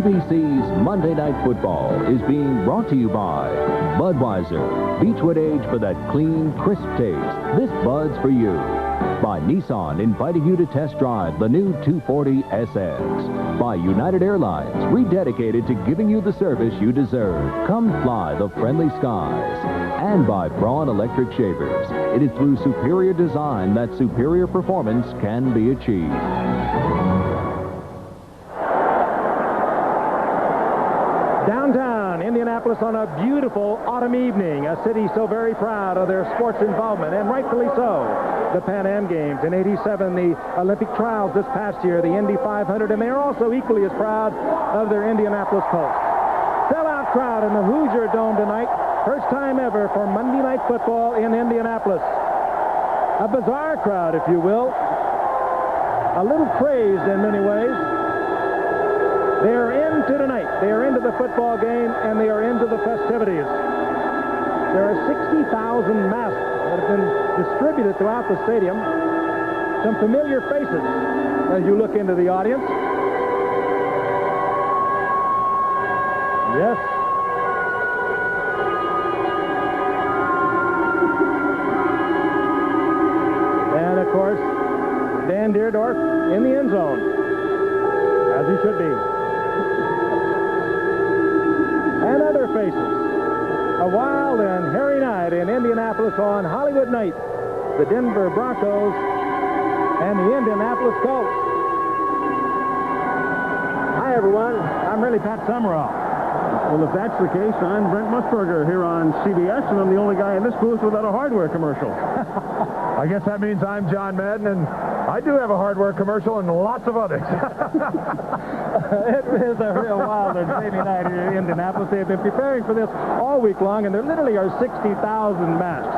ABC's Monday Night Football is being brought to you by Budweiser. Beechwood Age for that clean, crisp taste. This Bud's for you. By Nissan, inviting you to test drive the new 240 SX. By United Airlines, rededicated to giving you the service you deserve. Come fly the friendly skies. And by Braun Electric Shavers. It is through superior design that superior performance can be achieved. Downtown Indianapolis on a beautiful autumn evening, a city so very proud of their sports involvement, and rightfully so. The Pan Am Games in '87, the Olympic trials this past year, the Indy 500, and they're also equally as proud of their Indianapolis Colts. Sellout crowd in the Hoosier Dome tonight, first time ever for Monday Night Football in Indianapolis. A bizarre crowd, if you will, a little crazed in many ways. They are into tonight. They are into the football game, and they are into the festivities. There are 60,000 masks that have been distributed throughout the stadium. Some familiar faces as you look into the audience. Yes. And, of course, Dan Deerdorf in the end zone, as he should be. And other faces. A wild and hairy night in Indianapolis on Hollywood night. The Denver Broncos and the Indianapolis Colts. Hi, everyone. I'm really Pat Summerall. Well, if that's the case, I'm Brent Musburger here on CBS, and I'm the only guy in this booth without a hardware commercial. I guess that means I'm John Madden, and I do have a hardware commercial and lots of others. It is a real wild and zany night here in Indianapolis. They have been preparing for this all week long, and there literally are 60,000 masks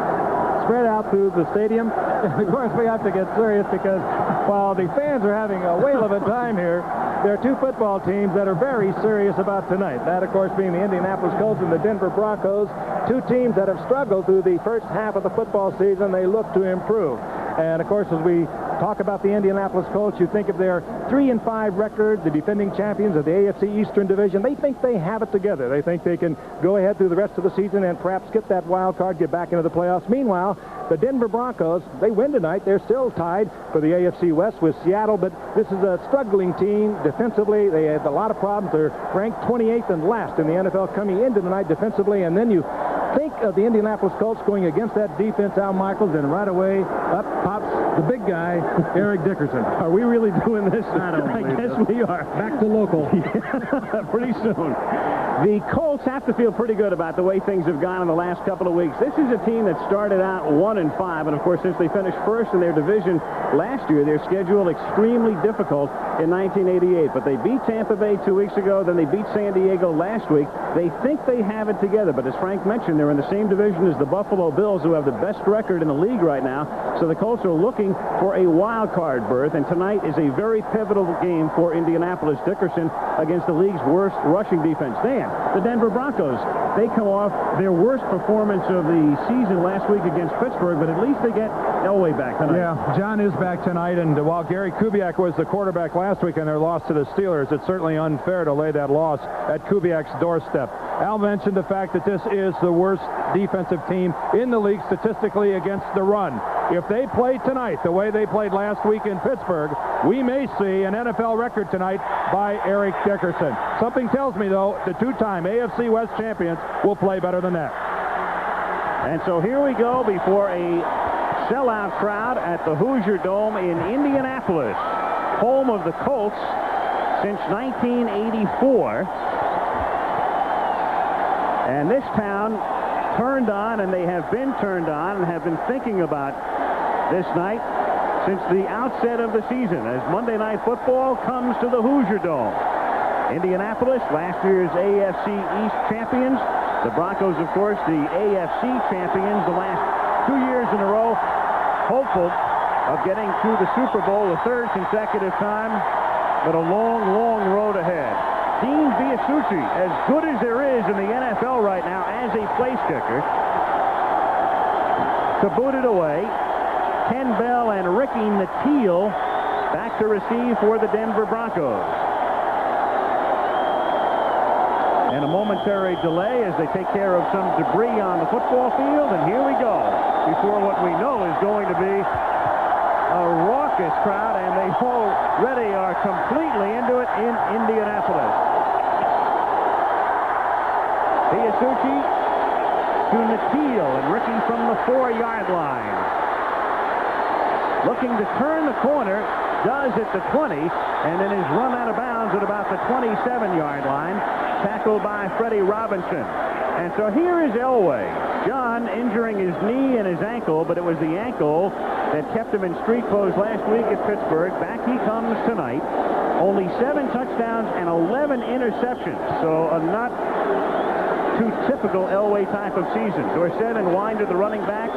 spread out through the stadium. And of course, we have to get serious because while the fans are having a whale of a time here, there are two football teams that are very serious about tonight. That, of course, being the Indianapolis Colts and the Denver Broncos, two teams that have struggled through the first half of the football season. They look to improve. And, of course, as we talk about the Indianapolis Colts, you think of their 3-5 record, the defending champions of the AFC Eastern Division. They think they have it together. They think they can go ahead through the rest of the season and perhaps get that wild card, get back into the playoffs. Meanwhile, the Denver Broncos, they win tonight. They're still tied for the AFC West with Seattle, but this is a struggling team defensively. They have a lot of problems. They're ranked 28th and last in the NFL coming into tonight defensively, and then you think of the Indianapolis Colts going against that defense, Al Michaels, and right away up pops the big guy, Eric Dickerson. Are we really doing this? I guess we are. Back to local. Yeah, pretty soon. The Colts have to feel pretty good about the way things have gone in the last couple of weeks. This is a team that started out 1-5, and of course, since they finished first in their division last year, their schedule extremely difficult in 1988. But they beat Tampa Bay 2 weeks ago, then they beat San Diego last week. They think they have it together, but as Frank mentioned, they're in the same division as the Buffalo Bills, who have the best record in the league right now. So the Colts are looking for a wild card berth, and tonight is a very pivotal game for Indianapolis. Dickerson against the league's worst rushing defense. Dan, the Denver Broncos, they come off their worst performance of the season last week against Pittsburgh, but at least they get Elway back tonight. Yeah, John is back tonight, and while Gary Kubiak was the quarterback last week in their loss to the Steelers, it's certainly unfair to lay that loss at Kubiak's doorstep. Al mentioned the fact that this is the worst defensive team in the league statistically against the run. If they play tonight the way they played last week in Pittsburgh, we may see an NFL record tonight by Eric Dickerson. Something tells me, though, the two-time AFC West champions will play better than that. And so here we go before a sellout crowd at the Hoosier Dome in Indianapolis, home of the Colts since 1984. And this town turned on, and they have been turned on and have been thinking about this night since the outset of the season as Monday Night Football comes to the Hoosier Dome. Indianapolis, last year's AFC East champions. The Broncos, of course, the AFC champions the last 2 years in a row. Hopeful of getting to the Super Bowl the third consecutive time, but a long, long road ahead. Dean Biasucci, as good as there is in the NFL right now as a place kicker, to boot it away. Ken Bell and Ricky Nattiel back to receive for the Denver Broncos. and a momentary delay as they take care of some debris on the football field. And here we go before what we know is going to be a raucous crowd, and they already are completely into it in Indianapolis. Piasucci to Natil, and Ricky from the 4-yard line. Looking to turn the corner, does at the 20, and then is run out of bounds at about the 27-yard line, tackled by Freddie Robinson. And so here is Elway. John injuring his knee and his ankle, but it was the ankle that kept him in street clothes last week at Pittsburgh. Back he comes tonight. Only 7 touchdowns and 11 interceptions, so a not too typical Elway type of season. Dorsett and Winder the running backs.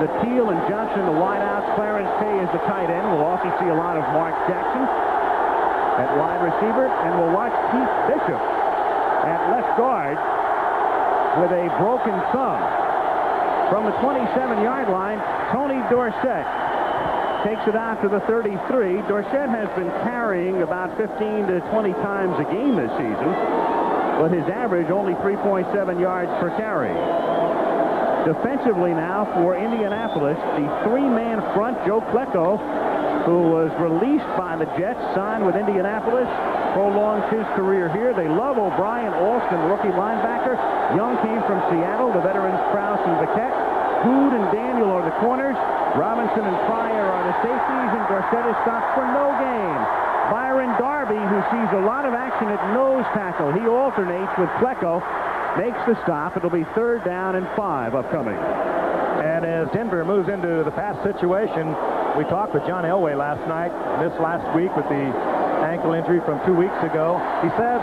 Natil and Johnson the wideouts. Clarence Kay is the tight end. We'll also see a lot of Mark Jackson at wide receiver. And we'll watch Keith Bishop at left guard with a broken thumb. From the 27-yard line, Tony Dorsett takes it out to the 33. Dorsett has been carrying about 15 to 20 times a game this season, but his average only 3.7 yards per carry. Defensively now for Indianapolis, the 3-man front, Joe Klecko, who was released by the Jets, signed with Indianapolis, prolongs his career here. They love O'Brien, Alston, rookie linebacker. Young came from Seattle, the veterans Krause and Biquette. Good and Daniel are the corners. Robinson and Pryor are the safeties, and Dorsett is stopped for no gain. Byron Darby, who sees a lot of action at nose tackle. He alternates with Klecko, makes the stop. It'll be 3rd down and 5 upcoming. And as Denver moves into the pass situation, we talked with John Elway last night, this last week with the ankle injury from 2 weeks ago. He says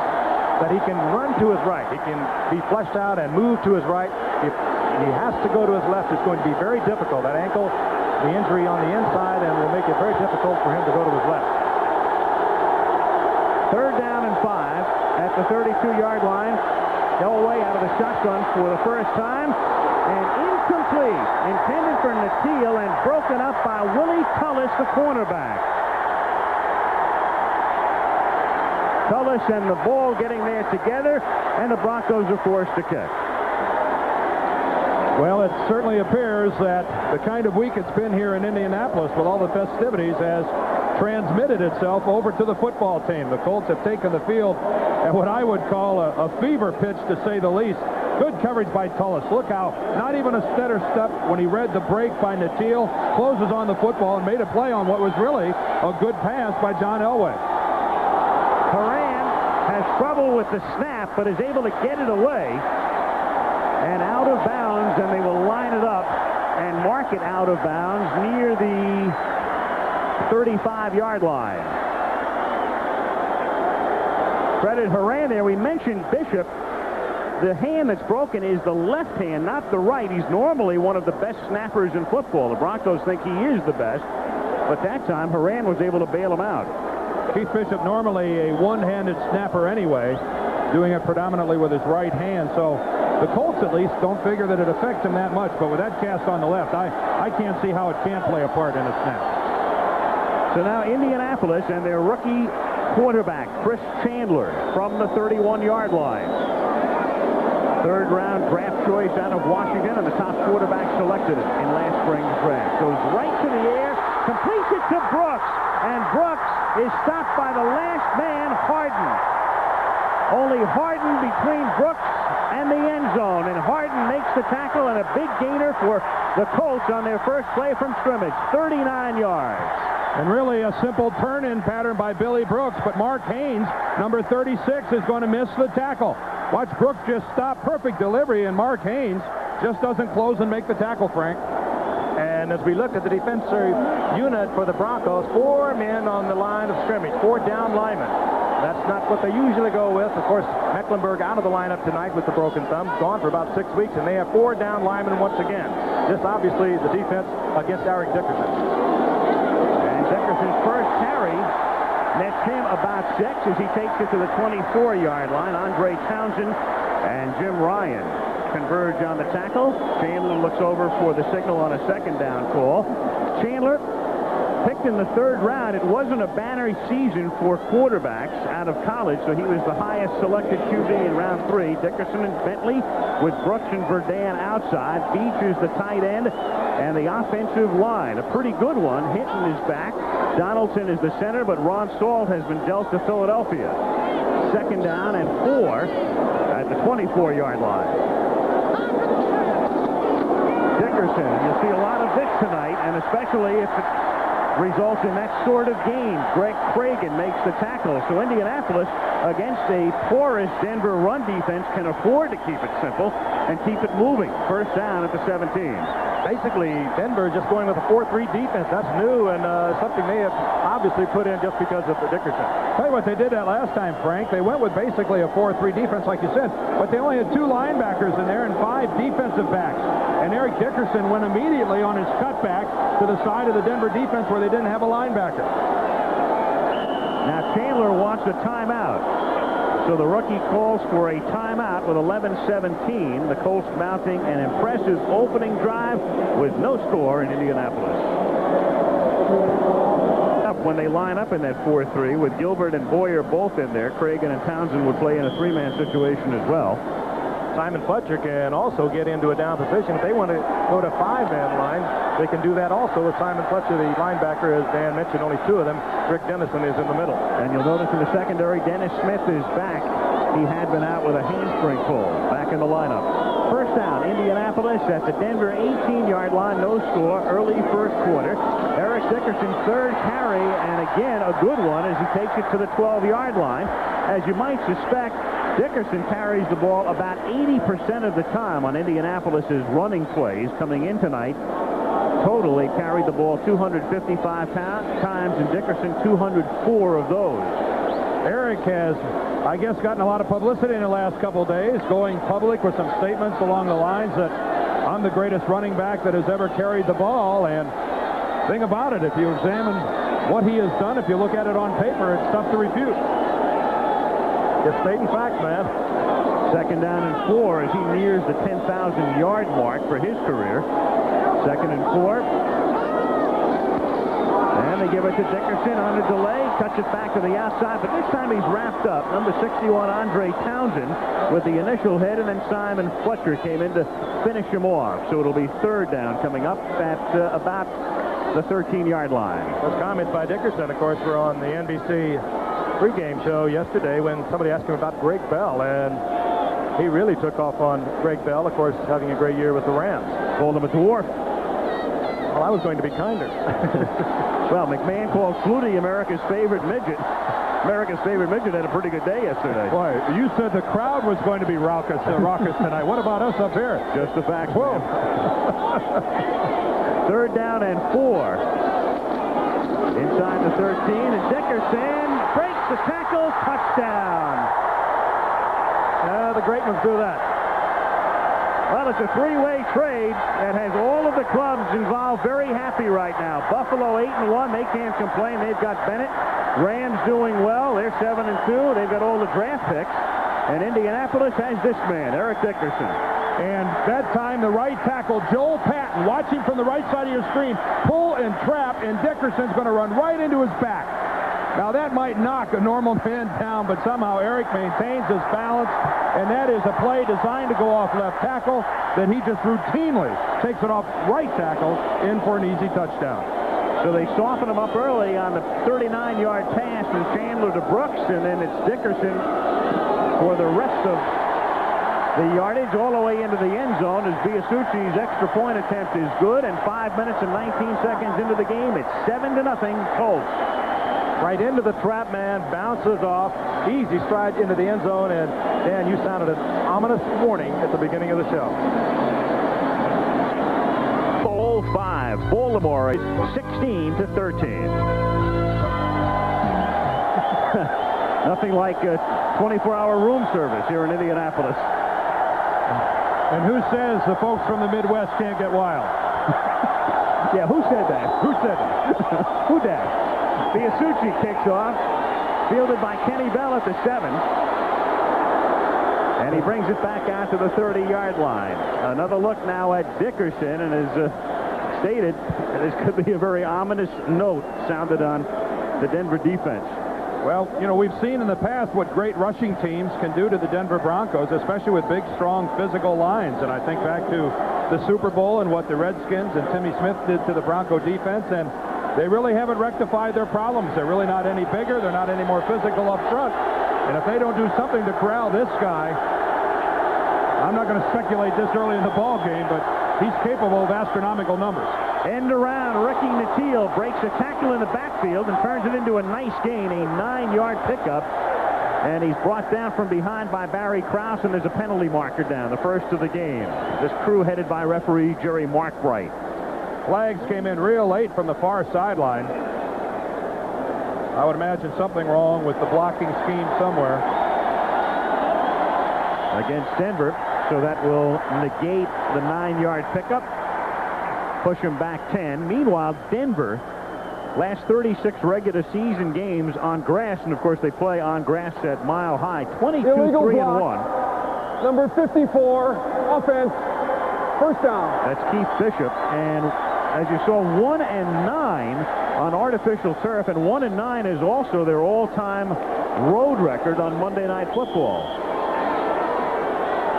that he can run to his right. He can be fleshed out and move to his right. If he has to go to his left, it's going to be very difficult. That ankle, the injury on the inside, and will make it very difficult for him to go to his left. 3rd down and 5 at the 32-yard line. Elway out of the shotgun for the first time, and incomplete. Intended for Natil and broken up by Willie Tullis, the cornerback. Tullis and the ball getting there together, and the Broncos are forced to kick. Well, it certainly appears that the kind of week it's been here in Indianapolis with all the festivities has transmitted itself over to the football team. The Colts have taken the field at what I would call a fever pitch, to say the least. Good coverage by Tullis. Look how, not even a stutter step when he read the break by Natil, closes on the football and made a play on what was really a good pass by John Elway. Horan has trouble with the snap, but is able to get it away and out of bounds, and they will line it up and mark it out of bounds near the 35-yard line. Credit Horan there. We mentioned Bishop. The hand that's broken is the left hand, not the right. He's normally one of the best snappers in football. The Broncos think he is the best, but that time Horan was able to bail him out. Keith Bishop, normally a one-handed snapper anyway, doing it predominantly with his right hand, so the Colts at least don't figure that it affects him that much, but with that cast on the left, I can't see how it can't play a part in a snap. So now Indianapolis and their rookie quarterback, Chris Chandler, from the 31-yard line. 3rd-round draft choice out of Washington, and the top quarterback selected in last spring's draft. Goes right to the air, completes it to Brooks, and Brooks is stopped by the last man, Harden. Only Harden between Brooks and the end zone, and Harden makes the tackle, and a big gainer for the Colts on their first play from scrimmage, 39 yards. And really a simple turn-in pattern by Billy Brooks, but Mark Haynes, number 36, is going to miss the tackle. Watch Brooks just stop, perfect delivery, and Mark Haynes just doesn't close and make the tackle, Frank. And as we look at the defensive unit for the Broncos, 4 men on the line of scrimmage, 4 down linemen. That's not what they usually go with. Of course, Mecklenburg out of the lineup tonight with the broken thumb, gone for about 6 weeks, and they have 4 down linemen once again. Just obviously the defense against Eric Dickerson. And Dickerson's first carry nets him about 6 as he takes it to the 24-yard line. Andre Townsend and Jim Ryan converge on the tackle. Chandler looks over for the signal on a 2nd down call. Chandler picked in the 3rd round. It wasn't a banner season for quarterbacks out of college, so he was the highest selected QB in round 3. Dickerson and Bentley with Brooks and Verdun outside. Beach is the tight end, and the offensive line, a pretty good one. Hinton is back. Donaldson is the center, but Ron Salt has been dealt to Philadelphia. 2nd down and 4 at the 24-yard line. Dickerson, you'll see a lot of this tonight, and especially if it results in that sort of game. Greg Cragen makes the tackle, so Indianapolis, against a porous Denver run defense, can afford to keep it simple and keep it moving. 1st down at the 17. Basically, Denver just going with a 4-3 defense. That's new and something they have obviously put in just because of the Dickerson. Tell you what, they did that last time, Frank. They went with basically a 4-3 defense, like you said, but they only had 2 linebackers in there and 5 defensive backs. And Eric Dickerson went immediately on his cutback to the side of the Denver defense where they didn't have a linebacker. Now Chandler wants a timeout. So the rookie calls for a timeout with 11:17. The Colts mounting an impressive opening drive with no score in Indianapolis. When they line up in that 4-3 with Gilbert and Boyer both in there, Cragen and Townsend would play in a 3-man situation as well. Simon Fletcher can also get into a down position. If they want to go to 5-man line, they can do that also with Simon Fletcher, the linebacker, as Dan mentioned, only 2 of them. Rick Dennison is in the middle. And you'll notice in the secondary, Dennis Smith is back. He had been out with a hamstring pull. Back in the lineup. 1st down, Indianapolis at the Denver 18-yard line. No score, early 1st quarter. Eric Dickerson, 3rd carry, and again, a good one as he takes it to the 12-yard line. As you might suspect, Dickerson carries the ball about 80% of the time on Indianapolis's running plays coming in tonight. Total, they carried the ball 255 times, and Dickerson 204 of those. Eric has, I guess, gotten a lot of publicity in the last couple of days, going public with some statements along the lines that I'm the greatest running back that has ever carried the ball. And thing about it, if you examine what he has done, if you look at it on paper, it's tough to refute. Just stating facts, man. 2nd down and 4 as he nears the 10,000-yard mark for his career. 2nd and 4. And they give it to Dickerson on a delay. Cuts it back to the outside, but this time he's wrapped up. Number 61, Andre Townsend, with the initial hit, and then Simon Fletcher came in to finish him off. So it'll be 3rd down coming up at about the 13-yard line. Those comments by Dickerson, of course, were on the NBC pregame show yesterday when somebody asked him about Greg Bell, and he really took off on Greg Bell, of course, having a great year with the Rams. Called him a dwarf. Well, I was going to be kinder. Well, McMahon called Flutie America's favorite midget. America's favorite midget had a pretty good day yesterday. Boy, you said the crowd was going to be raucous tonight. What about us up here? Just the facts. Whoa. 3rd down and 4. Inside the 13, and Dickerson breaks the tackle. Touchdown. The great ones do that. Well, it's a 3-way trade that has all of the clubs involved very happy right now. Buffalo 8-1. They can't complain. They've got Bennett. Rams doing well. They're 7-2. They've got all the draft picks. And Indianapolis has this man, Eric Dickerson. And that time, the right tackle, Joel Patton, watch him from the right side of your screen, pull and trap, and Dickerson's going to run right into his back. Now, that might knock a normal man down, but somehow Eric maintains his balance, and that is a play designed to go off left tackle that he just routinely takes it off right tackle in for an easy touchdown. So they soften him up early on the 39-yard pass from Chandler to Brooks, and then it's Dickerson for the rest of the yardage all the way into the end zone as Biasucci's extra point attempt is good, and 5 minutes and 19 seconds into the game, it's 7-0 Colts. Right into the trap man, bounces off, easy stride into the end zone, and Dan, you sounded an ominous warning at the beginning of the show. Bowl 5, Baltimore 16-13. Nothing like a 24-hour room service here in Indianapolis. And who says the folks from the Midwest can't get wild? Yeah, who said that? Who said that? Who did? Biasucci kicks off, fielded by Kenny Bell at the 7. And he brings it back out to the 30-yard line. Another look now at Dickerson, and as stated, and this could be a very ominous note sounded on the Denver defense. Well, you know, we've seen in the past what great rushing teams can do to the Denver Broncos, especially with big, strong, physical lines. And I think back to the Super Bowl and what the Redskins and Timmy Smith did to the Bronco defense, and they really haven't rectified their problems. They're really not any bigger. They're not any more physical up front. And if they don't do something to corral this guy, I'm not going to speculate this early in the ball game, but he's capable of astronomical numbers. End around, Ricky Nattiel breaks a tackle in the backfield and turns it into a nice gain, a 9-yard pickup. And he's brought down from behind by Barry Krause, and there's a penalty marker down, the first of the game. This crew headed by referee Jerry Markbright. Flags came in real late from the far sideline. I would imagine something wrong with the blocking scheme somewhere. Against Denver, so that will negate the 9-yard pickup. Push him back 10. Meanwhile, Denver, last 36 regular season games on grass, and of course they play on grass at Mile High, 22-3-1. Number 54, offense, first down. That's Keith Bishop, and as you saw, 1-9 on artificial turf, and 1-9 is also their all-time road record on Monday Night Football.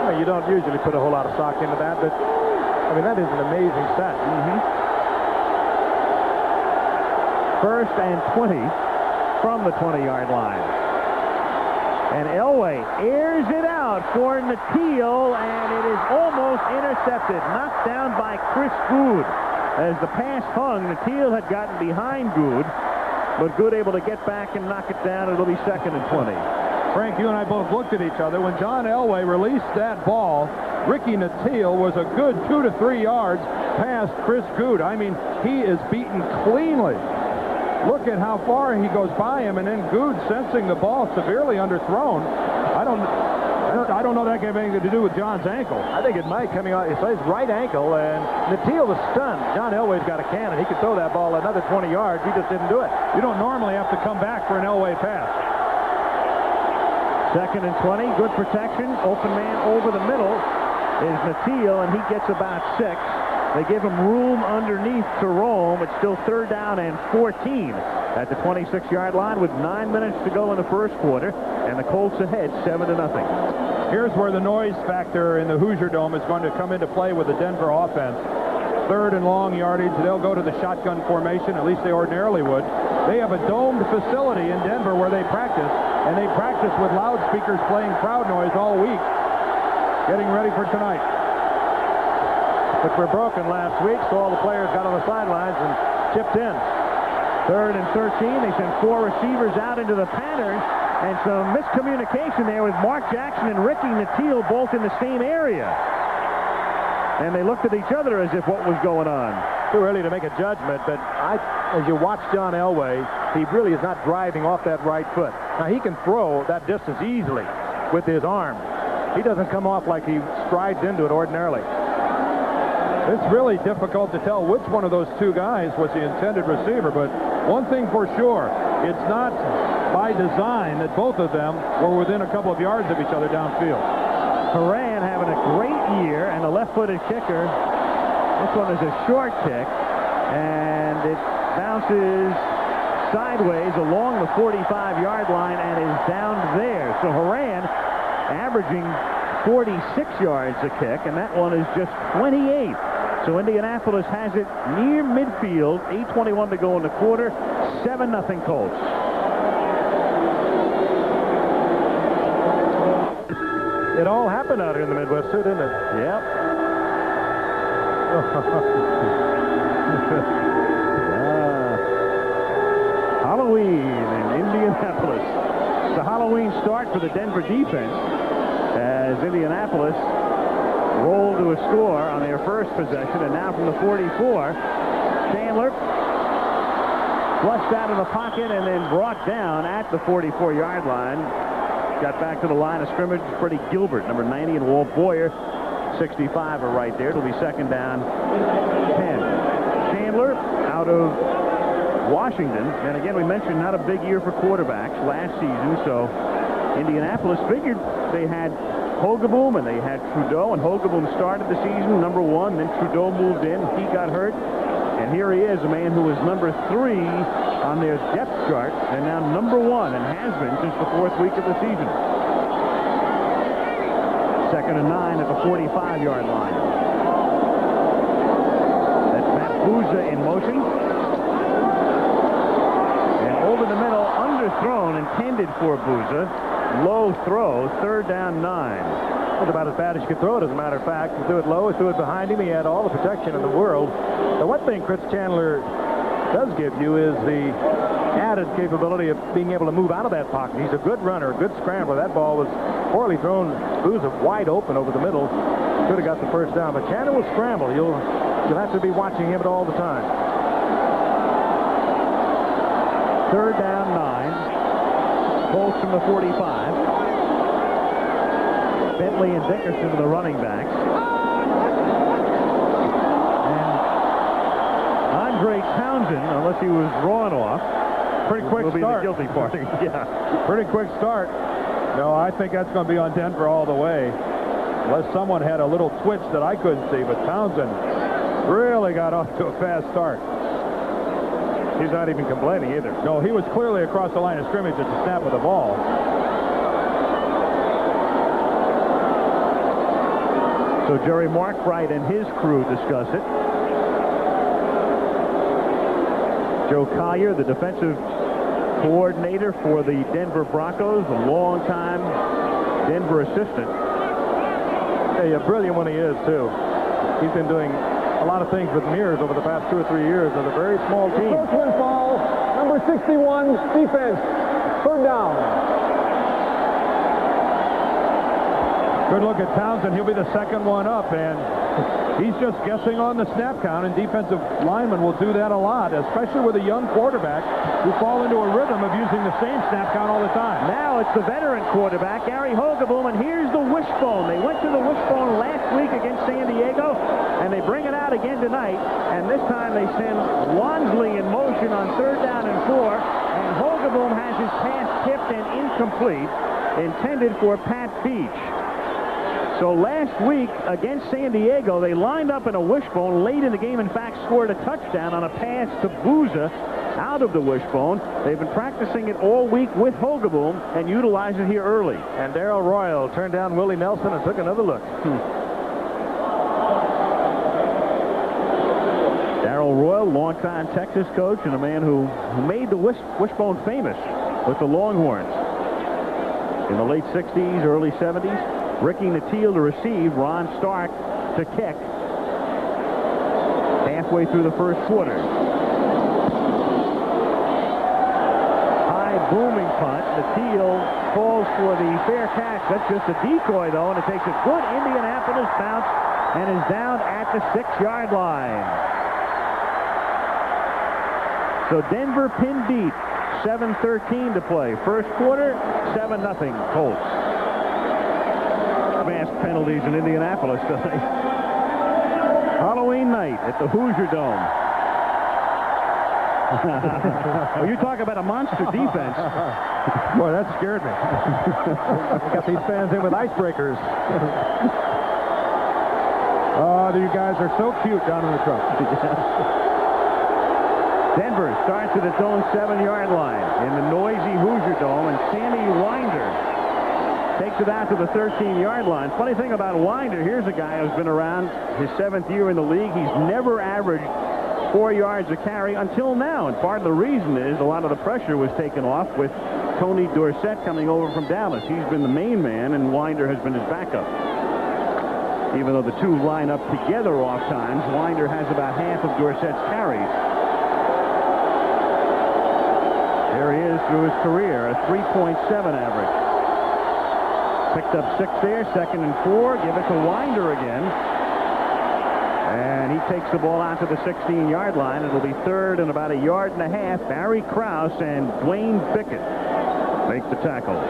Well, you don't usually put a whole lot of stock into that, but I mean, that is an amazing stat. First and 20 from the 20-yard line. And Elway airs it out for Nattiel, and it is almost intercepted. Knocked down by Chris Good. As the pass hung, Nattiel had gotten behind Good, but Good able to get back and knock it down. It'll be second and 20. Frank, you and I both looked at each other. When John Elway released that ball, Ricky Nattiel was a good 2 to 3 yards past Chris Good. I mean, he is beaten cleanly. Look at how far he goes by him, and then Good, sensing the ball severely underthrown. I don't know that have anything to do with John's ankle. I think it might coming out. It's his right ankle, and Nattiel was stunned. John Elway's got a cannon. He could throw that ball another 20 yards. He just didn't do it. You don't normally have to come back for an Elway pass. Second and 20, good protection. Open man over the middle is Nattiel, and he gets about 6. They give him room underneath to roam. It's still third down and 14 at the 26-yard line with 9 minutes to go in the first quarter, and the Colts ahead 7-0. Here's where the noise factor in the Hoosier Dome is going to come into play with the Denver offense. Third and long yardage. They'll go to the shotgun formation, at least they ordinarily would. They have a domed facility in Denver where they practice, and they practice with loudspeakers playing crowd noise all week, getting ready for tonight. Which were broken last week, so all the players got on the sidelines and chipped in. Third and 13. They send 4 receivers out into the pattern, and some miscommunication there with Mark Jackson and Ricky Nattiel both in the same area. And they looked at each other as if what was going on. Too early to make a judgment, but as you watch John Elway, he really is not driving off that right foot. Now, he can throw that distance easily with his arm. He doesn't come off like he strides into it ordinarily. It's really difficult to tell which one of those two guys was the intended receiver, but one thing for sure, it's not by design that both of them were within a couple of yards of each other downfield. Horan having a great year, and a left-footed kicker. This one is a short kick, and it bounces sideways along the 45-yard line and is down there. So Horan averaging 46 yards a kick, and that one is just 28. So Indianapolis has it near midfield. 8:21 to go in the quarter. 7-0 Colts. It all happened out here in the Midwest, too, didn't it? Yep. Halloween in Indianapolis. It's a Halloween start for the Denver defense as Indianapolis rolled to a score on their first possession, and now from the 44, Chandler flushed out of the pocket and then brought down at the 44-yard line. Got back to the line of scrimmage. Freddie Gilbert, number 90, and Walt Boyer, 65, are right there. It'll be second down, 10. Chandler out of Washington, and again, we mentioned not a big year for quarterbacks last season, so Indianapolis figured they had Hogeboom and they had Trudeau, and Hogeboom started the season number 1, then Trudeau moved in. He got hurt. And here he is, a man who was number 3 on their depth chart, and now number 1, and has been since the 4th week of the season. 2nd and 9 at the 45-yard line. That's Matt Booza in motion. And over the middle, underthrown, intended for Booza. Low throw, 3rd down 9. It's about as bad as you could throw it, as a matter of fact. He threw it low, he threw it behind him. He had all the protection in the world. The one thing Chris Chandler does give you is the added capability of being able to move out of that pocket. He's a good runner, a good scrambler. That ball was poorly thrown. Booza wide open over the middle. Could have got the first down, but Chandler will scramble. You'll have to be watching him all the time. 3rd down 9. Colts from the 45. Bentley and Dickerson are the running backs. And Andre Townsend, unless he was drawn off, Pretty quick will be start. the guilty party. Yeah. Pretty quick start. No, I think that's going to be on Denver all the way. Unless someone had a little twitch that I couldn't see, but Townsend really got off to a fast start. He's not even complaining either. No, he was clearly across the line of scrimmage at the snap of the ball. So Jerry Markwright and his crew discuss it. Joe Collier, the defensive coordinator for the Denver Broncos, a long-time Denver assistant. Hey, a brilliant one he is, too. He's been doing a lot of things with mirrors over the past 2 or 3 years with a very small team. Coach Winfall, number 61, defense. 3rd down. Good look at Townsend. He'll be the second one up, and he's just guessing on the snap count, and defensive linemen will do that a lot, especially with a young quarterback who fall into a rhythm of using the same snap count all the time. Now it's the veteran quarterback, Gary Hogeboom, and here's the wishbone. They went to the wishbone last week against San Diego, and they bring it out again tonight, and this time they send Wansley in motion on 3rd down and 4, and Hogeboom has his pass tipped and incomplete, intended for Pat Beach. So last week against San Diego, they lined up in a wishbone late in the game. In fact, scored a touchdown on a pass to Booza out of the wishbone. They've been practicing it all week with Hogeboom and utilize it here early. And Darrell Royal turned down Willie Nelson and took another look. Darrell Royal, longtime Texas coach and a man who made the wishbone famous with the Longhorns in the late 60s, early 70s. Ricky Nattiel to receive, Ron Stark to kick. Halfway through the first quarter. High booming punt. Nattiel falls for the fair catch. That's just a decoy, though, and it takes a good Indianapolis bounce and is down at the 6-yard line. So Denver pinned deep. 7:13 to play. First quarter, 7-0 Colts. Mass penalties in Indianapolis tonight. Halloween night at the Hoosier Dome. Well, you talk about a monster defense. Boy, that scared me. Got these fans in with icebreakers. Oh, you guys are so cute down in the truck. Denver starts at its own 7-yard line in the noisy Hoosier Dome, and Sammy Winder takes it out to the 13-yard line. Funny thing about Winder, here's a guy who's been around his 7th year in the league. He's never averaged 4 yards a carry until now, and part of the reason is a lot of the pressure was taken off with Tony Dorsett coming over from Dallas. He's been the main man, and Winder has been his backup. Even though the two line up together oft times, Winder has about half of Dorsett's carries. There he is through his career, a 3.7 average. Picked up 6 there, 2nd and 4. Give it to Winder again. And he takes the ball out to the 16-yard line. It'll be 3rd and about 1.5 yards. Barry Krause and Dwayne Bickett make the tackles.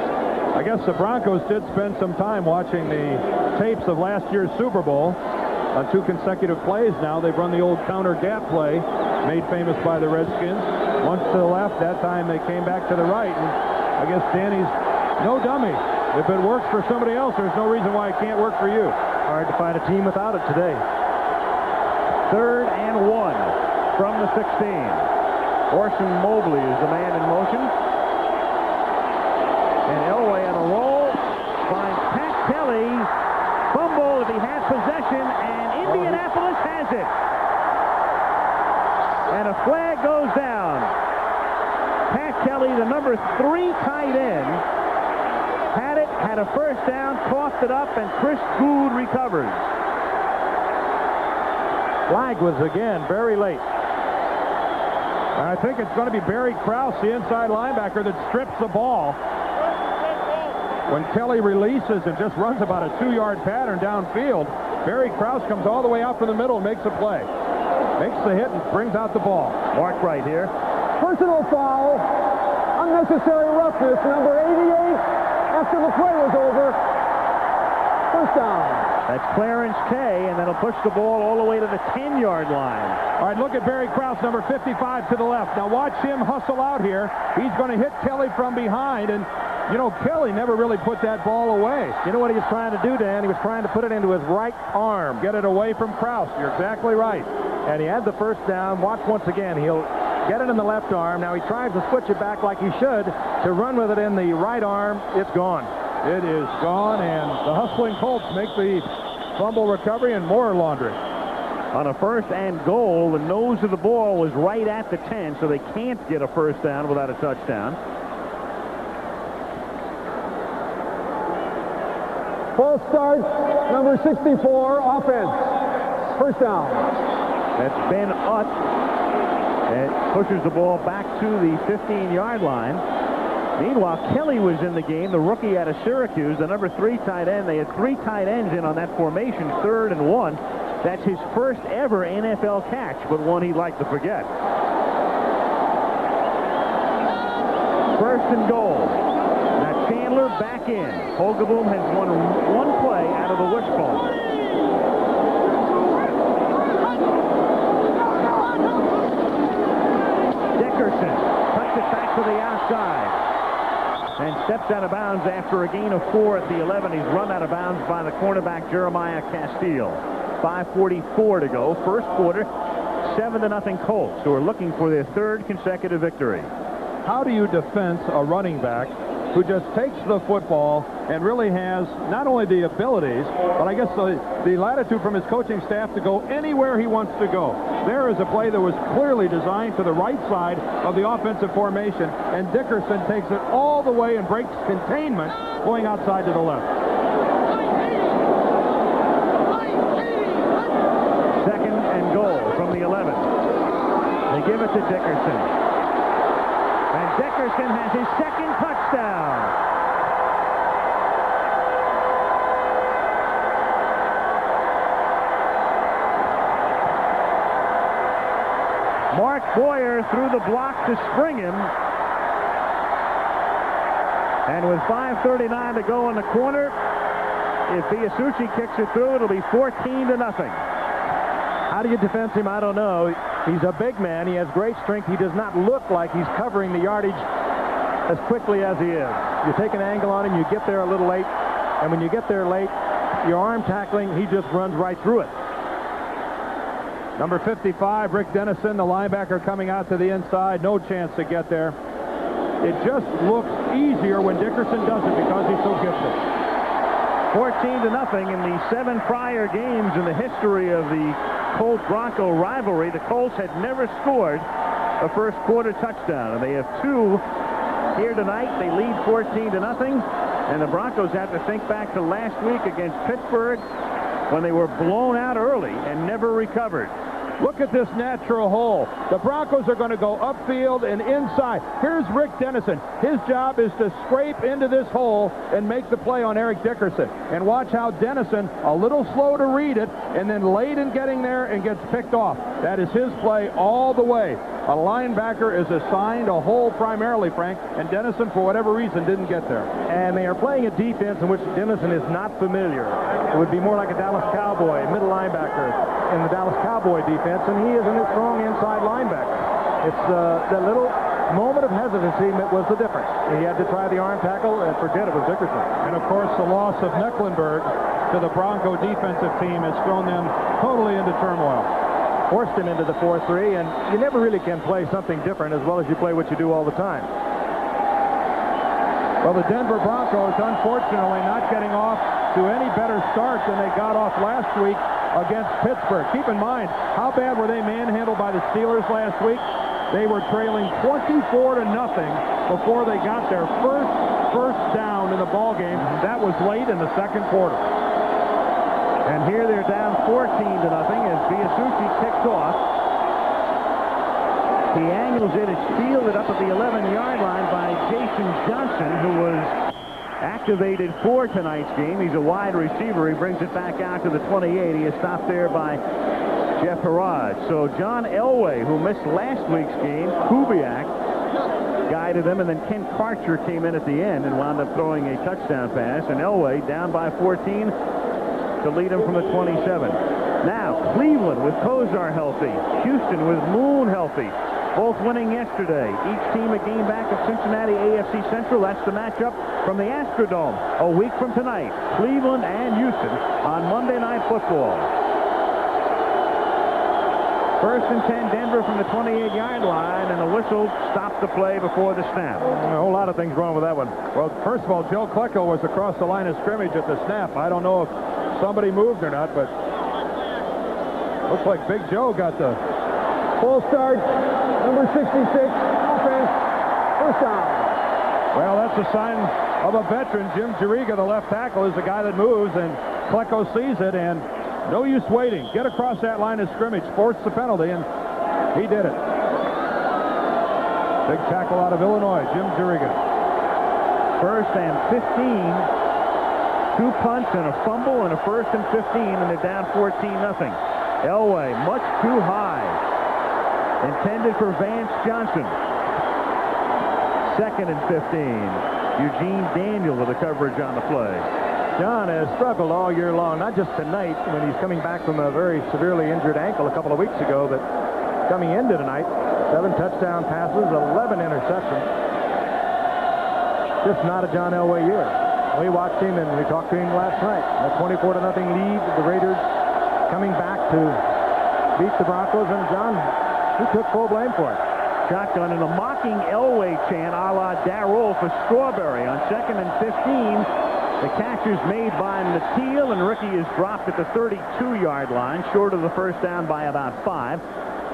I guess the Broncos did spend some time watching the tapes of last year's Super Bowl. On 2 consecutive plays now, they've run the old counter gap play, made famous by the Redskins. Once to the left, that time they came back to the right. And I guess Danny's no dummy. If it works for somebody else, there's no reason why it can't work for you. Hard to find a team without it today. 3rd and 1. from the 16. Orson Mobley is the man in motion. And Elway on a roll finds Pat Kelly. Fumble if he has possession, and Indianapolis has it. And a flag goes down. Pat Kelly, the number 3 tight end, had a first down, coughed it up, and Chris Good recovers. Flag was again very late. I think it's going to be Barry Krause, the inside linebacker, that strips the ball. When Kelly releases and just runs about a 2-yard pattern downfield, Barry Krause comes all the way out from the middle and makes a play. Makes the hit and brings out the ball. Mark right here. Personal foul. Unnecessary roughness. Number 88. After the play was over. First down. That's Clarence Kay, and then he'll push the ball all the way to the 10-yard line. All right, look at Barry Krause, number 55 to the left. Now watch him hustle out here. He's going to hit Kelly from behind, and you know, Kelly never really put that ball away. You know what he was trying to do, Dan? He was trying to put it into his right arm. Get it away from Krause. You're exactly right. And he had the first down. Watch once again. He'll get it in the left arm. Now he tries to switch it back like he should to run with it in the right arm. It's gone. It is gone, and the hustling Colts make the fumble recovery and more laundry. On a 1st and goal, the nose of the ball was right at the 10, so they can't get a first down without a touchdown. False start, number 64, offense. First down. That's Ben Utt. It pushes the ball back to the 15-yard line. Meanwhile, Kelly was in the game, the rookie out of Syracuse, the number 3 tight end. They had 3 tight ends in on that formation, 3rd and 1. That's his first ever NFL catch, but one he'd like to forget. 1st and goal. Now Chandler back in. Holgaboom has won one play out of the wishbone. Dickerson cuts it back to the outside and steps out of bounds after a gain of 4 at the 11. He's run out of bounds by the cornerback Jeremiah Castile. 5:44 to go. First quarter, 7-0 Colts, who are looking for their 3rd consecutive victory. How do you defend a running back who just takes the football and really has not only the abilities, but I guess the latitude from his coaching staff to go anywhere he wants to go? There is a play that was clearly designed to the right side of the offensive formation, and Dickerson takes it all the way and breaks containment going outside to the left. 2nd and goal from the 11. They give it to Dickerson. And Dickerson has his 2nd touchdown. Mark Boyer threw the block to spring him. And with 5:39 to go in the corner, if Biasucci kicks it through, it'll be 14-0. How do you defend him? I don't know. He's a big man. He has great strength. He does not look like he's covering the yardage as quickly as he is. You take an angle on him, you get there a little late, and when you get there late, your arm tackling, he just runs right through it. Number 55, Rick Dennison, the linebacker, coming out to the inside. No chance to get there. It just looks easier when Dickerson does it because he's so gifted. 14-0 in the 7 prior games in the history of the Colts-Bronco rivalry. The Colts had never scored a first quarter touchdown, and they have 2 here tonight. They lead 14-0, and the Broncos have to think back to last week against Pittsburgh when they were blown out early and never recovered. Look at this natural hole. The Broncos are going to go upfield and inside. Here's Rick Dennison. His job is to scrape into this hole and make the play on Eric Dickerson. And watch how Dennison, a little slow to read it, and then late in getting there and gets picked off. That is his play all the way. A linebacker is assigned a hole primarily, Frank, and Dennison, for whatever reason, didn't get there. And they are playing a defense in which Dennison is not familiar. It would be more like a Dallas Cowboy, middle linebacker in the Dallas Cowboy defense, and he is a strong inside linebacker. It's that little moment of hesitancy that was the difference. He had to try the arm tackle and forget it was Dickerson. And, of course, the loss of Mecklenburg to the Bronco defensive team has thrown them totally into turmoil. forced him into the 4-3, and you never really can play something different as well as you play what you do all the time. Well, the Denver Broncos, unfortunately, not getting off to any better start than they got off last week against Pittsburgh. Keep in mind, how bad were they manhandled by the Steelers last week? They were trailing 24-0 before they got their first down in the ball game. That was late in the second quarter. And here they're down 14-0 as Biasucci kicks off. He angles it. It's fielded up at the 11-yard line by Jason Johnson, who was activated for tonight's game. He's a wide receiver. He brings it back out to the 28. He is stopped there by Jeff Harrod. So John Elway, who missed last week's game, Kubiak guided him, and then Ken Karcher came in at the end and wound up throwing a touchdown pass. And Elway down by 14 to lead him from the 27. Now Cleveland with Kozar healthy, Houston with Moon healthy, both winning yesterday. Each team a game back of Cincinnati, AFC Central. That's the matchup from the Astrodome a week from tonight. Cleveland and Houston on Monday Night Football. First and 10, Denver from the 28-yard line, and the whistle stopped the play before the snap. A whole lot of things wrong with that one. Well, first of all, Joe Klecko was across the line of scrimmage at the snap. I don't know if somebody moved or not, but looks like Big Joe got the Full start, number 66, offense, first down. Well, that's a sign of a veteran. Jim Juriga, the left tackle, is the guy that moves, and Klecko sees it, and no use waiting. Get across that line of scrimmage, force the penalty, and he did it. Big tackle out of Illinois, Jim Juriga. First and 15. 2 punts and a fumble and a first and 15, and they're down 14-0. Elway, much too high. Intended for Vance Johnson. Second and 15. Eugene Daniel with the coverage on the play. John has struggled all year long, not just tonight when he's coming back from a very severely injured ankle a couple of weeks ago, but coming into tonight. 7 touchdown passes, 11 interceptions. Just not a John Elway year. We watched him and we talked to him last night. A 24-0 lead. The Raiders coming back to beat the Broncos, and John, he took full blame for it. Shotgun and a mocking Elway chant a la Darrell for Strawberry on second and 15. The catch is made by Natil, and Ricky is dropped at the 32-yard line, short of the first down by about 5.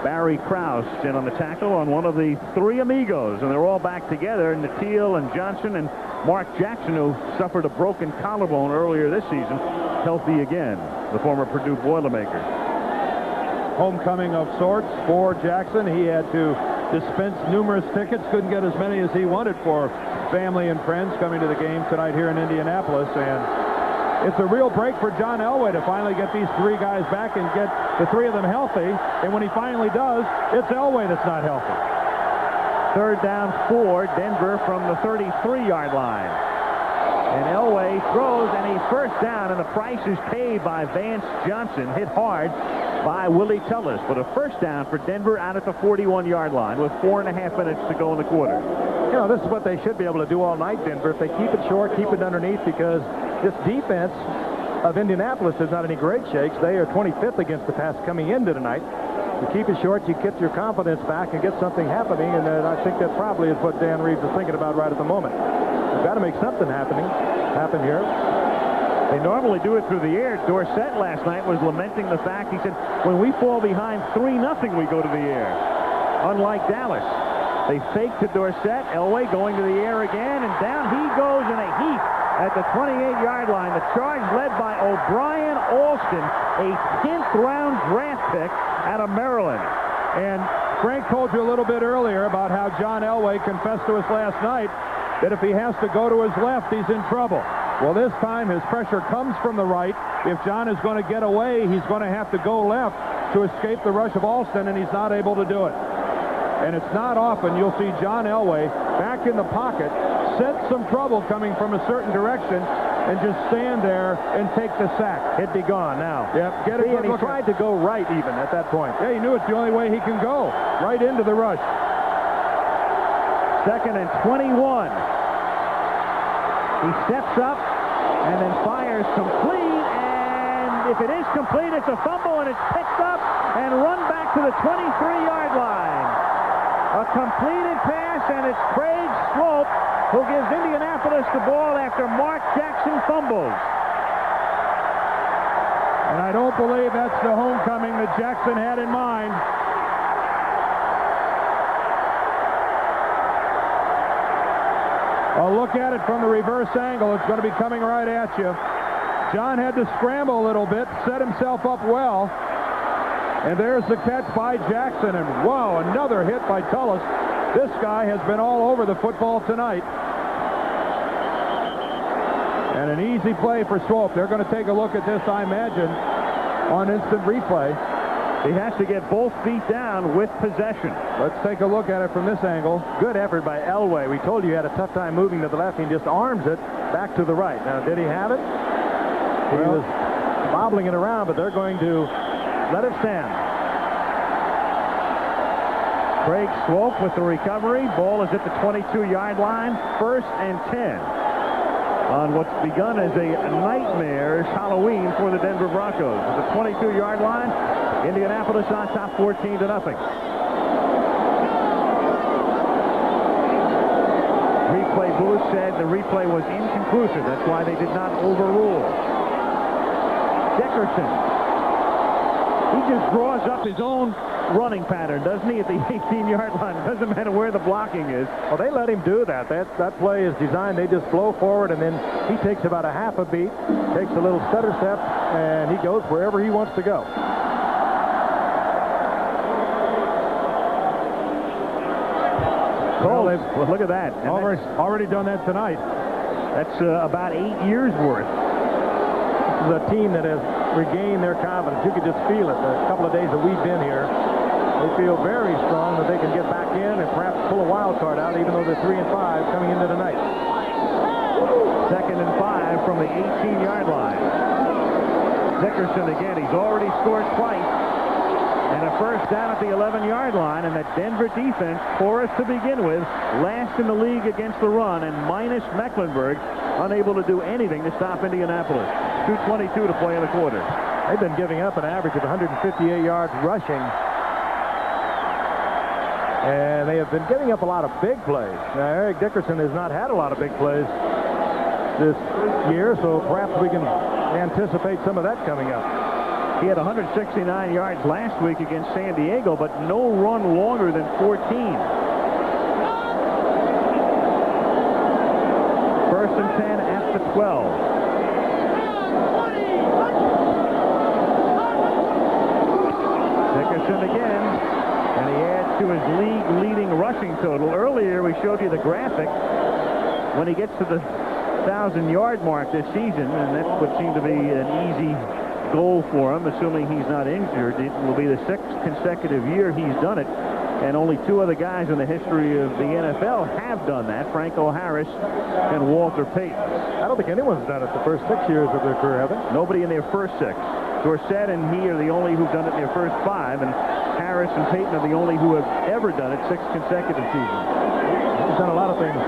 Barry Krause in on the tackle on one of the 3 amigos, and they're all back together. Natil and Johnson and Mark Jackson, who suffered a broken collarbone earlier this season, healthy again, the former Purdue Boilermaker. Homecoming of sorts for Jackson. He had to dispense numerous tickets, couldn't get as many as he wanted for family and friends coming to the game tonight here in Indianapolis, and it's a real break for John Elway to finally get these 3 guys back and get the 3 of them healthy, and when he finally does, it's Elway that's not healthy. Third down 4, Denver from the 33-yard line. And Elway throws, and he's first down, and the price is paid by Vance Johnson, hit hard by Willie Tullis. But a first down for Denver out at the 41-yard line with 4.5 minutes to go in the quarter. You know, this is what they should be able to do all night, Denver. If they keep it short, keep it underneath, because this defense of Indianapolis is not any great shakes. They are 25th against the pass coming into tonight. You keep it short, you get your confidence back and get something happening, and I think that probably is what Dan Reeves is thinking about right at the moment. We've got to make something happen here. They normally do it through the air. Dorsett last night was lamenting the fact, he said, when we fall behind 3-0, we go to the air. Unlike Dallas. They fake to Dorsett. Elway going to the air again, and down he goes in a heap at the 28-yard line. The charge led by O'Brien Alston, a 10th round draft pick out of Maryland. And Frank told you a little bit earlier about how John Elway confessed to us last night that if he has to go to his left, he's in trouble. Well, this time his pressure comes from the right. If John is going to get away, he's going to have to go left to escape the rush of Alston, and he's not able to do it. And it's not often you'll see John Elway back in the pocket, sense some trouble coming from a certain direction, and just stand there and take the sack. He'd be gone now. Yep. Get it. And he tried to go right even at that point. Yeah, he knew it's the only way he can go. Right into the rush. Second and 21. He steps up and then fires complete, and If it is complete, it's a fumble, and it's picked up and run back to the 23-yard line. A completed pass, and it's Craig Swope who gives Indianapolis the ball after Mark Jackson fumbles. And I don't believe that's the homecoming that Jackson had in mind. A look at it from the reverse angle. It's going to be coming right at you. John had to scramble a little bit, set himself up well. And there's the catch by Jackson. And wow, another hit by Tullis. This guy has been all over the football tonight. And an easy play for Swope. They're going to take a look at this, I imagine, on instant replay. He has to get both feet down with possession. Let's take a look at it from this angle. Good effort by Elway. We told you he had a tough time moving to the left. He just arms it back to the right. Now, did he have it? He was bobbling it around, but they're going to let it stand. Craig Swope with the recovery. Ball is at the 22-yard line. 1st and 10. On what's begun as a nightmare Halloween for the Denver Broncos. At the 22-yard line, Indianapolis on top 14-0. Replay booth said the replay was inconclusive. That's why they did not overrule. Dickerson. He just draws up his own running pattern, doesn't he, at the 18-yard line? It doesn't matter where the blocking is. Well, they let him do that. That play is designed. They just blow forward, and then he takes about a half a beat, takes a little stutter step, and he goes wherever he wants to go. Well, look at that. Already done that tonight. That's about 8 years worth. This is a team that has regained their confidence. You could just feel it. The couple of days that we've been here, they feel very strong that they can get back in and perhaps pull a wild card out, even though they're 3-5 coming into tonight. 2nd and 5 from the 18-yard line. Dickerson again. He's already scored twice. And a 1st down at the 11-yard line. And that Denver defense, porous to begin with, last in the league against the run, and minus Mecklenburg, unable to do anything to stop Indianapolis. 2:22 to play in the quarter. They've been giving up an average of 158 yards rushing. And they have been giving up a lot of big plays. Now, Eric Dickerson has not had a lot of big plays this year, so perhaps we can anticipate some of that coming up. He had 169 yards last week against San Diego, but no run longer than 14. 1st and 10 at the 12. Dickerson again, and he adds to his league-leading rushing total. Earlier, we showed you the graphic when he gets to the 1,000-yard mark this season, and that would seem to be an easy goal for him, assuming he's not injured. It will be the 6th consecutive year he's done it, and only 2 other guys in the history of the NFL have done that, Franco Harris and Walter Payton. I don't think anyone's done it the first 6 years of their career, have they? Nobody in their first 6. Dorsett and he are the only who've done it in their first 5, and Harris and Payton are the only who have ever done it 6 consecutive seasons. He's done a lot of things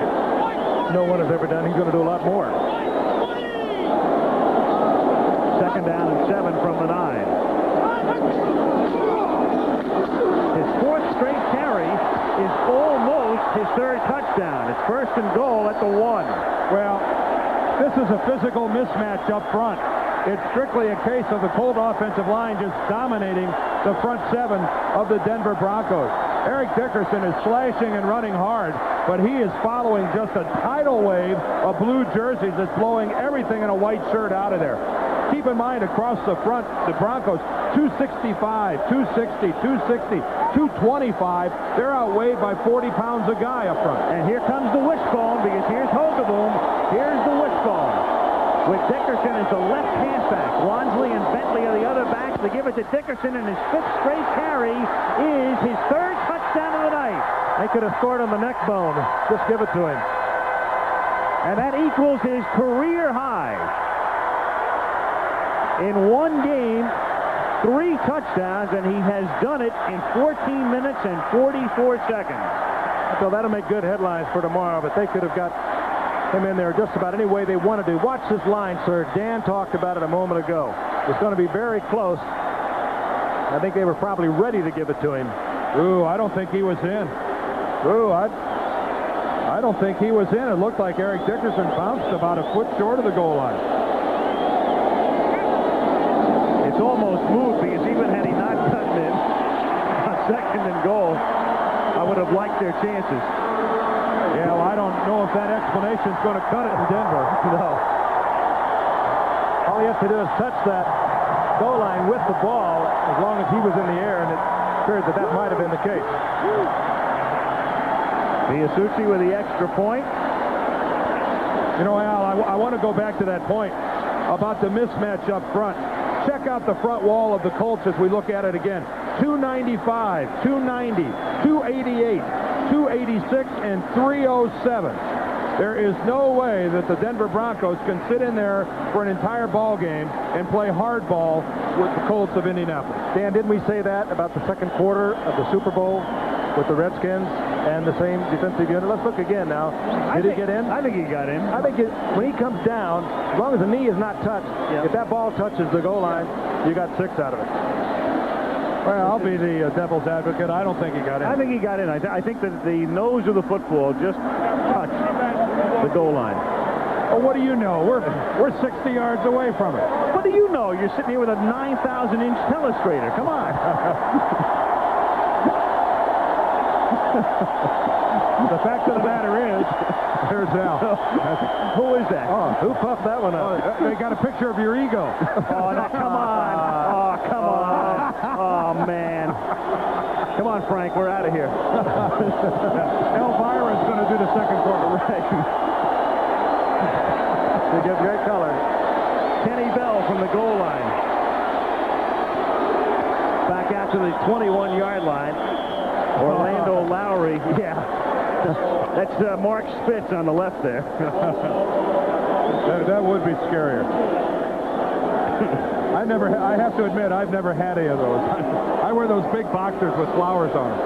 no one has ever done. He's going to do a lot more. 2nd down and 7 from the 9. His 4th straight carry is almost his 3rd touchdown. It's 1st and goal at the 1. Well, this is a physical mismatch up front. It's strictly a case of the Colt offensive line just dominating the front 7 of the Denver Broncos. Eric Dickerson is slashing and running hard, but he is following just a tidal wave of blue jerseys that's blowing everything in a white shirt out of there. Keep in mind, across the front, the Broncos, 265, 260, 260, 225. They're outweighed by 40 pounds a guy up front. And here comes the wishbone, because here's Hogeboom. Here's the wishbone. With Dickerson as the left halfback. Wansley and Bentley are the other backs. They give it to Dickerson, and his 5th straight carry is his 3rd touchdown of the night. They could have scored on the neck bone. Just give it to him. And that equals his career high. In one game, 3 touchdowns, and he has done it in 14 minutes and 44 seconds. So that'll make good headlines for tomorrow, but they could have got him in there just about any way they wanted to. Watch this line, sir. Dan talked about it a moment ago. It's going to be very close. I think they were probably ready to give it to him. Ooh, I don't think he was in. Ooh, I don't think he was in. It looked like Eric Dickerson bounced about a foot short of the goal line. It's almost moved, because even had he not cut it in on second and goal, I would have liked their chances. Yeah, well, I don't know if that explanation's going to cut it in Denver. No. All he has to do is touch that goal line with the ball as long as he was in the air, and it appeared that might have been the case. Biasucci with the extra point. You know, Al, I want to go back to that point about the mismatch up front. Check out the front wall of the Colts as we look at it again. 295, 290, 288, 286, and 307. There is no way that the Denver Broncos can sit in there for an entire ball game and play hardball with the Colts of Indianapolis. Dan, didn't we say that about the second quarter of the Super Bowl with the Redskins and the same defensive unit? Let's look again now. Did he get in? I think he got in. I think when he comes down, as long as the knee is not touched, if that ball touches the goal line, you got 6 out of it. Well, I'll be the devil's advocate. I don't think he got in. I think he got in. I think that the nose of the football just touched the goal line. Well, what do you know? We're 60 yards away from it. What do you know? You're sitting here with a 9,000-inch telestrator. Come on. The fact of the matter is, there's Al. Who is that? Oh, who puffed that one up? They got a picture of your ego. Oh, no, come on. Oh, come on. Oh, man. Come on, Frank. We're out of here. Elvira's going to do the second quarter. They give great color. Kenny Bell from the goal line. Back out to the 21-yard line. Orlando Lowry. Yeah. That's Mark Spitz on the left there. That would be scarier. I have to admit, I've never had any of those. I wear those big boxers with flowers on them.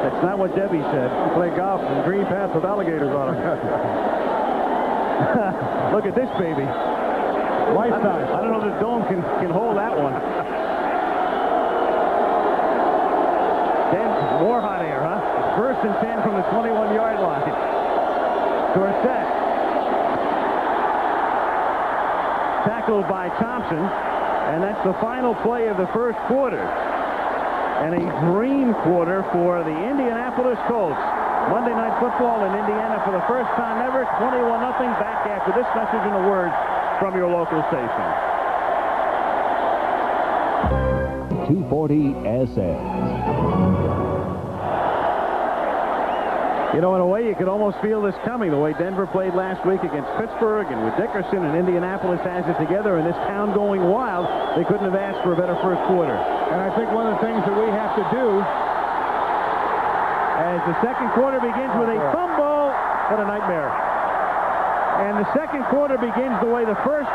That's not what Debbie said. You play golf in green pants with alligators on them. Look at this baby. Lifetime. I don't know if the dome can hold that one. Then more hot air, huh? First and 10 from the 21-yard line. Dorsett. Tackled by Thompson, and that's the final play of the first quarter. And a dream quarter for the Indianapolis Colts. Monday Night Football in Indiana for the first time ever. 21-0. Back after this message and a word from your local station. T40SS. You know, in a way, you could almost feel this coming, the way Denver played last week against Pittsburgh, and with Dickerson and Indianapolis has it together, and this town going wild, they couldn't have asked for a better first quarter. And I think one of the things that we have to do, as the second quarter begins with a fumble, What a nightmare. and the second quarter begins the way the first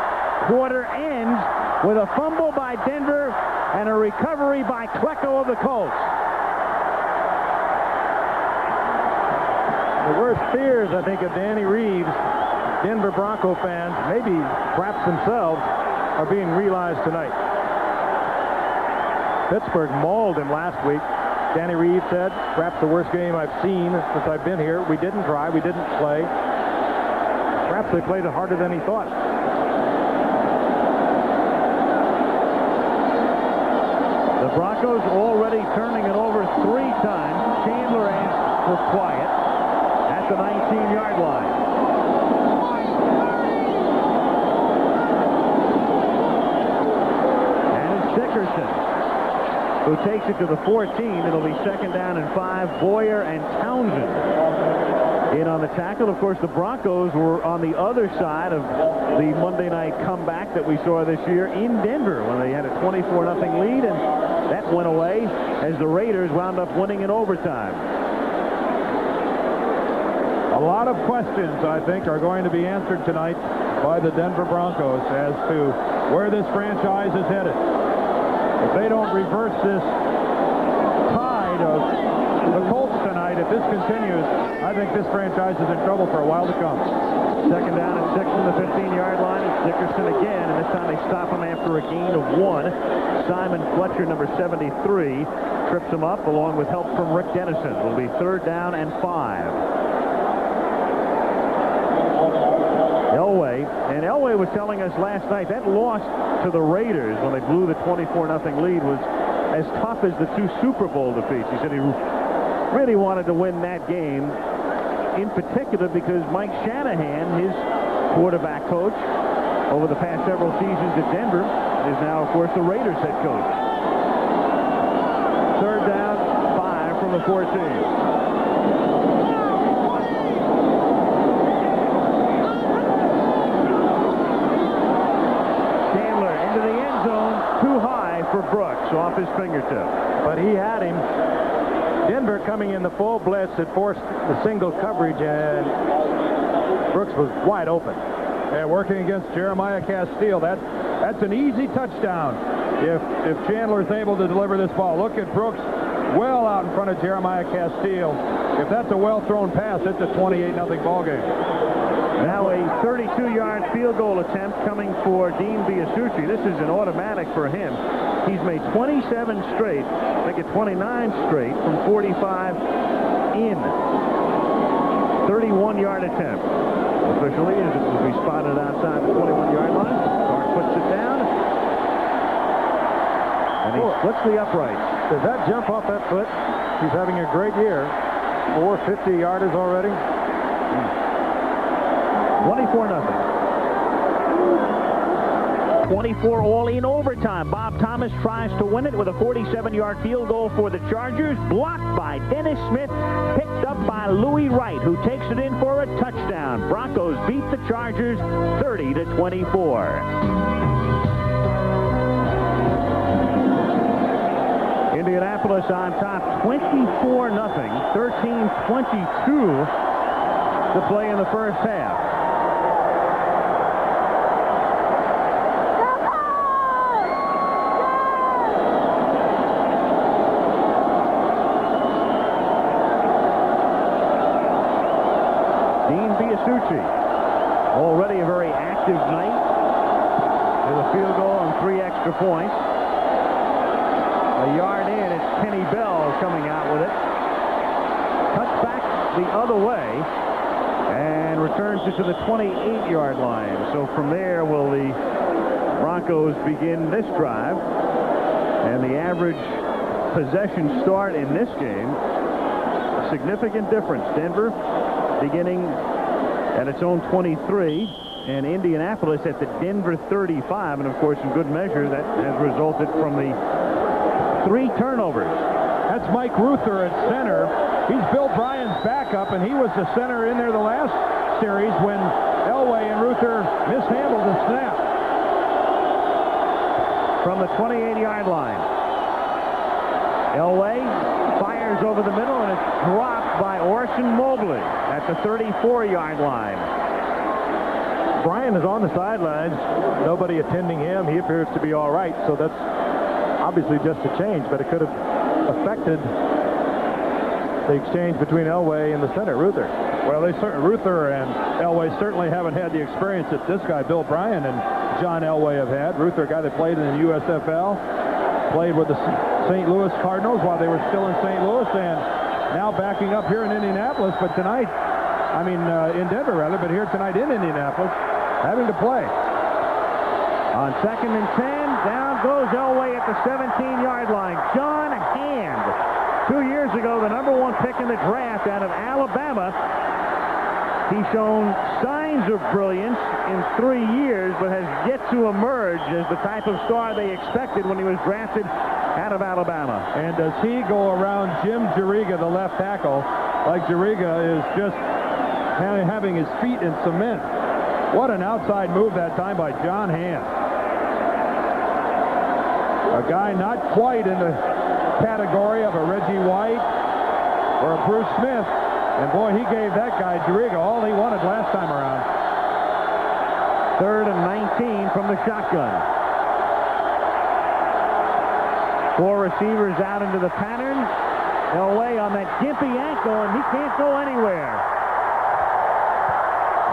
quarter ends, with a fumble by Denver and a recovery by Klecko of the Colts. The worst fears, I think, of Danny Reeves, Denver Bronco fans, maybe perhaps themselves, are being realized tonight. Pittsburgh mauled him last week. Danny Reeves said, perhaps the worst game I've seen since I've been here. We didn't try, we didn't play. Perhaps they played it harder than he thought. The Broncos already turning it over 3 times. Chandler asked for quiet at the 19-yard line. And it's Dickerson who takes it to the 14. It'll be second down and 5. Boyer and Townsend in on the tackle. Of course, the Broncos were on the other side of the Monday night comeback that we saw this year in Denver when they had a 24-0 lead, and that went away as the Raiders wound up winning in overtime. a lot of questions, I think, are going to be answered tonight by the Denver Broncos as to where this franchise is headed. If they don't reverse this tide of the Colts tonight, if this continues, I think this franchise is in trouble for a while to come. Second down and 6 from the 15-yard line. It's Dickerson again, and this time they stop him after a gain of 1. Simon Fletcher, number 73, trips him up along with help from Rick Dennison. It'll be 3rd down and 5. Elway was telling us last night that loss to the Raiders when they blew the 24-0 lead was as tough as the 2 Super Bowl defeats. He said he really wanted to win that game, in particular because Mike Shanahan, his quarterback coach over the past several seasons at Denver, is now, of course, the Raiders head coach. 3rd down, 5 from the 14. Too high for Brooks, off his fingertip. But he had him. Denver coming in the full blitz had forced the single coverage, and Brooks was wide open. And working against Jeremiah Castile, that's an easy touchdown if Chandler's able to deliver this ball. Look at Brooks well out in front of Jeremiah Castile. If that's a well-thrown pass, it's a 28-0 ball game. Now a 32-yard field goal attempt coming for Dean Biasucci. This is an automatic for him. He's made 27 straight, make it 29 straight from 45 in. 31-yard attempt. Officially, as it will be spotted outside the 21-yard line. Clark puts it down. And he splits the upright. Does that jump off that foot? He's having a great year. 4 50-yarders already. 24-0. 24 all in overtime. Bob Thomas tries to win it with a 47-yard field goal for the Chargers. Blocked by Dennis Smith. Picked up by Louis Wright, who takes it in for a touchdown. Broncos beat the Chargers 30-24. Indianapolis on top 24-0. 13-22 to play in the first half. Already a very active night with a field goal and 3 extra points. A yard in, it's Kenny Bell coming out with it. Cuts back the other way and returns it to the 28-yard line. So from there will the Broncos begin this drive. And the average possession start in this game, a significant difference. Denver beginning at its own 23, and Indianapolis at the Denver 35, and of course in good measure that has resulted from the 3 turnovers. That's Mike Ruther at center. He's Bill Bryan's backup, and he was the center in there the last series when Elway and Ruther mishandled the snap. From the 28-yard line, Elway fires over the middle, and it's dropped by Orson Mobley at the 34-yard line. Bryan is on the sidelines. Nobody attending him. He appears to be all right, so that's obviously just a change, but it could have affected the exchange between Elway and the center, Ruther. Well, Ruther and Elway certainly haven't had the experience that this guy, Bill Bryan, and John Elway have had. Ruther, a guy that played in the USFL, played with the St. Louis Cardinals while they were still in St. Louis, and now backing up here in Indianapolis, but tonight, in Denver rather, but here tonight in Indianapolis, having to play. On 2nd and 10, down goes Elway at the 17-yard line. John Hand, 2 years ago, the #1 pick in the draft out of Alabama. He's shown signs of brilliance in 3 years, but has yet to emerge as the type of star they expected when he was drafted out of Alabama. And does he go around Jim Juriga, the left tackle, like Juriga is just having his feet in cement? What an outside move that time by John Hand. A guy not quite in the category of a Reggie White or a Bruce Smith. And boy, he gave that guy, Juriga, all he wanted last time around. 3rd and 19 from the shotgun. 4 receivers out into the pattern. Elway on that gimpy ankle, and he can't go anywhere.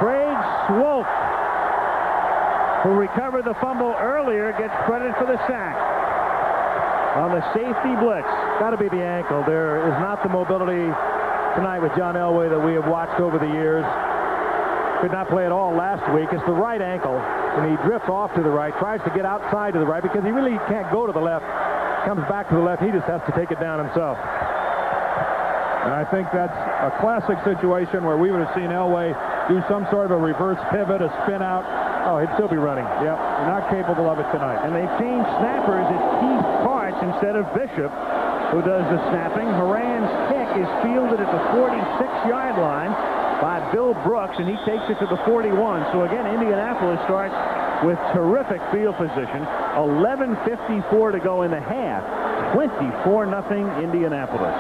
Craig Swope, who recovered the fumble earlier, gets credit for the sack on the safety blitz. Got to be the ankle. There is not the mobility tonight with John Elway that we have watched over the years. Could not play at all last week. It's the right ankle, and he drifts off to the right, tries to get outside to the right because he really can't go to the left. Comes back to the left. He just has to take it down himself. And I think that's a classic situation where we would have seen Elway do some sort of a reverse pivot, a spin out. Oh, he'd still be running. Yep, not capable of it tonight. And they've changed snappers. It's Keith Parts instead of Bishop who does the snapping. Moran's kick is fielded at the 46-yard line by Bill Brooks, and he takes it to the 41. So again, Indianapolis starts with terrific field position. 11:54 to go in the half. 24-0 Indianapolis.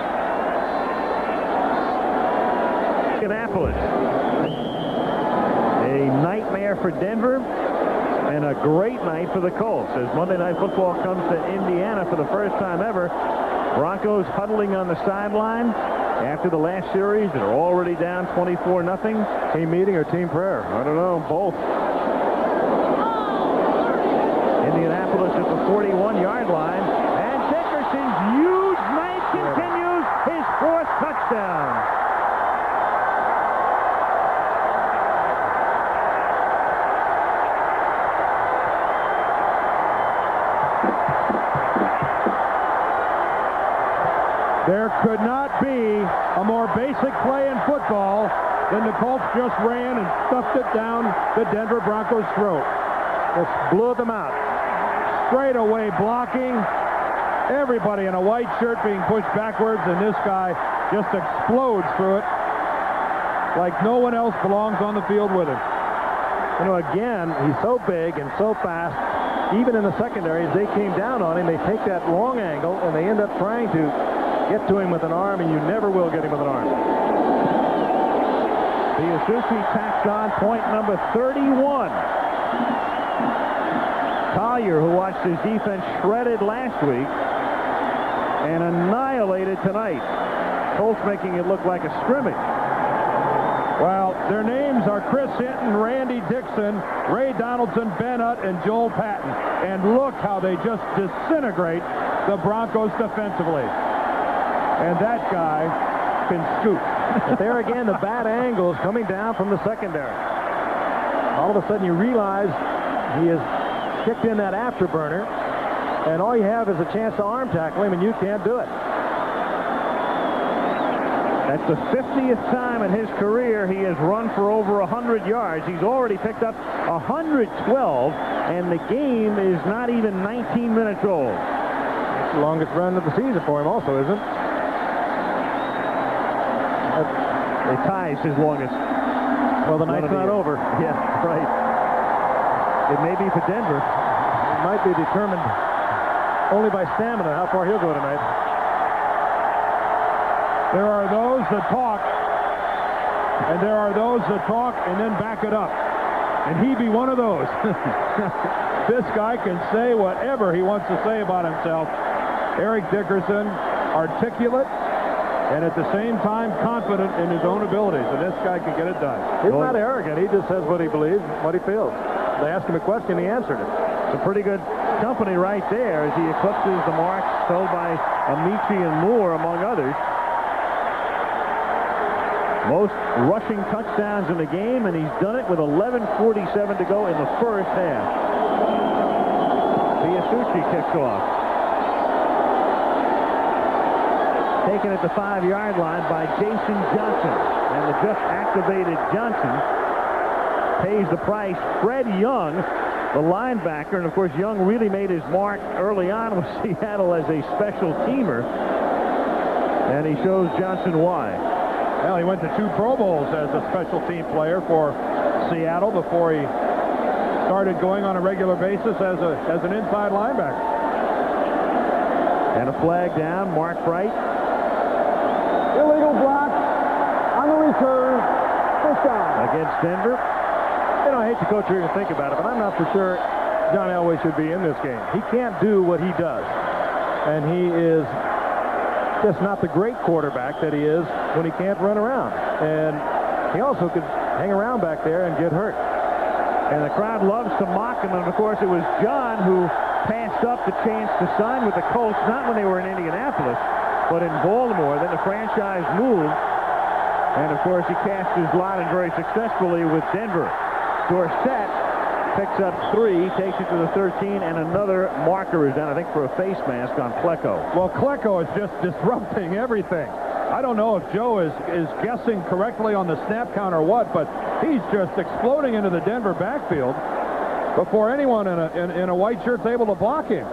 Indianapolis. A nightmare for Denver and a great night for the Colts as Monday Night Football comes to Indiana for the first time ever. Broncos huddling on the sideline after the last series. They're already down 24-0. Team meeting or team prayer? I don't know. Both. Indianapolis at the 41-yard line. And Dickerson's huge night continues. His fourth touchdown. There could not be a more basic play in football than the Colts just ran and stuffed it down the Denver Broncos' throat. Just blew them out. Straight away blocking. Everybody in a white shirt being pushed backwards, and this guy just explodes through it like no one else belongs on the field with him. You know, again, he's so big and so fast. Even in the secondary, as they came down on him, they take that long angle, and they end up trying to get to him with an arm, and you never will get him with an arm. Biasucci tacks on point number 31. Collier, who watched his defense shredded last week and annihilated tonight. Colts making it look like a scrimmage. Well, their names are Chris Hinton, Randy Dixon, Ray Donaldson, Ben Hutt, and Joel Patton. And look how they just disintegrate the Broncos defensively. And that guy can scoop. But there again, the bad angles coming down from the secondary. All of a sudden you realize he has kicked in that afterburner, and all you have is a chance to arm tackle him, and you can't do it. That's the 50th time in his career he has run for over 100 yards. He's already picked up 112, and the game is not even 19 minutes old. It's the longest run of the season for him also, isn't it? It ties his longest. Well, the night's not over. Yeah, right. It may be for Denver. It might be determined only by stamina how far he'll go tonight. There are those that talk, and there are those that talk and then back it up. And he be one of those. This guy can say whatever he wants to say about himself. Eric Dickerson, articulate, and at the same time confident in his own abilities, and this guy can get it done. He's not arrogant. He just says what he believes, what he feels. They asked him a question, he answered it. It's a pretty good company right there as he eclipses the marks held by Amici and Moore, among others. Most rushing touchdowns in the game, and he's done it with 11:47 to go in the first half. Biasucci kicks off. Taken at the 5-yard line by Jason Johnson. And the just activated Johnson pays the price. Fred Young, the linebacker, and of course Young really made his mark early on with Seattle as a special teamer. And he shows Johnson why. Well, he went to 2 Pro Bowls as a special team player for Seattle before he started going on a regular basis as an inside linebacker. And a flag down, Mark Bright. Illegal block on the return. First down. Against Denver. You know, I hate to go through and think about it, but I'm not for sure John Elway should be in this game. He can't do what he does. And he is just not the great quarterback that he is when he can't run around. And he also could hang around back there and get hurt. And the crowd loves to mock him. And, of course, it was John who passed up the chance to sign with the Colts, not when they were in Indianapolis, but in Baltimore. Then the franchise moved. And, of course, he cast his lot, and very successfully, with Denver. Dorsett picks up 3, takes it to the 13, and another marker is down, I think, for a face mask on Klecko. Well, Klecko is just disrupting everything. I don't know if Joe is guessing correctly on the snap count or what, but he's just exploding into the Denver backfield before anyone in a white shirt's able to block him.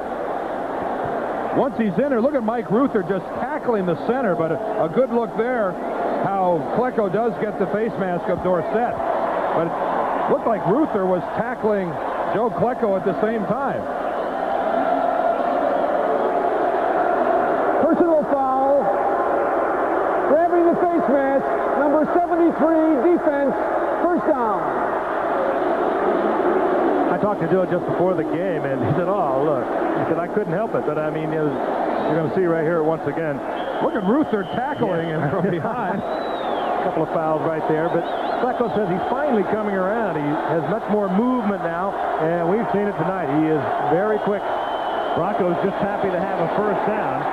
Once he's in there, look at Mike Ruther just tackling the center, but a good look there how Klecko does get the face mask of Dorsett. But it looked like Ruther was tackling Joe Klecko at the same time. Personal foul. Grabbing the face mask. Number 73, defense. First down. I talked to Joe just before the game, and he said, oh, look. He said, I couldn't help it. But, I mean, you're going to see right here once again. Look at Ruther tackling him from behind. A couple of fouls right there. But Klecko says he's finally coming around. He has much more movement now, and we've seen it tonight. He is very quick. Broncos just happy to have a first down.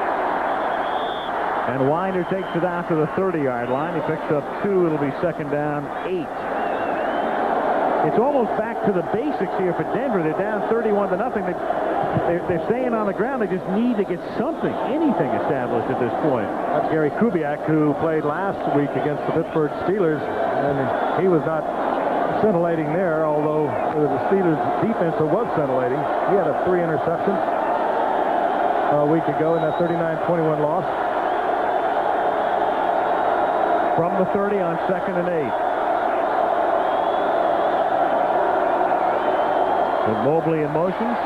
And Winder takes it out to the 30-yard line. He picks up 2. It'll be second down, 8. It's almost back to the basics here for Denver. They're down 31-0. They're staying on the ground. They just need to get something, anything established at this point. That's Gary Kubiak, who played last week against the Pittsburgh Steelers, and he was not scintillating there, although the Steelers' defense was scintillating. He had 3 interceptions a week ago in that 39-21 loss. From the 30 on second and 8. With Mobley in motion.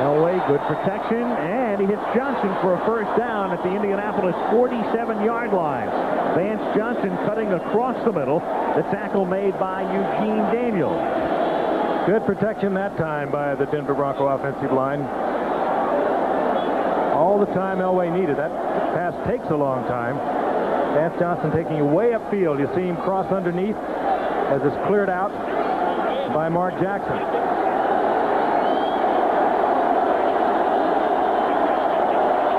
Elway, good protection, and he hits Johnson for a first down at the Indianapolis 47-yard line. Vance Johnson cutting across the middle. The tackle made by Eugene Daniel. Good protection that time by the Denver Bronco offensive line. All the time Elway needed. That pass takes a long time. Vance Johnson taking you way upfield. You see him cross underneath as it's cleared out by Mark Jackson.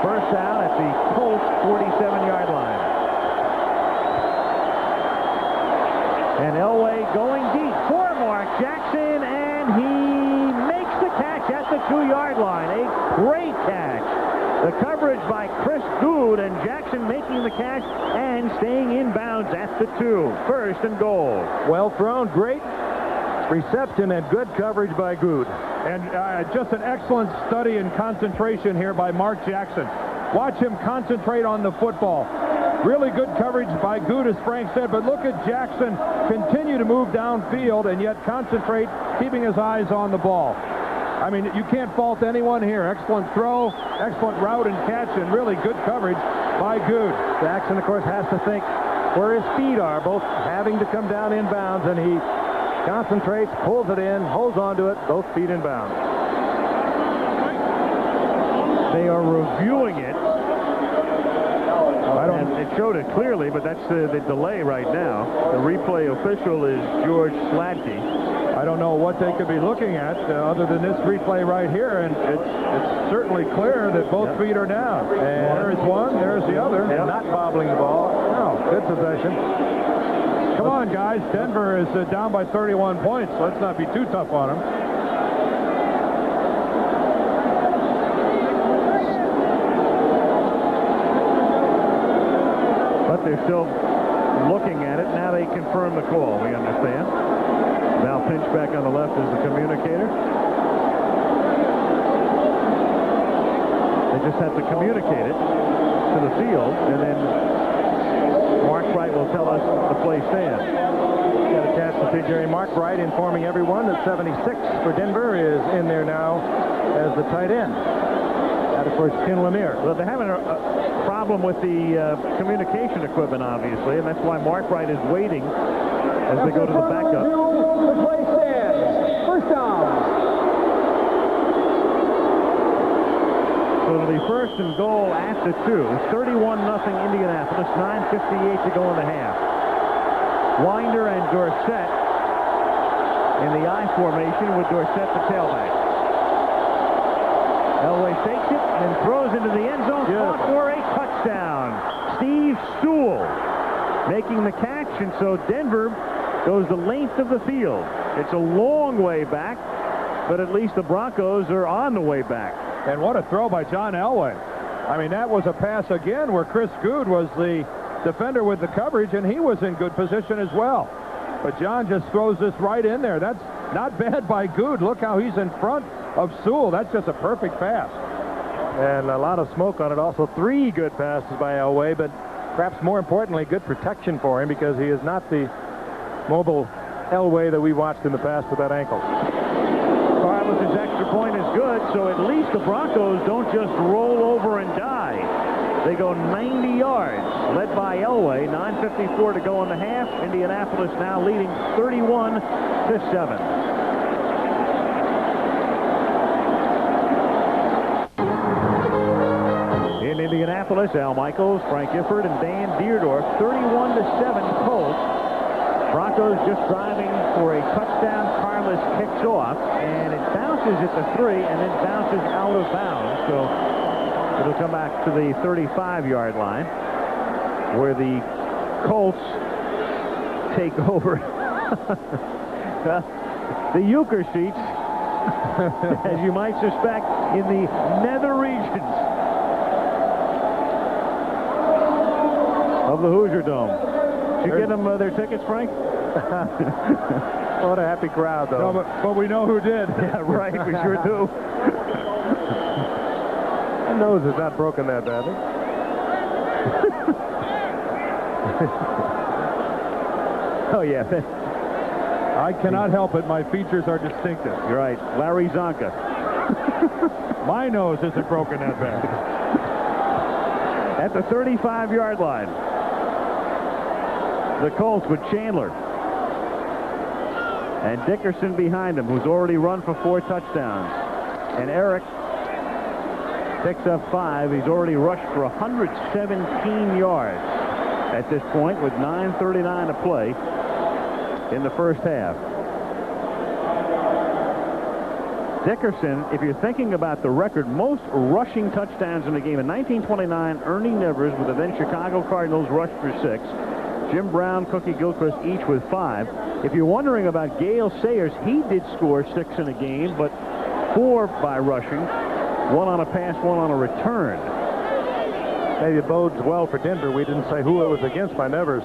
First down at the Colts 47-yard line. And Elway going deep for Mark Jackson, and he makes the catch at the 2-yard line. A great catch. The coverage by Chris Good, and Jackson making the catch and staying inbounds at the 2. First and goal. Well thrown. Great reception and good coverage by Good. And just an excellent study and concentration here by Mark Jackson. Watch him concentrate on the football. Really good coverage by Good, as Frank said, but look at Jackson continue to move downfield and yet concentrate, keeping his eyes on the ball. I mean, you can't fault anyone here. Excellent throw, excellent route and catch, and really good coverage by Good. Jackson, of course, has to think where his feet are, both having to come down inbounds, and he concentrates, pulls it in, holds onto it, both feet in bounds. They are reviewing it. And it showed it clearly, but that's the delay right now. The replay official is George Sladke. I don't know what they could be looking at other than this replay right here, and it's certainly clear that both feet are down. And there's one, there's the other, and not bobbling the ball. No, good possession. Come on, guys. Denver is down by 31 points. Let's not be too tough on them. But they're still looking at it. Now they confirm the call, we understand. Val Pinchback on the left is the communicator. They just have to communicate it to the field, and then Mark Wright will tell us the play stands. Got a chance to see Jerry Mark Wright informing everyone that 76 for Denver is in there now as the tight end. That, of course, Ken Lanier. Well, they're having a problem with the communication equipment, obviously, and that's why Mark Wright is waiting as they go to the backup. The play stands. First down. So it'll be first and goal at the 2. 31-0 Indianapolis. 9:58 to go in the half. Winder and Dorsett in the I formation with Dorsett the tailback. Elway fakes it and throws into the end zone. Caught for a touchdown. Steve Sewell making the catch, and so Denver goes the length of the field. It's a long way back, but at least the Broncos are on the way back. And what a throw by John Elway. I mean, that was a pass again where Chris Good was the defender with the coverage, and he was in good position as well. But John just throws this right in there. That's not bad by Good. Look how he's in front of Sewell. That's just a perfect pass. And a lot of smoke on it. Also 3 good passes by Elway, but perhaps more importantly, good protection for him because he is not the mobile Elway that we watched in the past with that ankle. Carlos's extra point is good, so at least the Broncos don't just roll over and die. They go 90 yards, led by Elway. 9:54 to go in the half. Indianapolis now leading 31-7. In Indianapolis, Al Michaels, Frank Gifford, and Dan Deerdorf. 31-7 Colts. Broncos just driving for a touchdown. Carlos kicks off, and it bounces at the 3 and then bounces out of bounds. So it'll come back to the 35-yard line where the Colts take over the euchre seats, as you might suspect, in the nether regions of the Hoosier Dome. Did you get them their tickets, Frank? What a happy crowd, though. No, but we know who did. Yeah, right. We sure do. My nose is not broken that badly. Oh, yeah. I cannot help it. My features are distinctive. You're right. Larry Zonka. My nose isn't broken that bad. At the 35-yard line, the Colts with Chandler. And Dickerson behind him, who's already run for 4 touchdowns. And Eric picks up 5. He's already rushed for 117 yards at this point with 9:39 to play in the first half. Dickerson, if you're thinking about the record, most rushing touchdowns in the game. In 1929, Ernie Nevers with the then Chicago Cardinals rushed for 6. Jim Brown, Cookie Gilchrist each with 5. If you're wondering about Gale Sayers, he did score 6 in a game, but 4 by rushing. 1 on a pass, 1 on a return. Maybe it bodes well for Denver. We didn't say who it was against by Nevers.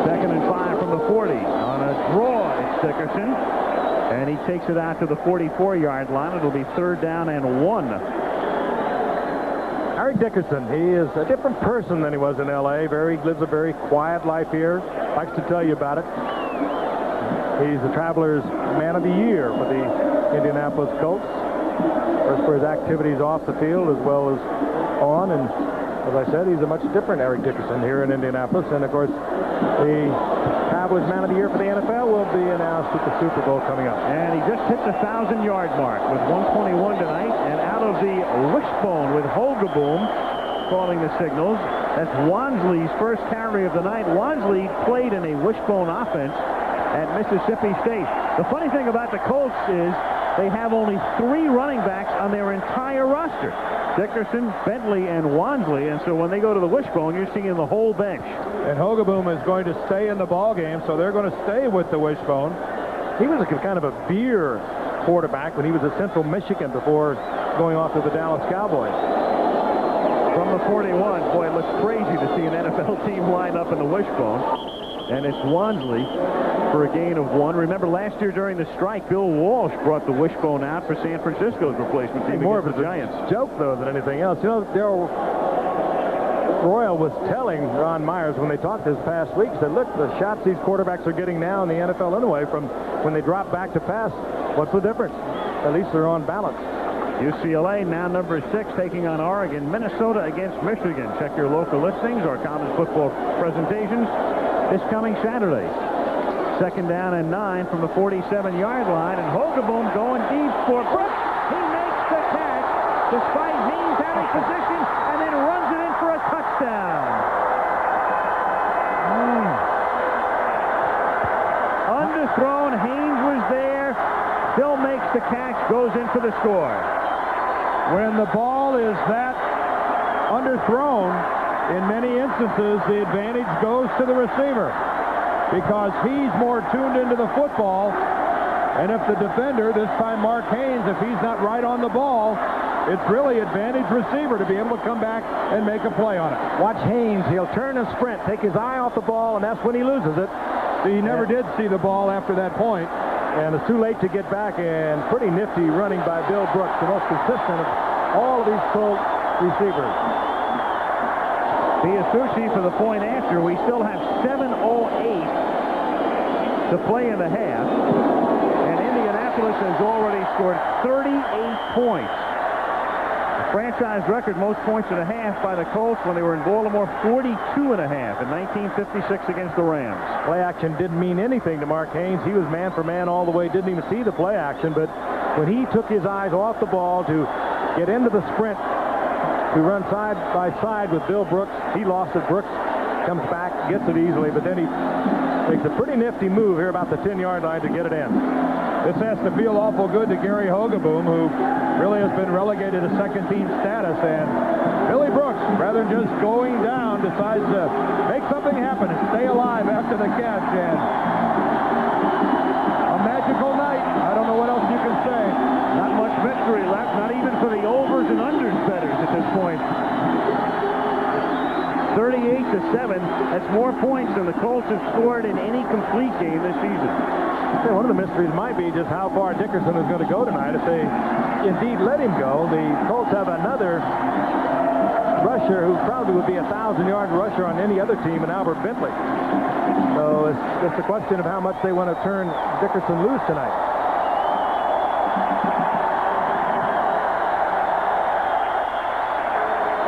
2nd and 5 from the 40. On a draw, it's Dickerson. And he takes it out to the 44-yard line. It'll be 3rd down and 1. Eric Dickerson, he is a different person than he was in L.A. Lives a very quiet life here. Likes to tell you about it. He's the Travelers' Man of the Year for the Indianapolis Colts. First for his activities off the field as well as on. And as I said, he's a much different Eric Dickerson here in Indianapolis. And of course, the Travelers' Man of the Year for the NFL will be announced at the Super Bowl coming up. And he just hit the 1,000-yard mark with 121 tonight. And out of the wishbone with Hogaboom calling the signals. That's Wansley's first carry of the night. Wansley played in a wishbone offense at Mississippi State. The funny thing about the Colts is they have only 3 running backs on their entire roster. Dickerson, Bentley, and Wansley. And so when they go to the wishbone, you're seeing the whole bench. And Hogaboom is going to stay in the ball game, so they're going to stay with the wishbone. He was a kind of a beer quarterback when he was at Central Michigan before going off to the Dallas Cowboys. From the 41, boy, it looks crazy to see an NFL team line up in the wishbone. And it's Wansley for a gain of 1. Remember last year during the strike, Bill Walsh brought the wishbone out for San Francisco's replacement team More against of the a Giants. joke, though, than anything else. You know, Darryl Royal was telling Ron Myers when they talked this past week, he said, look, the shots these quarterbacks are getting now in the NFL anyway from when they drop back to pass, what's the difference? At least they're on balance. UCLA now number 6 taking on Oregon. Minnesota against Michigan. Check your local listings or college football presentations this coming Saturday. 2nd down and 9 from the 47-yard line, and Hogaboom going deep for Brooks. He despite Haynes having position, and then runs it in for a touchdown. Underthrown, Haynes was there, still makes the catch, goes in for the score. When the ball is that underthrown, in many instances, the advantage goes to the receiver because he's more tuned into the football. And if the defender, this time Mark Haynes, if he's not right on the ball, it's really advantage receiver to be able to come back and make a play on it. Watch Haynes. He'll turn and sprint, take his eye off the ball, and that's when he loses it. He never did see the ball after that point. And it's too late to get back, and pretty nifty running by Bill Brooks, the most consistent of all of these Colts receivers. Biasucci for the point after. We still have 7:08 to play in the half. And Indianapolis has already scored 38 points. The franchise record most points in a half by the Colts when they were in Baltimore, 42 and a half in 1956 against the Rams. Play action didn't mean anything to Mark Haynes. He was man for man all the way, didn't even see the play action. But when he took his eyes off the ball to get into the sprint, to run side by side with Bill Brooks, he lost it. Brooks comes back, gets it easily, but then he makes a pretty nifty move here about the 10-yard line to get it in. This has to feel awful good to Gary Hogeboom, who really has been relegated to second-team status. And Billy Brooks, rather than just going down, decides to make something happen and stay alive after the catch. And a magical night. I don't know what else you can say. Not much victory left, not even for the overs and unders bettors at this point. 38-7. That's more points than the Colts have scored in any complete game this season. One of the mysteries might be just how far Dickerson is going to go tonight. If they indeed let him go, the Colts have another rusher who probably would be a 1,000-yard rusher on any other team in Albert Bentley. So it's just a question of how much they want to turn Dickerson loose tonight.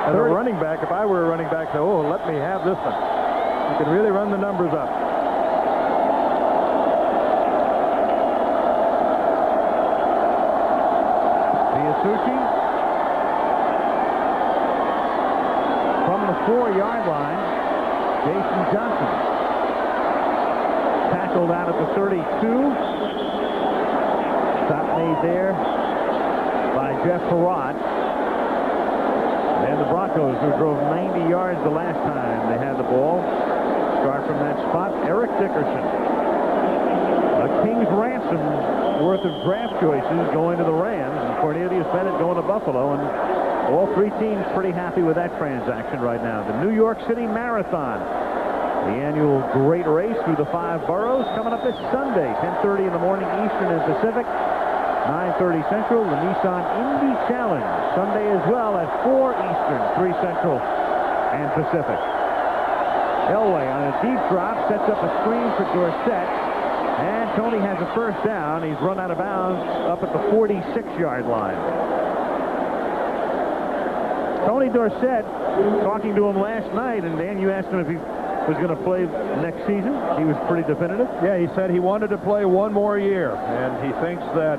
As a running back, if I were a running back, say, oh, let me have this one. You can really run the numbers up. Biasucci from the 4-yard line. Jason Johnson tackled out at the 32. Stop made there by Jeff Perrott. And the Broncos, who drove 90 yards the last time they had the ball, start from that spot. Eric Dickerson. A king's ransom worth of draft choices going to the Rams, and Cornelius Bennett going to Buffalo, and all three teams pretty happy with that transaction right now. The New York City Marathon, the annual great race through the 5 boroughs, coming up this Sunday, 10:30 in the morning Eastern and Pacific, 9:30 Central. The Nissan Indy Challenge, Sunday as well at 4 Eastern, 3 Central and Pacific. Elway on a deep drop sets up a screen for Dorsett. And Tony has a first down. He's run out of bounds up at the 46-yard line. Tony Dorsett, talking to him last night, and Dan, you asked him if he was going to play next season. He was pretty definitive. Yeah, he said he wanted to play one more year, and he thinks that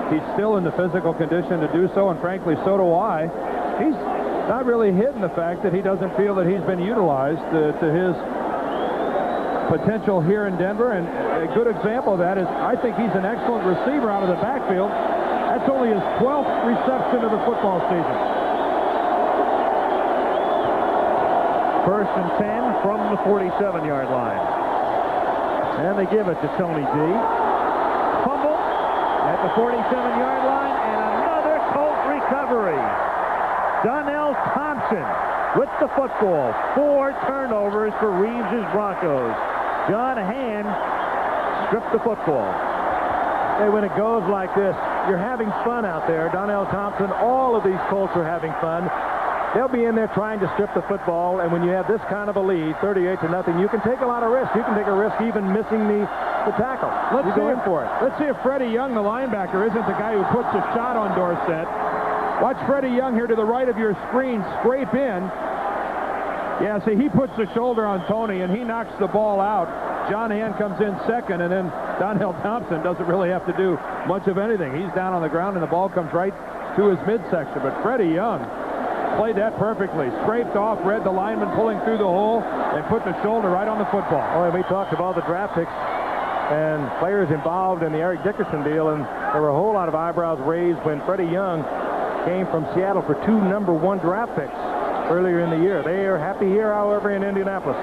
he's still in the physical condition to do so, and frankly, so do I. He's not really hidden the fact that he doesn't feel that he's been utilized to his potential here in Denver, and a good example of that is I think he's an excellent receiver out of the backfield. That's only his 12th reception of the football season. First and 10 from the 47-yard line. And they give it to Tony D. Fumble at the 47-yard line, and another Colt recovery. Donnell Thompson with the football. 4 turnovers for Reeves' Broncos. John Hand stripped the football. Hey, when it goes like this, you're having fun out there. Donnell Thompson, all of these Colts are having fun. They'll be in there trying to strip the football, and when you have this kind of a lead, 38-0, you can take a lot of risk. You can take a risk even missing the tackle. Let's go in for it. Let's see if Freddie Young, the linebacker, isn't the guy who puts a shot on Dorsett. Watch Freddie Young here to the right of your screen scrape in. Yeah, see, he puts the shoulder on Tony, and he knocks the ball out. John Hand comes in second, and then Donnell Thompson doesn't really have to do much of anything. He's down on the ground, and the ball comes right to his midsection. But Freddie Young played that perfectly. Scraped off, read the lineman pulling through the hole, and put the shoulder right on the football. Oh, and we talked about the draft picks and players involved in the Eric Dickerson deal, and there were a whole lot of eyebrows raised when Freddie Young came from Seattle for 2 number-1 draft picks earlier in the year. They are happy here, however, in Indianapolis.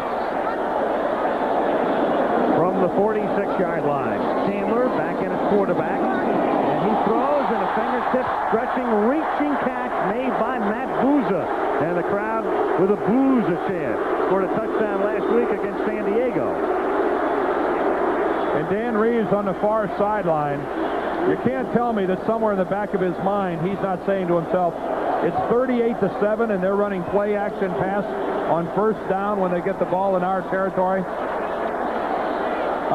From the 46-yard line, Chandler back in at quarterback, and he throws in a fingertip stretching, reaching catch made by Matt Booza, and the crowd with a Booza chant. Scored a touchdown last week against San Diego. And Dan Reeves on the far sideline, you can't tell me that somewhere in the back of his mind he's not saying to himself, it's 38-7 and they're running play action pass on first down when they get the ball in our territory.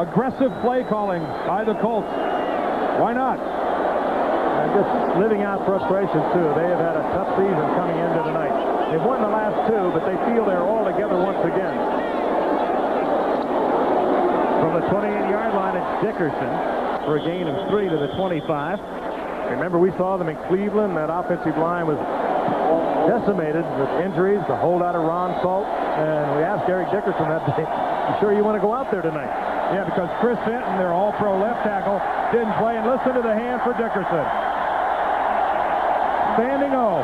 Aggressive play calling by the Colts. Why not? And just living out frustration, too. They have had a tough season coming into tonight. They've won the last 2, but they feel they're all together once again. From the 28-yard line, it's Dickerson for a gain of 3 to the 25. Remember, we saw them in Cleveland. That offensive line was decimated with injuries, the holdout of Ron Salt. And we asked Eric Dickerson that day, you sure you want to go out there tonight? Yeah, because Chris Hinton, their all-pro left tackle, didn't play. And listen to the hand for Dickerson. Standing O.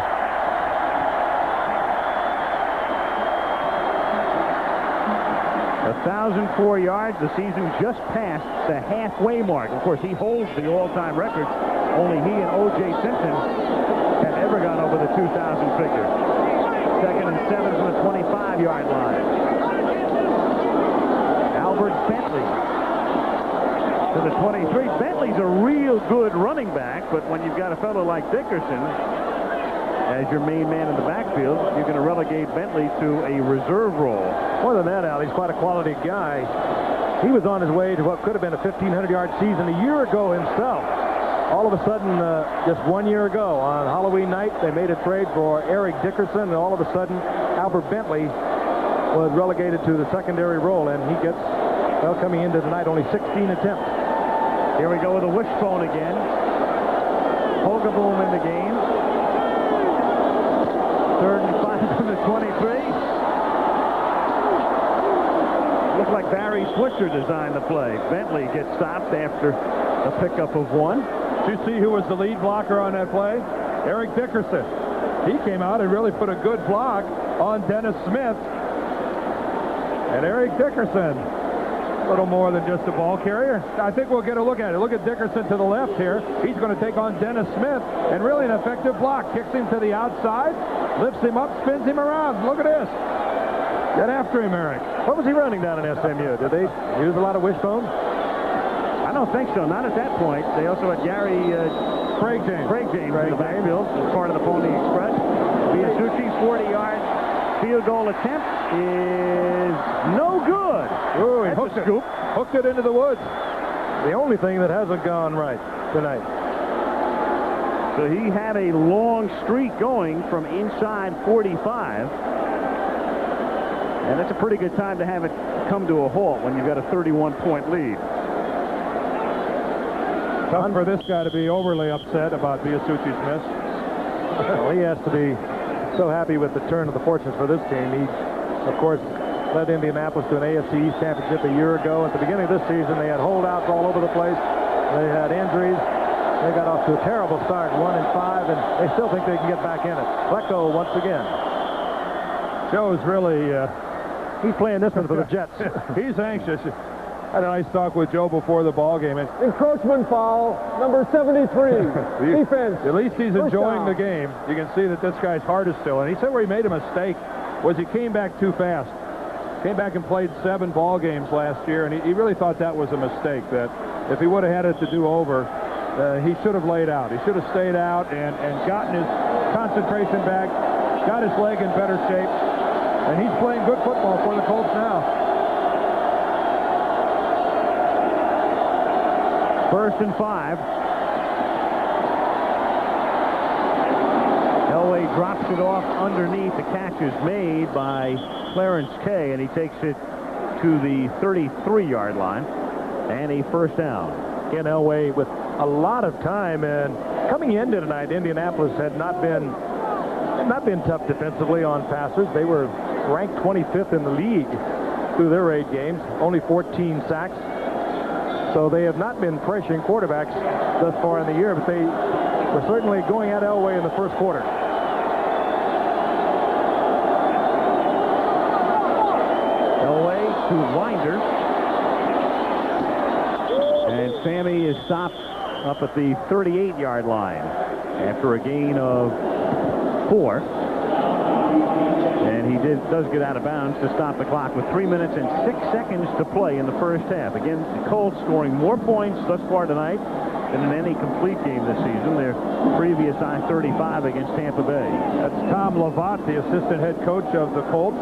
1,004 yards. The season just passed the halfway mark. Of course, he holds the all-time record. Only he and O.J. Simpson have ever gone over the 2,000 figure. 2nd and 7 from the 25-yard line. Albert Bentley to the 23. Bentley's a real good running back, but when you've got a fellow like Dickerson as your main man in the backfield, you're going to relegate Bentley to a reserve role. More than that, Al, he's quite a quality guy. He was on his way to what could have been a 1,500-yard season a year ago himself. All of a sudden, just 1 year ago, on Halloween night, they made a trade for Eric Dickerson, and all of a sudden, Albert Bentley was relegated to the secondary role, and he gets, well, coming into tonight, only 16 attempts. Here we go with a wishbone again. Hogaboom in the game. 3rd and 5 from the 23. Looked like Barry Switzer designed the play. Bentley gets stopped after a pickup of 1. Did you see who was the lead blocker on that play? Eric Dickerson. He came out and really put a good block on Dennis Smith. And Eric Dickerson, a little more than just a ball carrier. I think we'll get a look at it. Look at Dickerson to the left here. He's going to take on Dennis Smith, and really an effective block. Kicks him to the outside, lifts him up, spins him around. Look at this. Get after him, Eric. What was he running down in SMU? Did they use a lot of wishbone? I don't think so. Not at that point. They also had Craig James in the backfield as part of the Pony Express. Biasucci's 40-yard field goal attempt is no good. Ooh, he hooked it into the woods. The only thing that hasn't gone right tonight. So he had a long streak going from inside 45. And it's a pretty good time to have it come to a halt when you've got a 31-point lead. Tough for this guy to be overly upset about Biasucci's miss. Well, he has to be so happy with the turn of the fortunes for this team. He, of course, led Indianapolis to an AFC East championship a year ago. At the beginning of this season, they had holdouts all over the place. They had injuries. They got off to a terrible start, 1-5, and they still think they can get back in it. Flecko once again. Joe's really... he's playing this one for the Jets. He's anxious. I had a nice talk with Joe before the ball game. Encroachment foul, number 73. Defense. At least he's enjoying the game. You can see that this guy's heart is still. And he said where he made a mistake was he came back too fast. Came back and played 7 ball games last year, and he really thought that was a mistake, that if he would have had it to do over, he should have laid out. He should have stayed out and gotten his concentration back, got his leg in better shape, and he's playing good football for the Colts now. 1st and 5. Elway drops it off underneath. The catch is made by Clarence Kay, and he takes it to the 33-yard line, and a first down. Again, Elway with a lot of time, and coming into tonight, Indianapolis had not been tough defensively on passers. They were ranked 25th in the league through their 8 games, only 14 sacks. So they have not been pressuring quarterbacks thus far in the year, but they were certainly going at Elway in the first quarter. Elway to Winder. And Sammy is stopped up at the 38-yard line after a gain of 4. And he does get out of bounds to stop the clock with 3 minutes and 6 seconds to play in the first half. Again, the Colts scoring more points thus far tonight than in any complete game this season. Their previous I-35 against Tampa Bay. That's Tom Lovat, the assistant head coach of the Colts.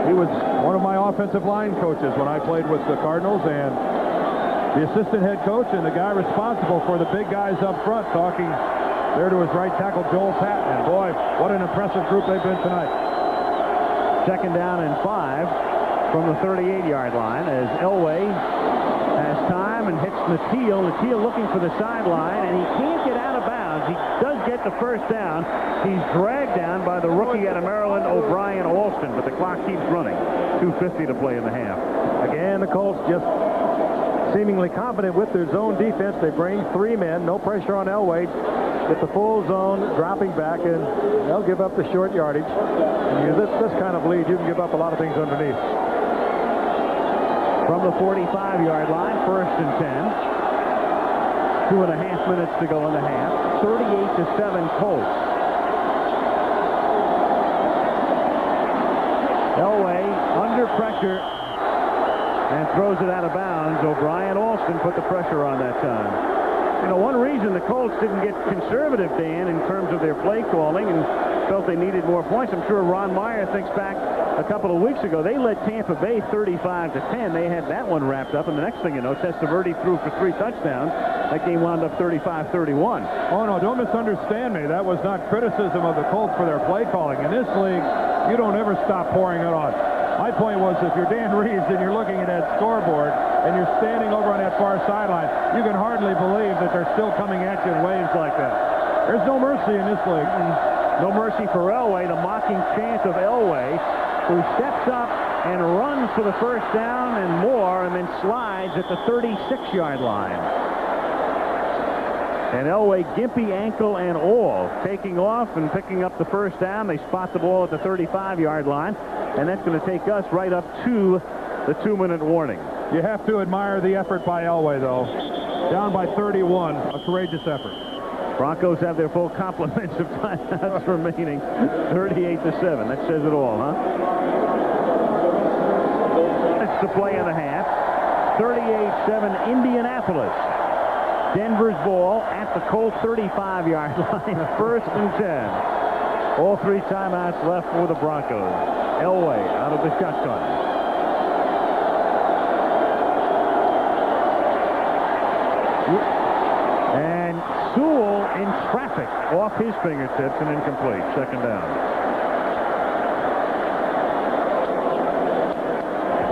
He was one of my offensive line coaches when I played with the Cardinals, and the assistant head coach and the guy responsible for the big guys up front talking there to his right tackle, Joel Patton. And boy, what an impressive group they've been tonight. Second down and 5 from the 38-yard line as Elway has time and hits Natil. Natil looking for the sideline, and he can't get out of bounds. He does get the first down. He's dragged down by the rookie out of Maryland, O'Brien Alston, but the clock keeps running. 2:50 to play in the half. Again, the Colts just seemingly confident with their zone defense. They bring 3 men, no pressure on Elway. Get the full zone, dropping back, and they'll give up the short yardage. And this kind of lead, you can give up a lot of things underneath. From the 45-yard line, first and 10. 2.5 minutes to go in the half. 38-7 Colts. Elway under pressure and throws it out of bounds. O'Brien Alston put the pressure on that time. You know, one reason the Colts didn't get conservative, Dan, in terms of their play calling and felt they needed more points. I'm sure Ron Meyer thinks back a couple of weeks ago. They led Tampa Bay 35-10. They had that one wrapped up, and the next thing you know, Testaverde threw for 3 touchdowns. That game wound up 35-31. Oh, no, don't misunderstand me. That was not criticism of the Colts for their play calling. In this league, you don't ever stop pouring it on. My point was, if you're Dan Reeves and you're looking at that scoreboard and you're standing over on that far sideline, you can hardly believe that they're still coming at you in waves like that. There's no mercy in this league. No mercy for Elway. The mocking chant of Elway, who steps up and runs for the first down and more, and then slides at the 36-yard line. And Elway, gimpy ankle and all, taking off and picking up the first down. They spot the ball at the 35-yard line, and that's going to take us right up to the 2-minute warning. You have to admire the effort by Elway, though. Down by 31, a courageous effort. Broncos have their full complements of timeouts remaining. 38-7. That says it all, huh? That's the play in the half. 38-7 Indianapolis. Denver's ball at the Colts 35-yard line. First and 10. All 3 timeouts left for the Broncos. Elway out of the shotgun. And Sewell in traffic off his fingertips and incomplete. Second down.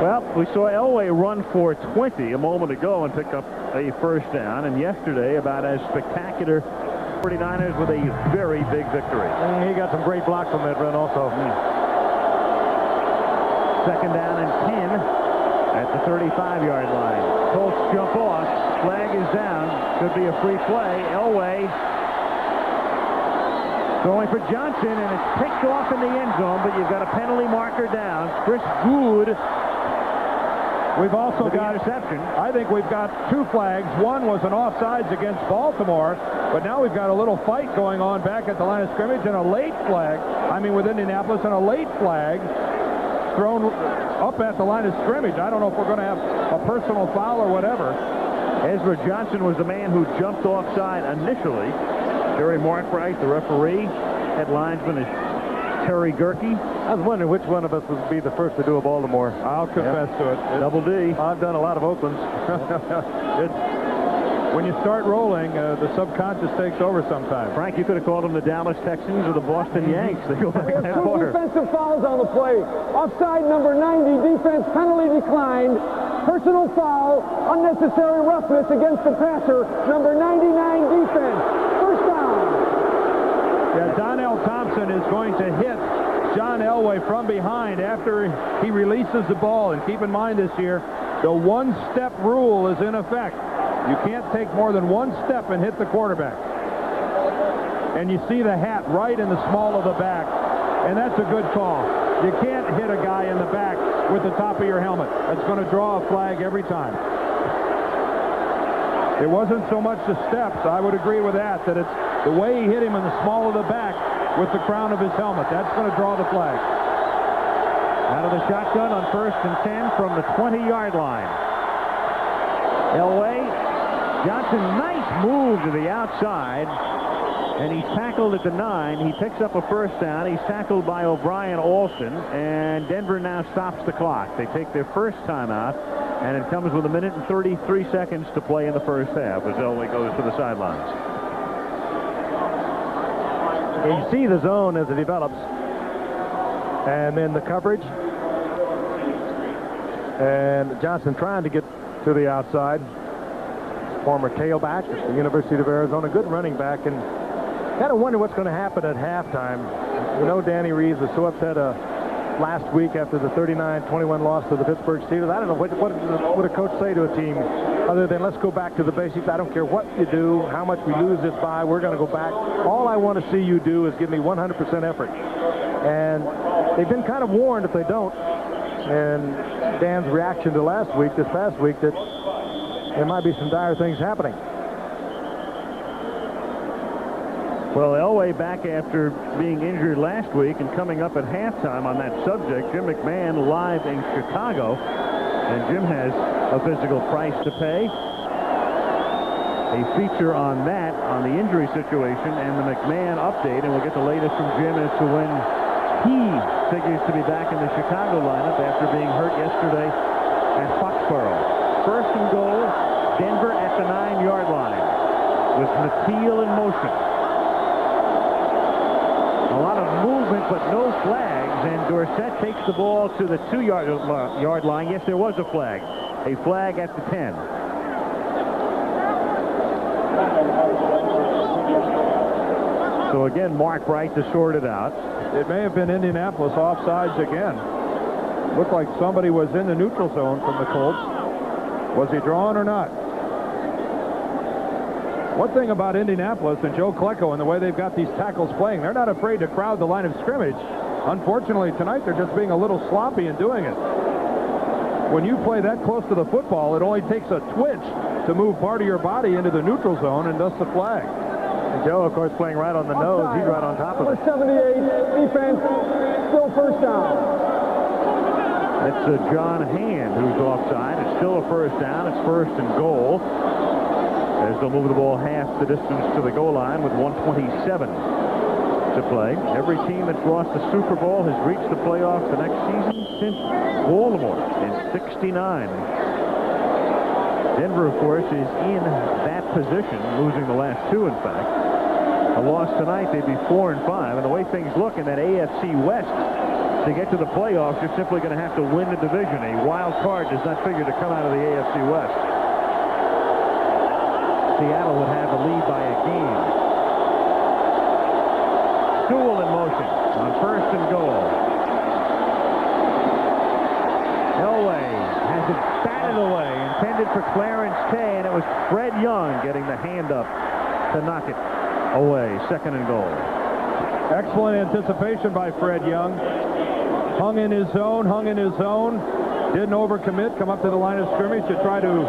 Well, we saw Elway run for 20 a moment ago and pick up a first down. And yesterday, about as spectacular, 49ers with a very big victory. And he got some great blocks on that run also. Second down and 10 at the 35-yard line. Colts jump off. Flag is down. Could be a free play. Elway going for Johnson, and it's picked off in the end zone, but you've got a penalty marker down. Chris Good. We've also got interception. I think we've got 2 flags. One was an offsides against Baltimore, but now we've got a little fight going on back at the line of scrimmage, and a late flag, with Indianapolis, and a late flag thrown up at the line of scrimmage. I don't know if we're going to have a personal foul or whatever. Ezra Johnson was the man who jumped offside initially. Jerry Markwright, the referee. Head linesman is Terry Gerke. I was wondering which one of us would be the first to do a Baltimore. I'll confess to it. Double D. I've done a lot of Oaklands. When you start rolling, the subconscious takes over sometimes. Frank, you could have called them the Dallas Texans or the Boston Yanks. They go back that 2 far. defensive fouls on the play. Offside number 90, defense penalty declined. Personal foul, unnecessary roughness against the passer, number 99 defense. First down. Yeah, Donnell Thompson is going to hit John Elway from behind after he releases the ball. And keep in mind this year, the one-step rule is in effect. You can't take more than one step and hit the quarterback. And you see the hat right in the small of the back, and that's a good call. You can't hit a guy in the back with the top of your helmet. That's going to draw a flag every time. It wasn't so much the steps. I would agree with that it's the way he hit him in the small of the back with the crown of his helmet. That's going to draw the flag. Out of the shotgun on 1st and 10 from the 20-yard line. Elway, Johnson, nice move to the outside. And he's tackled at the 9. He picks up a first down. He's tackled by O'Brien Olsen. And Denver now stops the clock. They take their first timeout. And it comes with 1 minute and 33 seconds to play in the first half as Elway goes to the sidelines. You see the zone as it develops. And then the coverage. And Johnson trying to get to the outside. Former tailback at the University of Arizona. Good running back. And kind of wonder what's going to happen at halftime. You know, Danny Reeves was so upset last week after the 39-21 loss to the Pittsburgh Steelers. I don't know, what would a coach say to a team other than let's go back to the basics. I don't care what you do, how much we lose this by, we're going to go back. All I want to see you do is give me 100% effort. And they've been kind of warned if they don't. And Dan's reaction to this past week, that there might be some dire things happening. Well, Elway back after being injured last week and coming up at halftime on that subject. Jim McMahon live in Chicago. And Jim has a physical price to pay. A feature on that, on the injury situation and the McMahon update. And we'll get the latest from Jim as to when he figures to be back in the Chicago lineup after being hurt yesterday at Foxborough. First and goal, Denver at the 9-yard line with Mateel in motion. A lot of movement, but no flags, and Dorsett takes the ball to the 2-yard line. Yes, there was a flag. A flag at the 10. So again, Mark Bright to sort it out. It may have been Indianapolis offsides again. Looked like somebody was in the neutral zone from the Colts. Was he drawn or not? One thing about Indianapolis and Joe Klecko and the way they've got these tackles playing, they're not afraid to crowd the line of scrimmage. Unfortunately, tonight they're just being a little sloppy in doing it. When you play that close to the football, it only takes a twitch to move part of your body into the neutral zone, and thus the flag. And Joe, of course, playing right on the nose. He's right on top of it. Number 78, defense, still first down. It's John Hand who's offside. It's still a first down. It's 1st and goal. As they'll move the ball half the distance to the goal line with 1:27 to play. Every team that's lost the Super Bowl has reached the playoffs the next season since Baltimore in '69. Denver, of course, is in that position, losing the last 2, in fact. A loss tonight, they'd be 4 and 5. And the way things look in that AFC West, to get to the playoffs, you're simply going to have to win the division. A wild card does not figure to come out of the AFC West. Seattle would have a lead by a game. Sewell in motion on 1st and goal. Elway has it batted away, intended for Clarence Tay, and it was Fred Young getting the hand up to knock it away. 2nd and goal. Excellent anticipation by Fred Young. Hung in his zone, didn't overcommit, come up to the line of scrimmage to try to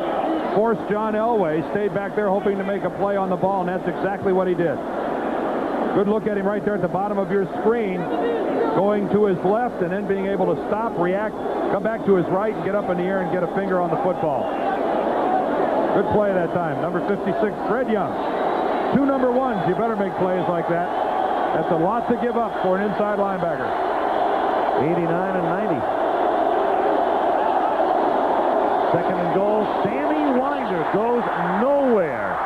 force John Elway, stayed back there hoping to make a play on the ball, and that's exactly what he did. Good look at him right there at the bottom of your screen, going to his left and then being able to stop, react, come back to his right, and get up in the air and get a finger on the football. Good play that time. Number 56, Fred Young. 2 number 1s, you better make plays like that. That's a lot to give up for an inside linebacker. 89 and 90. 2nd and goal. Sammy Winder goes nowhere.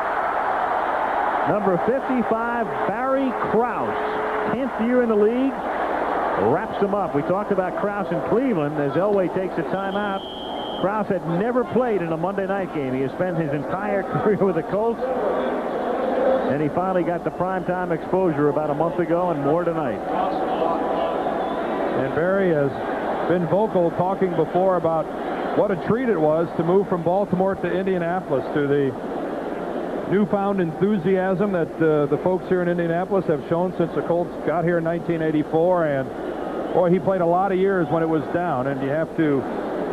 Number 55, Barry Krause. 10th year in the league. Wraps him up. We talked about Krause in Cleveland as Elway takes a timeout. Krause had never played in a Monday night game. He has spent his entire career with the Colts, and he finally got the primetime exposure about a month ago and more tonight. And Barry has been vocal talking before about what a treat it was to move from Baltimore to Indianapolis, to the newfound enthusiasm that the folks here in Indianapolis have shown since the Colts got here in 1984. And boy, he played a lot of years when it was down, and you have to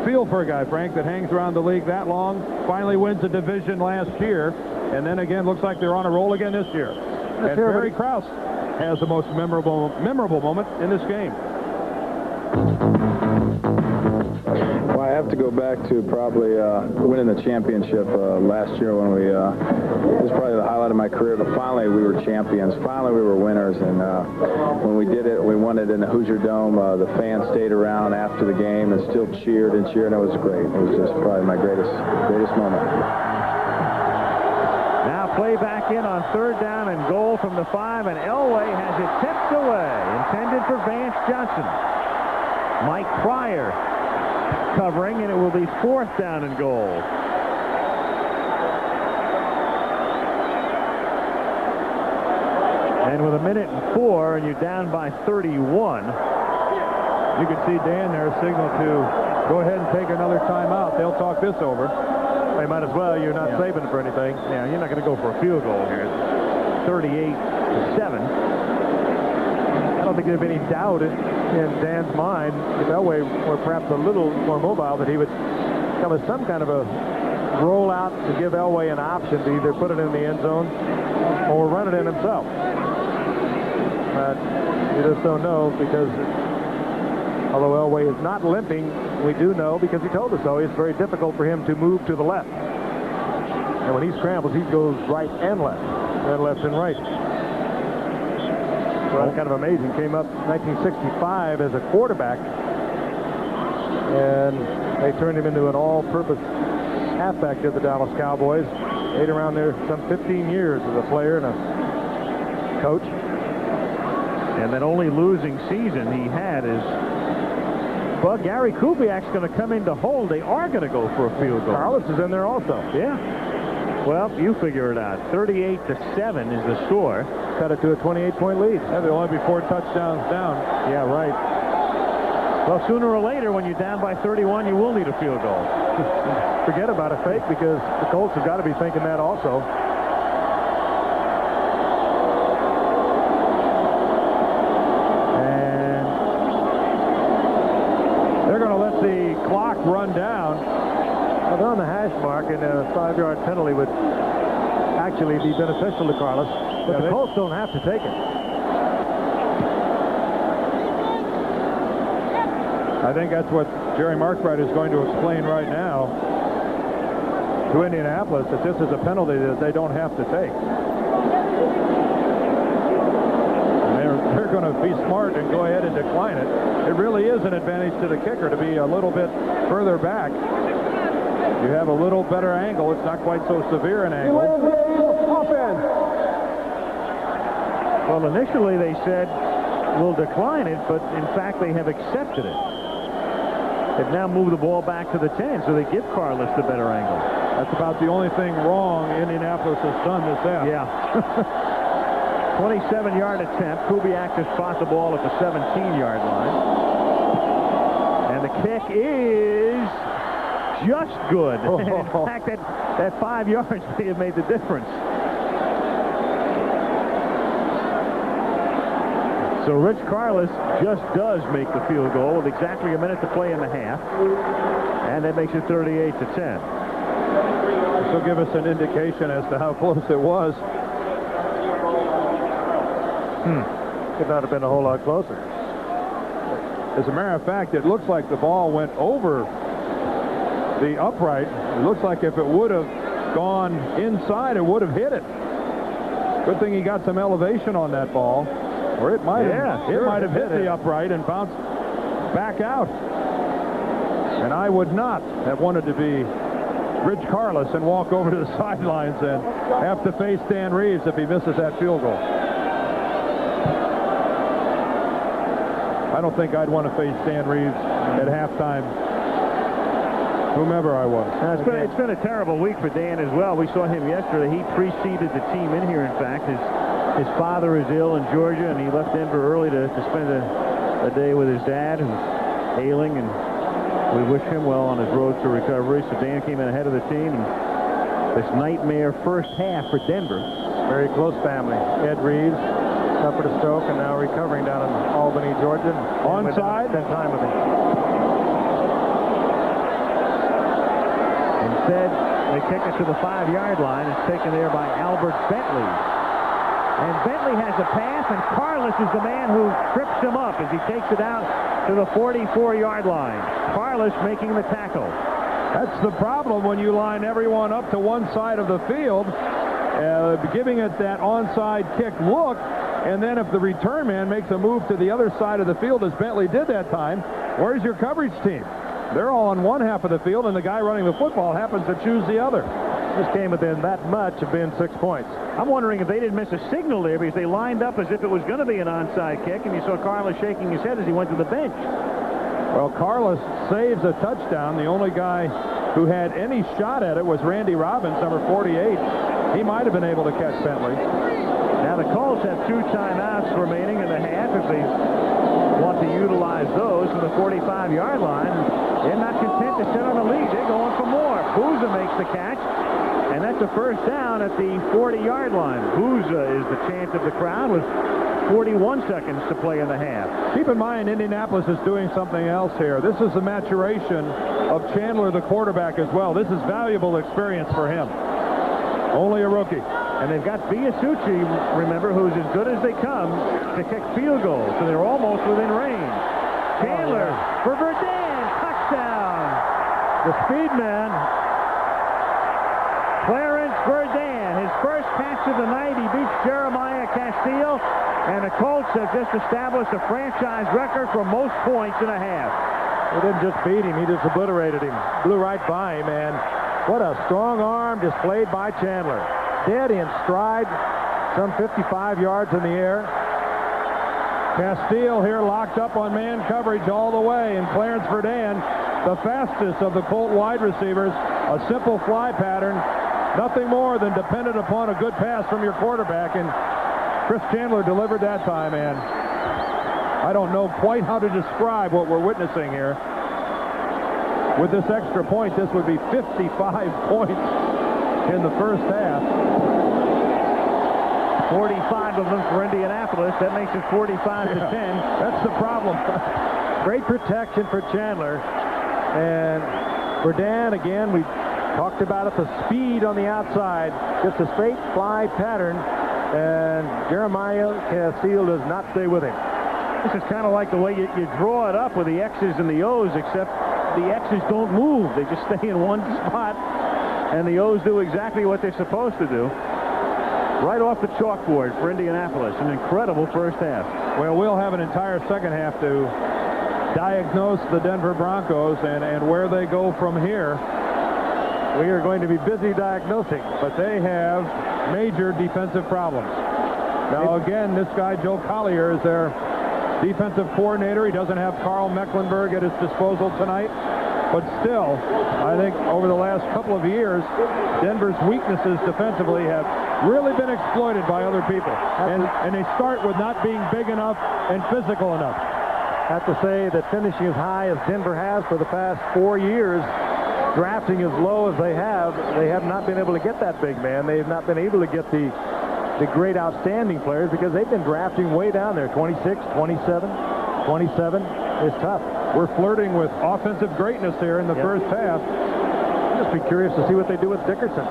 feel for a guy, Frank, that hangs around the league that long, finally wins a division last year, and then again looks like they're on a roll again this year. And Barry Krause has the most memorable moment in this game. Well, I have to go back to probably winning the championship last year when it was probably the highlight of my career, but finally we were champions. Finally we were winners, and when we did it, we won it in the Hoosier Dome. The fans stayed around after the game and still cheered and cheered, and it was great. It was just probably my greatest moment. Now play back in on 3rd down and goal from the 5, and Elway has it tipped away, intended for Vance Johnson. Mike Pryor covering, and it will be 4th down and goal. And with 1:04, and you're down by 31. You can see Dan there signal to go ahead and take another timeout. They'll talk this over. They might as well. You're not saving for anything. Yeah, you're not going to go for a field goal here. 38-7. I don't think there'd be any doubt in Dan's mind, if Elway were perhaps a little more mobile, that he would come with some kind of a rollout to give Elway an option to either put it in the end zone or run it in himself. But you just don't know, because although Elway is not limping, we do know, because he told us so, it's very difficult for him to move to the left. And when he scrambles, he goes right and left and right. So that's kind of amazing. Came up 1965 as a quarterback, and they turned him into an all-purpose halfback to the Dallas Cowboys. Stayed around there some 15 years as a player and a coach. And that only losing season he had is, well, Gary Kubiak's going to come in to hold. They are going to go for a field goal. Carlos is in there also. Yeah. Well, you figure it out. 38-7 is the score. Cut it to a 28-point lead. Yeah, they'll only be 4 touchdowns down. Yeah, right. Well, sooner or later, when you're down by 31, you will need a field goal. Forget about a fake, because the Colts have got to be thinking that also. And they're going to let the clock run down. Well, they're on the hash mark, and a 5-yard penalty would actually be beneficial to Carlos. But the Colts don't have to take it. I think that's what Jerry Markbright is going to explain right now to Indianapolis, that this is a penalty that they don't have to take. And they're going to be smart and go ahead and decline it. It really is an advantage to the kicker to be a little bit further back. You have a little better angle. It's not quite so severe an angle. Well, initially they said we'll decline it, but in fact they have accepted it. They've now moved the ball back to the 10, so they give Carlos the better angle. That's about the only thing wrong Indianapolis has done this half. Yeah. 27-yard attempt. Kubiak just caught the ball at the 17-yard line. And the kick is just good. In fact, that 5 yards may have made the difference. So Rich Carlos just does make the field goal with exactly a minute to play in the half. And that makes it 38-10. This will give us an indication as to how close it was. Could not have been a whole lot closer. As a matter of fact, it looks like the ball went over the upright. It looks like if it would have gone inside, it would have hit it. Good thing he got some elevation on that ball. Or it might have hit the upright and bounced back out. And I would not have wanted to be Rich Carlos and walk over to the sidelines and have to face Dan Reeves if he misses that field goal. I don't think I'd want to face Dan Reeves at halftime whomever I was. It's been a terrible week for Dan as well. We saw him yesterday. He preceded the team in here, in fact. His father is ill in Georgia, and he left Denver early to spend a day with his dad, who's ailing, and we wish him well on his road to recovery. So Dan came in ahead of the team, and this nightmare first half for Denver. Very close family. Ed Reeves suffered a stroke and now recovering down in Albany, Georgia. Onside. Spent time with him. Instead, they kick it to the 5-yard line. It's taken there by Albert Bentley. And Bentley has a pass, and Carlos is the man who trips him up as he takes it out to the 44-yard line. Carlos making the tackle. That's the problem when you line everyone up to one side of the field, giving it that onside kick look, and then if the return man makes a move to the other side of the field, as Bentley did that time, where's your coverage team? They're all on one half of the field, and the guy running the football happens to choose the other. This game within that much of being 6 points. I'm wondering if they didn't miss a signal there because they lined up as if it was going to be an onside kick, and you saw Carlos shaking his head as he went to the bench. Well, Carlos saves a touchdown. The only guy who had any shot at it was Randy Robbins, number 48. He might have been able to catch Bentley. Now the Colts have 2 timeouts remaining in the half if they want to utilize those from the 45-yard line. They're not content to sit on the lead. They're going for more. Booza makes the catch, and that's a first down at the 40-yard line. Booza is the chant of the crowd with 41 seconds to play in the half. Keep in mind, Indianapolis is doing something else here. This is the maturation of Chandler, the quarterback, as well. This is valuable experience for him. Only a rookie. And they've got Biasucci, remember, who's as good as they come to kick field goals. So they're almost within range. Chandler for Verdun. Touchdown. The speed man. Clarence Verdun. His first catch of the night. He beats Jeremiah Castile. And the Colts have just established a franchise record for most points in a half. He didn't just beat him. He just obliterated him. Blew right by him, and what a strong arm displayed by Chandler. Dead in stride, some 55 yards in the air. Castile here locked up on man coverage all the way, and Clarence Verdun, the fastest of the Colt wide receivers, a simple fly pattern, nothing more than dependent upon a good pass from your quarterback, and Chris Chandler delivered that time, and I don't know quite how to describe what we're witnessing here. With this extra point, this would be 55 points in the first half. 45 of them for Indianapolis. That makes it 45 to 10. That's the problem. Great protection for Chandler. And Verdun, again, we talked about it, the speed on the outside. Just a straight fly pattern. And Jeremiah Castile does not stay with him. This is kind of like the way you draw it up with the X's and the O's, except the X's don't move. They just stay in one spot, and the O's do exactly what they're supposed to do. Right off the chalkboard for Indianapolis. An incredible first half. Well, we'll have an entire second half to diagnose the Denver Broncos and where they go from here. We are going to be busy diagnosing. But they have major defensive problems. Now, again, this guy, Joe Collier, is their defensive coordinator. He doesn't have Carl Mecklenburg at his disposal tonight. But still, I think over the last couple of years, Denver's weaknesses defensively have really been exploited by other people. And they start with not being big enough and physical enough. I have to say that finishing as high as Denver has for the past 4 years, drafting as low as they have not been able to get that big man. They have not been able to get the great outstanding players because they've been drafting way down there. 26, 27 is tough. We're flirting with offensive greatness here in the first half. I'll just be curious to see what they do with Dickerson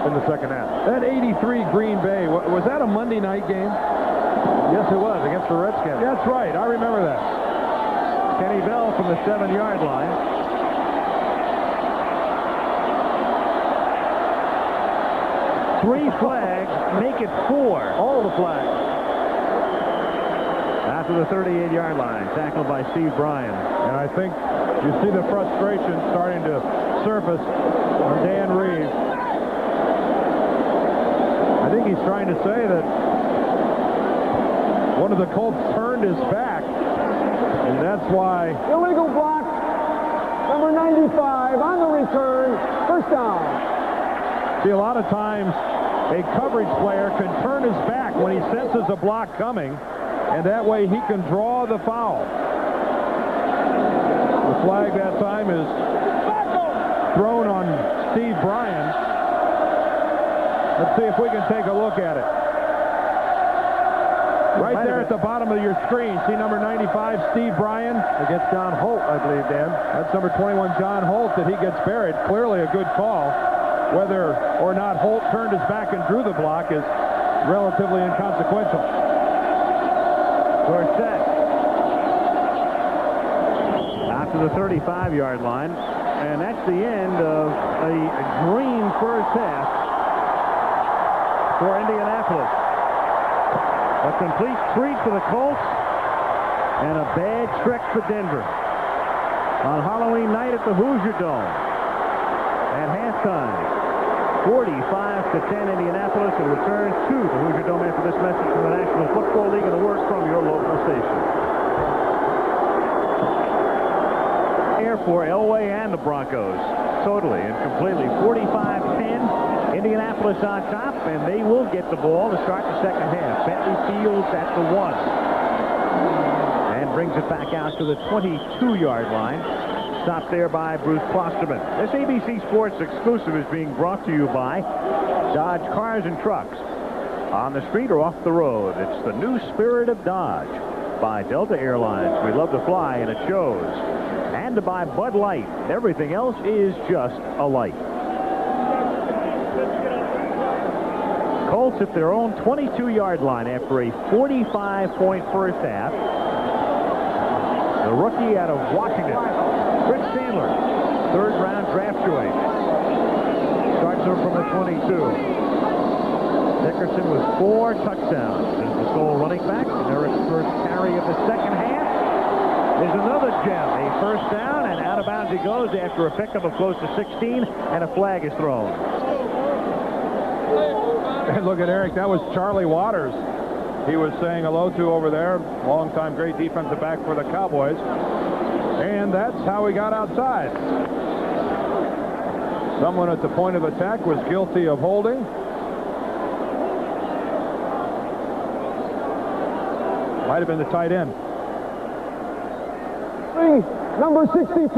in the second half. That 83 Green Bay, was that a Monday night game? Yes, it was, against the Redskins. That's right. I remember that. Kenny Bell from the 7-yard line. Three flags, make it 4. All the flags. After the 38-yard line, tackled by Steve Bryan. And I think you see the frustration starting to surface on Dan Reeves. I think he's trying to say that one of the Colts turned his back, and that's why. Illegal block. Number 95 on the return. First down. See, a lot of times a coverage player can turn his back when he senses a block coming, and that way he can draw the foul. The flag that time is thrown on Steve Bryan. Let's see if we can take a look at it. Right there at the bottom of your screen, see number 95, Steve Bryan, against John Holt, I believe, Dan. That's number 21, John Holt, that he gets buried. Clearly a good call. Whether or not Holt turned his back and drew the block is relatively inconsequential. Dorsett out to the 35-yard line, and that's the end of a green first half for Indianapolis. A complete treat for the Colts and a bad trick for Denver on Halloween night at the Hoosier Dome. At halftime, 45-10 Indianapolis, and return to the Hoosier Dome after this message from the National Football League and a word from your local station. Here for Elway and the Broncos, totally and completely 45-10. Indianapolis on top, and they will get the ball to start the second half. Bentley fields at the 1 and brings it back out to the 22-yard line. Stopped there by Bruce Klosterman. This ABC Sports exclusive is being brought to you by Dodge Cars and Trucks. On the street or off the road, it's the new spirit of Dodge. By Delta Airlines, we love to fly and it shows. And to buy Bud Light. Everything else is just a light. Colts at their own 22-yard line after a 45-point first half. The rookie out of Washington, Chris Sandler, third-round draft choice. Starts her from the 22. Dickerson with 4 touchdowns as the sole running back. And Eric's first carry of the second half is another gem. A first down, and out of bounds he goes after a pickup of close to 16, and a flag is thrown. And look at Eric, that was Charlie Waters. He was saying hello to over there. Longtime great defensive back for the Cowboys. And that's how he got outside. Someone at the point of attack was guilty of holding. Might have been the tight end. Number 64,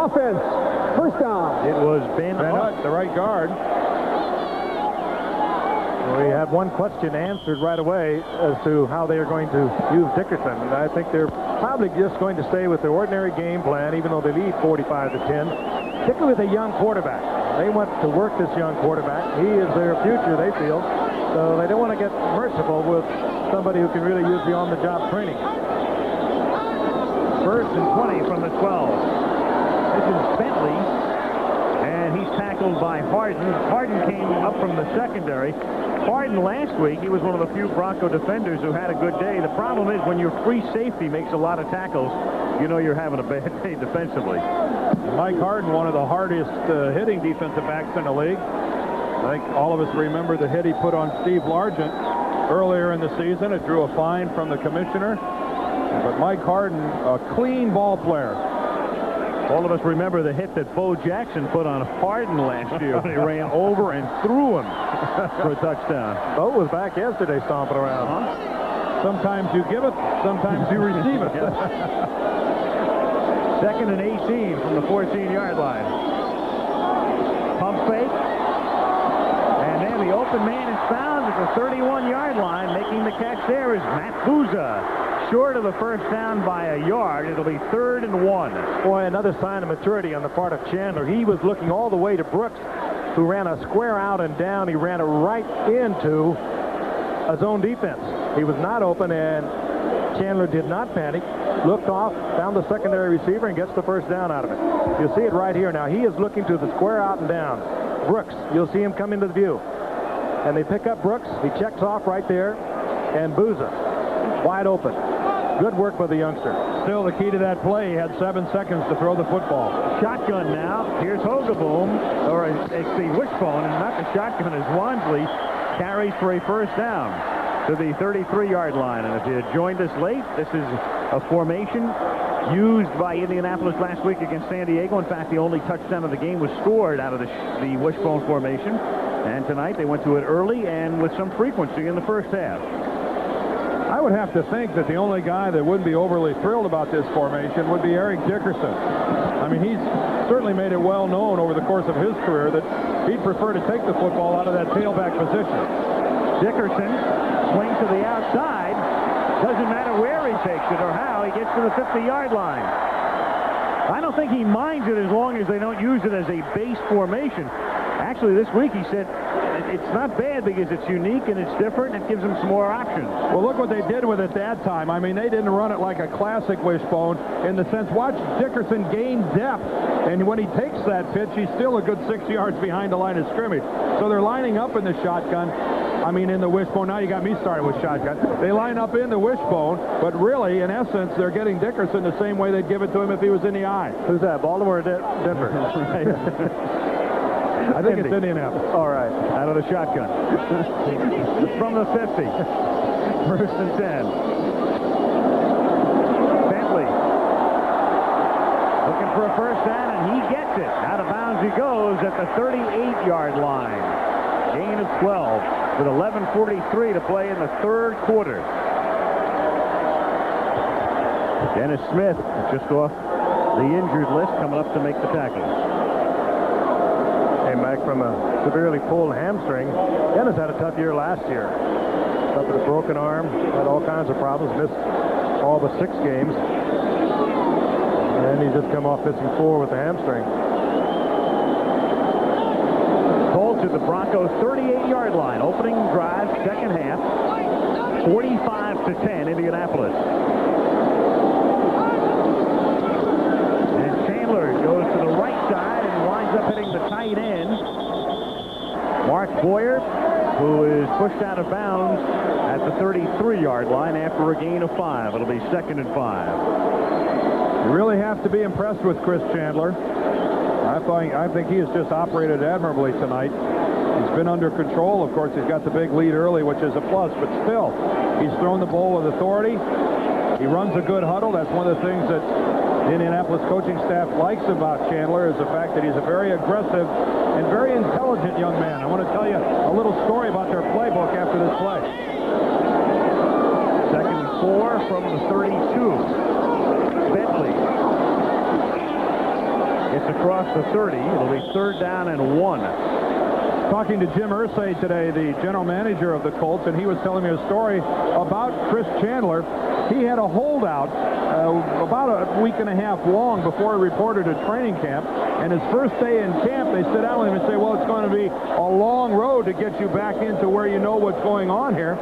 offense. First down. It was Ben Hutt, the right guard. We have one question answered right away as to how they are going to use Dickerson. And I think they're probably just going to stay with their ordinary game plan, even though they lead 45-10, particularly with a young quarterback. They want to work this young quarterback. He is their future, they feel. So they don't want to get merciful with somebody who can really use the on-the-job training. First and 20 from the 12. This is Bentley, and he's tackled by Harden. Harden came up from the secondary. Harden last week, he was one of the few Bronco defenders who had a good day. The problem is when your free safety makes a lot of tackles, you know you're having a bad day defensively. Mike Harden, one of the hardest hitting defensive backs in the league. I think all of us remember the hit he put on Steve Largent earlier in the season. It drew a fine from the commissioner. But Mike Harden, a clean ball player. All of us remember the hit that Bo Jackson put on Harden last year when he ran over and threw him for a touchdown. Bo was back yesterday stomping around. Sometimes you give it, sometimes you receive it. Second and 18 from the 14-yard line. Pump fake. And then the open man is found at the 31-yard line. Making the catch there is Matt Bouza. Short of the first down by a yard. It'll be 3rd and 1. Boy, another sign of maturity on the part of Chandler. He was looking all the way to Brooks, who ran a square out and down. He ran it right into a zone defense. He was not open, and Chandler did not panic. Looked off, found the secondary receiver, and gets the first down out of it. You'll see it right here now. He is looking to the square out and down. Brooks, you'll see him come into the view. And they pick up Brooks. He checks off right there. And Bouza, wide open. Good work by the youngster. Still the key to that play. He had 7 seconds to throw the football. Shotgun now. Here's Hogeboom, or it's the wishbone, and not the shotgun, as Wansley carries for a first down to the 33-yard line. And if you had joined us late, this is a formation used by Indianapolis last week against San Diego. In fact, the only touchdown of the game was scored out of the wishbone formation. And tonight they went to it early and with some frequency in the first half. I would have to think that the only guy that wouldn't be overly thrilled about this formation would be Eric Dickerson. I mean, he's certainly made it well known over the course of his career that he'd prefer to take the football out of that tailback position. Dickerson swings to the outside. Doesn't matter where he takes it or how. He gets to the 50-yard line. I don't think he minds it as long as they don't use it as a base formation. Actually, this week he said it's not bad because it's unique and it's different and it gives them some more options. Well, look what they did with it that time. I mean, they didn't run it like a classic wishbone in the sense, watch Dickerson gain depth. And when he takes that pitch, he's still a good 6 yards behind the line of scrimmage. So they're lining up in the shotgun. I mean, in the wishbone. Now you got me started with shotgun. They line up in the wishbone, but really, in essence, they're getting Dickerson the same way they'd give it to him if he was in the eye. Who's that, Baltimore or Denver? I think it's Indianapolis. All right, out of the shotgun. From the 50. First and 10. Bentley looking for a first down, and he gets it. Out of bounds he goes at the 38-yard line. Gain of 12 with 11:43 to play in the third quarter. Dennis Smith just off the injured list, coming up to make the tackle. Came back from a severely pulled hamstring. Dennis had a tough year last year. Suffered a broken arm, had all kinds of problems, missed all but 6 games. And he's just come off missing 4 with the hamstring. Colts at the Broncos 38-yard line. Opening drive, second half. 45-10, Indianapolis. And Chandler goes to the right side and winds up hitting the tight end. Mark Boyer, who is pushed out of bounds at the 33-yard line after a gain of 5. It'll be 2nd and 5. You really have to be impressed with Chris Chandler. I think he has just operated admirably tonight. He's been under control. Of course, he's got the big lead early, which is a plus, but still, he's thrown the ball with authority. He runs a good huddle. That's one of the things that the Indianapolis coaching staff likes about Chandler is the fact that he's a very aggressive and very intelligent young man. I want to tell you a little story about their playbook after this play. 2nd and 4 from the 32. Bentley gets across the 30. It'll be 3rd down and 1. Talking to Jim Irsay today, the general manager of the Colts, and he was telling me a story about Chris Chandler. He had a holdout about a week and a half long before he reported at training camp. And his first day in camp, they sit down with him and say, well, it's going to be a long road to get you back into where you know what's going on here.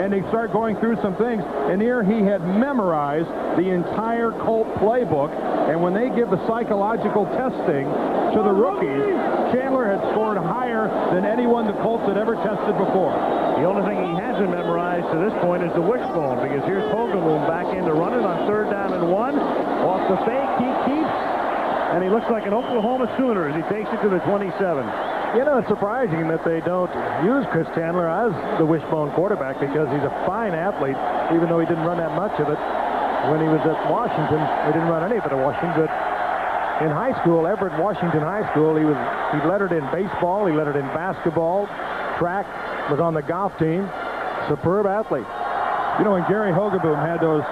And they start going through some things. And here he had memorized the entire Colt playbook. And when they give the psychological testing to the rookies, Chandler had scored higher than anyone the Colts had ever tested before. The only thing he hasn't memorized to this point is the wishbone, because here's Hogaboom back in to run it on 3rd down and 1. Off the fake, he keeps, and he looks like an Oklahoma Sooner as he takes it to the 27. You know, it's surprising that they don't use Chris Chandler as the wishbone quarterback because he's a fine athlete, even though he didn't run that much of it. When he was at Washington, he didn't run any of it at Washington, but in high school, Everett Washington High School, he lettered in baseball, he lettered in basketball, track, was on the golf team. Superb athlete. You know, when Gary Hogaboom had those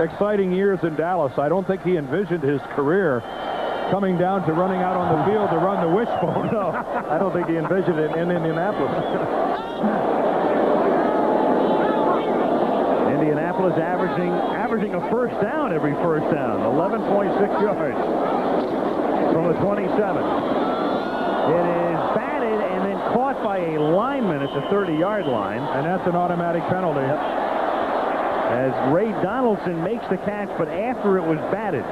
exciting years in Dallas, I don't think he envisioned his career coming down to running out on the field to run the wishbone. No, I don't think he envisioned it in Indianapolis. Indianapolis averaging a first down every first down. 11.6 yards from the 27. It is batted and then caught by a lineman at the 30-yard line. And that's an automatic penalty. Yep. As Ray Donaldson makes the catch, but after it was batted.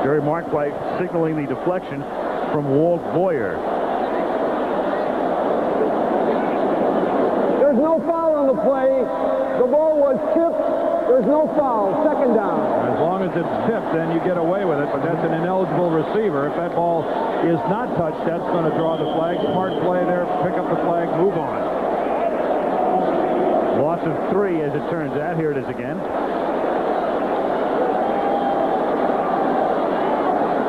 Very marked by signaling the deflection from Walt Boyer. There's no foul on the play. The ball was tipped. There's no foul. 2nd down. As long as it's tipped, then you get away with it, but that's an ineligible receiver. If that ball is not touched, that's going to draw the flag. Smart play there. Pick up the flag. Move on. Loss of 3, as it turns out. Here it is again.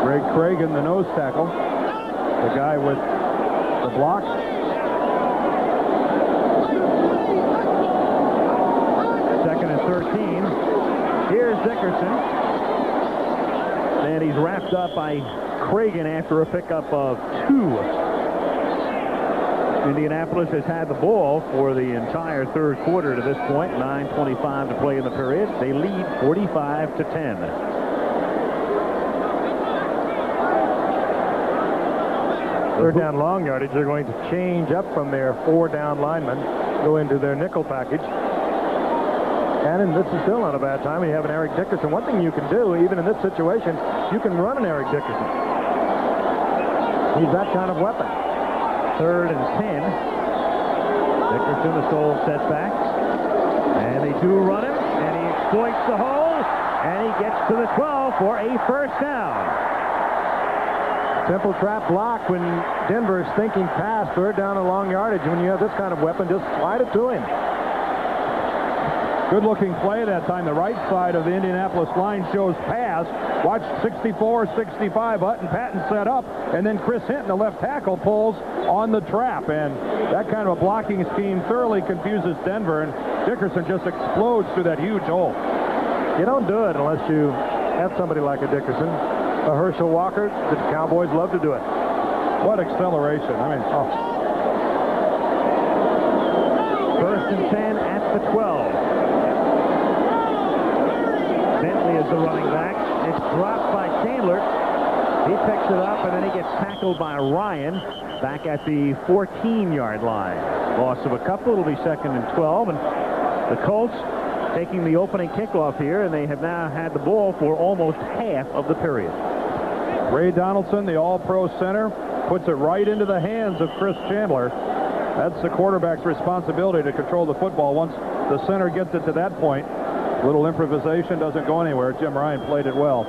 Greg Cragen, the nose tackle, the guy with the block. Second and 13. Here's Dickerson. And he's wrapped up by Cragen after a pickup of 2. Indianapolis has had the ball for the entire third quarter to this point. 9:25 to play in the period. They lead 45-10. Third down long yardage, they're going to change up from their 4 down linemen, go into their nickel package. And this is still not a bad time. You have an Eric Dickerson. One thing you can do, even in this situation, you can run an Eric Dickerson. He's that kind of weapon. Third and 10. Dickerson, the sole setback. And they do run him, and he exploits the hole, and he gets to the 12 for a first down. Simple trap block when Denver is thinking pass, third down and long yardage. When you have this kind of weapon, just slide it to him. Good-looking play that time. The right side of the Indianapolis line shows pass. Watch 64, 65. Hutton Patton set up, and then Chris Hinton, the left tackle, pulls on the trap. And that kind of a blocking scheme thoroughly confuses Denver, and Dickerson just explodes through that huge hole. You don't do it unless you have somebody like a Dickerson. A Herschel Walker, the Cowboys love to do it. What acceleration. I mean, First and 10 at the 12. Bentley is the running back. It's dropped by Chandler. He picks it up, and then he gets tackled by Ryan back at the 14-yard line. Loss of a couple. It'll be second and 12. And the Colts taking the opening kickoff here, and they have now had the ball for almost half of the period. Ray Donaldson, the all-pro center, puts it right into the hands of Chris Chandler. That's the quarterback's responsibility to control the football. Once the center gets it to that point, little improvisation doesn't go anywhere. Jim Ryan played it well.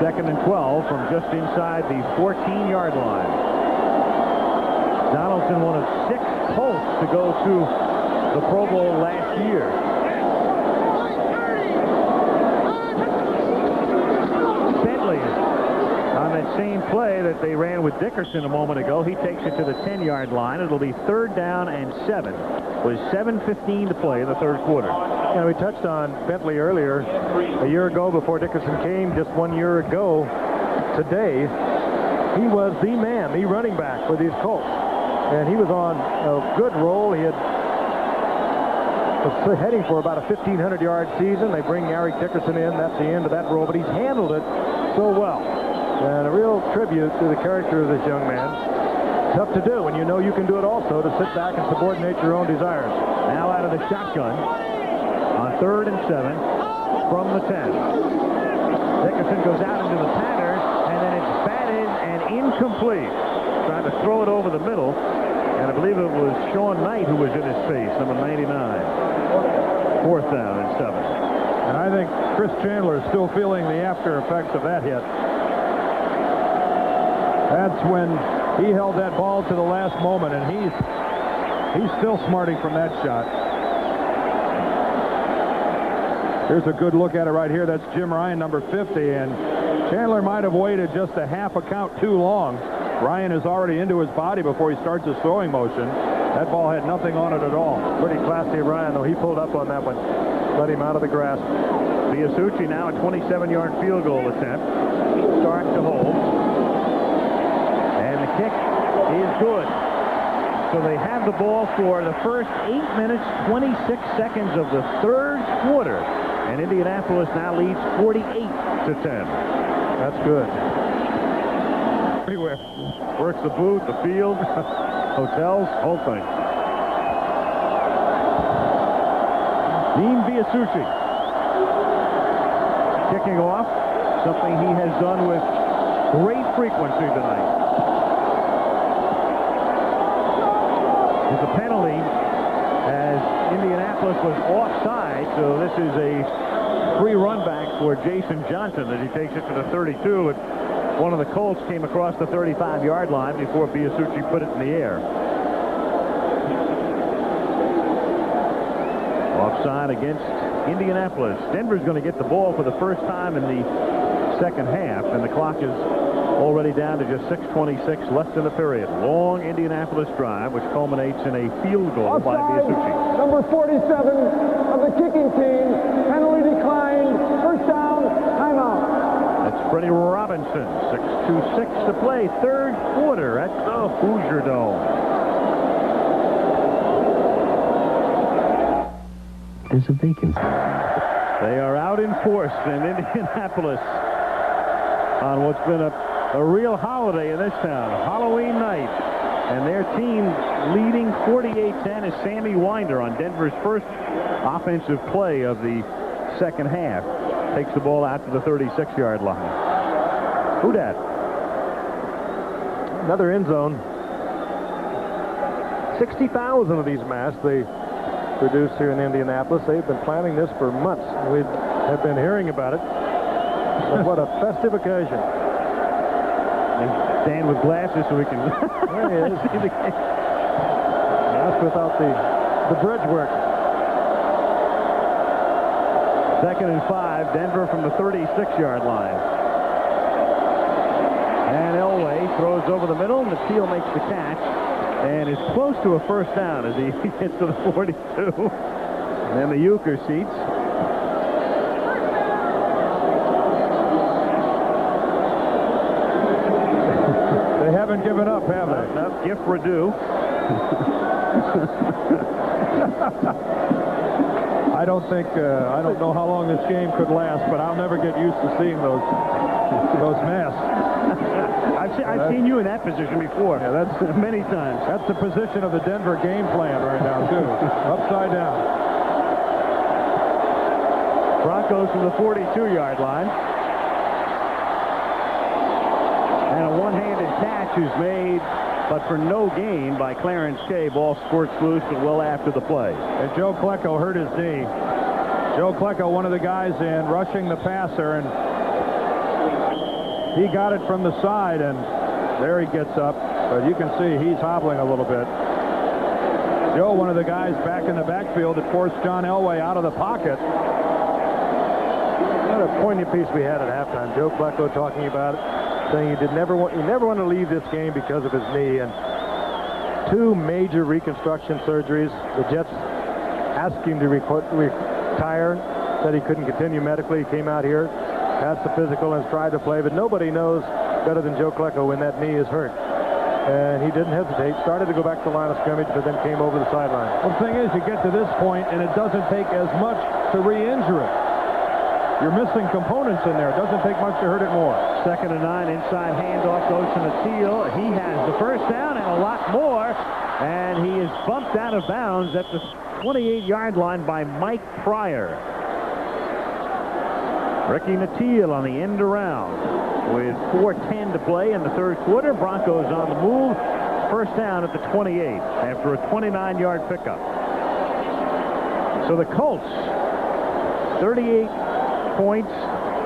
Second and 12 from just inside the 14-yard line. Donaldson, one of 6 Colts to go to the Pro Bowl last year. Bentley, on that same play that they ran with Dickerson a moment ago, he takes it to the 10-yard line. It'll be third down and 7. With 7:15 to play in the third quarter. And we touched on Bentley earlier. A year ago, before Dickerson came, just 1 year ago today, he was the man, the running back for these Colts. And he was on a good roll. He was heading for about a 1,500-yard season. They bring Eric Dickerson in. That's the end of that role. But he's handled it so well. And a real tribute to the character of this young man. Tough to do when you know you can do it also, to sit back and subordinate your own desires. Now out of the shotgun on third and 7 from the 10. Dickerson goes out into the pattern, and then it's batted and incomplete. Trying to throw it over the middle, and I believe it was Sean Knight who was in his face, number 99. Fourth down and 7. And I think Chris Chandler is still feeling the after effects of that hit. That's when he held that ball to the last moment, and he's still smarting from that shot. Here's a good look at it right here. That's Jim Ryan, number 50, and Chandler might have waited just a half a count too long. Ryan is already into his body before he starts his throwing motion. That ball had nothing on it at all. Pretty classy of Ryan, though. He pulled up on that one. Let him out of the grasp. Biasucci now a 27-yard field goal attempt. Start to hold. And the kick is good. So they have the ball for the first 8 minutes, 26 seconds of the third quarter. And Indianapolis now leads 48-10. That's good. Everywhere. Works the booth, the field, hotels, whole thing. Dean Biasucci kicking off, something he has done with great frequency tonight. It's a penalty as Indianapolis was offside, so this is a free run back for Jason Johnson as he takes it to the 32. And one of the Colts came across the 35-yard line before Biasucci put it in the air. Offside against Indianapolis. Denver's going to get the ball for the first time in the second half, and the clock is already down to just 6:26 left in the period. Long Indianapolis drive, which culminates in a field goal by Biasucci. Number 47 of the kicking team. Penalty declined. First down. Timeout. That's Freddie Robinson. 6:26 to play. Third quarter at the Hoosier Dome. There's a vacancy. They are out in force in Indianapolis on what's been a real holiday in this town. Halloween night. And their team leading 48-10 is Sammy Winder on Denver's first offensive play of the second half. Takes the ball out to the 36-yard line. Who dat? Another end zone. 60,000 of these masks they produced here in Indianapolis. They've been planning this for months. We have been hearing about it. But what a festive occasion. And Dan with glasses so we can There he is. see the game. That's without the bridge work. 2nd and 5, Denver from the 36-yard line. And Elway throws over the middle, and Natil makes the catch and is close to a first down as he gets to the 42. And then the Euchre seats. They haven't given up, have they? No, gift Radu. I don't know how long this game could last, but I'll never get used to seeing those masks. I've seen you in that position before. Yeah, that's many times. That's the position of the Denver game plan right now, too. Upside down. Broncos from the 42-yard line. And a one-handed catch is made, but for no gain by Clarence Kay. Ball squirts loose, but well after the play. And Joe Klecko hurt his knee. Joe Klecko, one of the guys in rushing the passer, and he got it from the side, and there he gets up. But you can see he's hobbling a little bit. Joe, one of the guys back in the backfield that forced John Elway out of the pocket. What a poignant piece we had at halftime. Joe Klecko talking about it, saying he never want to leave this game because of his knee. And 2 major reconstruction surgeries. The Jets asked him to retire, said he couldn't continue medically. He came out here, passed the physical, and tried to play. But nobody knows better than Joe Klecko when that knee is hurt. And he didn't hesitate, started to go back to the line of scrimmage, but then came over the sideline. Well, the thing is, you get to this point, and it doesn't take as much to re-injure it. You're missing components in there. It doesn't take much to hurt it more. 2nd and 9, inside handoff goes to Natil. He has the first down and a lot more, and he is bumped out of bounds at the 28-yard line by Mike Pryor. Ricky Natil on the end around with 4:10 to play in the third quarter. Broncos on the move. First down at the 28 after a 29-yard pickup. So the Colts, 38 points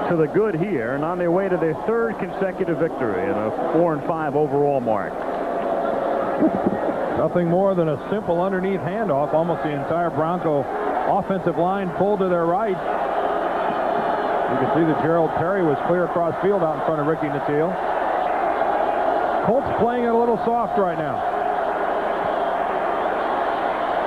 to the good here, and on their way to their 3rd consecutive victory and a 4-5 overall mark. Nothing more than a simple underneath handoff. Almost the entire Bronco offensive line pulled to their right. You can see that Gerald Perry was clear across field out in front of Ricky Natil. Colts playing it a little soft right now.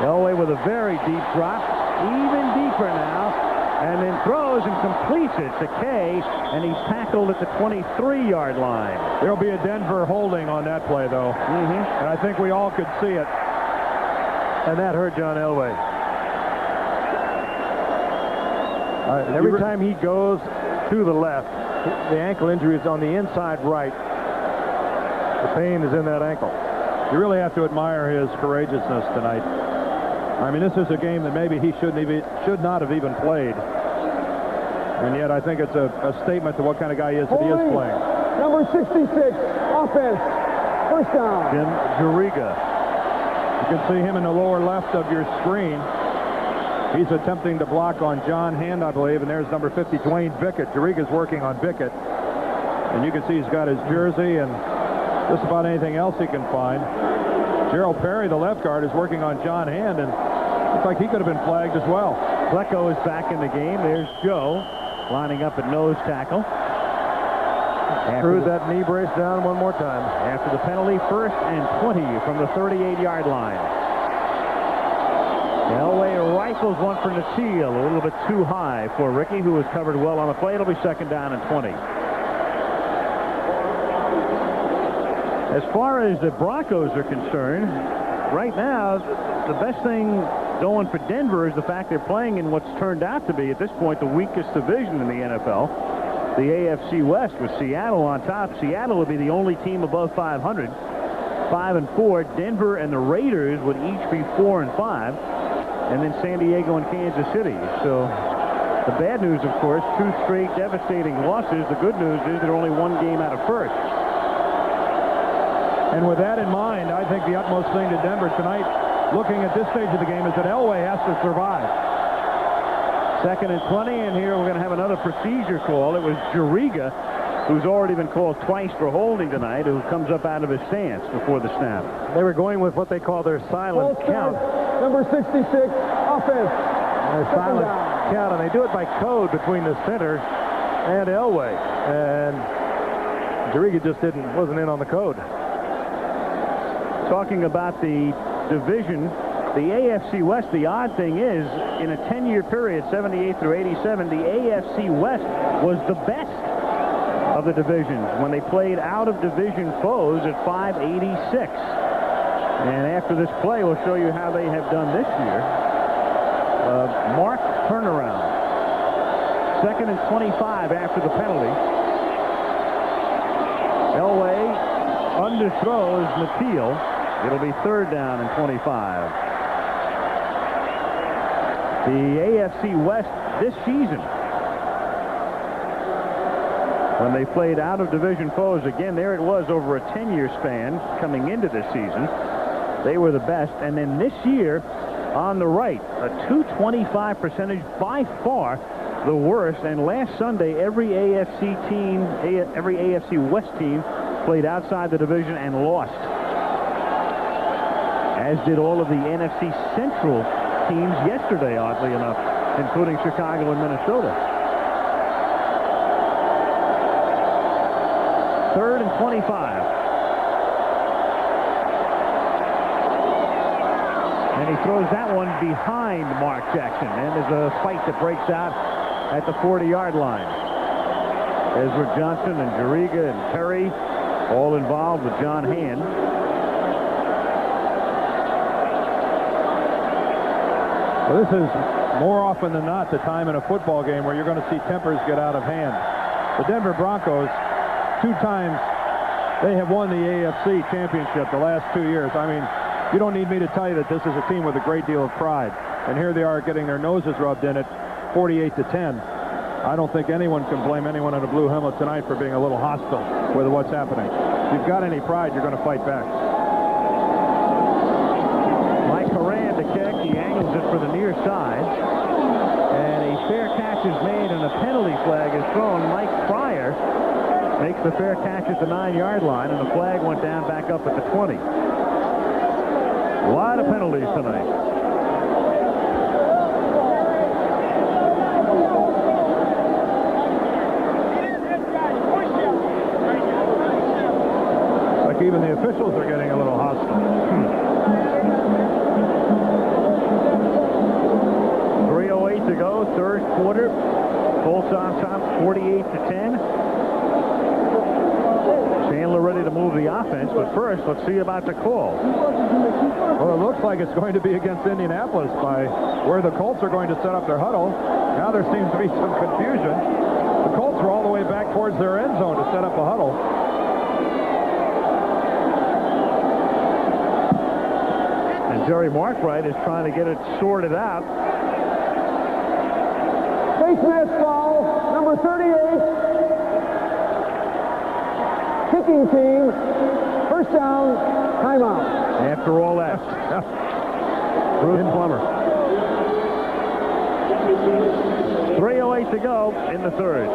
Elway with a very deep drop, even deeper now, and then throws and completes it to Kay, and he's tackled at the 23-yard line. There'll be a Denver holding on that play, though. And I think we all could see it. And that hurt John Elway. Every time he goes to the left, the ankle injury is on the inside right. The pain is in that ankle. You really have to admire his courageousness tonight. I mean, this is a game that maybe he should not have even played. And yet I think it's a statement to what kind of guy he is that he is playing. Number 66, offense. First down. Jim Juriga. You can see him in the lower left of your screen. He's attempting to block on John Hand, I believe, and there's number 50, Dwayne Bickett. Juriga's working on Bickett. And you can see he's got his jersey and just about anything else he can find. Gerald Perry, the left guard, is working on John Hand, and looks like he could have been flagged as well. Flecko is back in the game. There's Joe lining up at nose tackle. Screwed that knee brace down one more time. After the penalty, 1st and 20 from the 38-yard line. Elway rifles one for Naseel, a little bit too high for Ricky, who was covered well on the play. It'll be 2nd down and 20. As far as the Broncos are concerned, right now, the best thing going for Denver is the fact they're playing in what's turned out to be, at this point, the weakest division in the NFL, the AFC West, with Seattle on top. Seattle would be the only team above 500, 5-4. Denver and the Raiders would each be 4-5, and then San Diego and Kansas City. So the bad news, of course, 2 straight devastating losses. The good news is they're only 1 game out of 1st. And with that in mind, I think the utmost thing to Denver tonight, looking at this stage of the game, is that Elway has to survive. 2nd and 20, and here we're going to have another procedure call. It was Juriga, who's already been called twice for holding tonight, who comes up out of his stance before the snap. They were going with what they call their silent count. Number 66, offense. Their silent count, and they do it by code between the center and Elway. And Juriga just wasn't in on the code. Talking about the division, the AFC West, the odd thing is, in a 10-year period, 78 through 87, the AFC West was the best of the divisions when they played out-of-division foes at 586. And after this play, we'll show you how they have done this year. Mark turnaround. 2nd and 25 after the penalty. Elway underthrows Mateel. It'll be 3rd down and 25. The AFC West this season, when they played out-of-division foes, again, there it was over a 10-year span coming into this season. They were the best. And then this year, on the right, a .225 percentage, by far the worst. And last Sunday, every AFC West team played outside the division and lost, as did all of the NFC Central teams yesterday, oddly enough, including Chicago and Minnesota. 3rd and 25. And he throws that one behind Mark Jackson. And there's a fight that breaks out at the 40-yard line. Ezra Johnson and Juriga and Perry all involved with John Hand. Well, this is more often than not the time in a football game where you're going to see tempers get out of hand. The Denver Broncos, 2 times they have won the AFC championship the last 2 years. I mean, you don't need me to tell you that this is a team with a great deal of pride. And here they are getting their noses rubbed in it, 48-10. I don't think anyone can blame anyone in a blue helmet tonight for being a little hostile with what's happening. If you've got any pride, you're going to fight back. Mike Horan to kick. He angles it for the near side. And a fair catch is made and a penalty flag is thrown. Mike Pryor makes the fair catch at the 9-yard line, and the flag went down back up at the 20. A lot of penalties tonight. Like even the officials are getting a little hostile. 3:08 to go, 3rd quarter. Colts on top, 48-10. Chandler ready to move the offense, but first, let's see about the call. Well, it looks like it's going to be against Indianapolis by where the Colts are going to set up their huddle. Now there seems to be some confusion. The Colts were all the way back towards their end zone to set up a huddle. And Jerry Markwright is trying to get it sorted out. Face mask foul, number 38. Kicking team, 1st down, timeout. After all that, Bruce Plummer. 3:08 to go in the 3rd.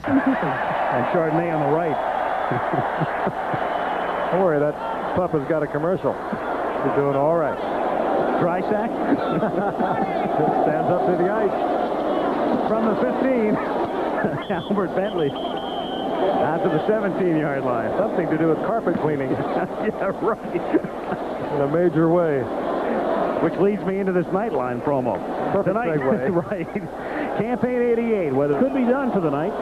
And Chardonnay on the right. Don't worry, that pup has got a commercial. He's doing all right. Dry sack. Stands up to the ice. From the 15, Albert Bentley out to the 17-yard line. Something to do with carpet cleaning. Yeah, right. In a major way. Which leads me into this Nightline promo. Perfect Tonight, segue. right. Campaign 88, whether it could be done for the night.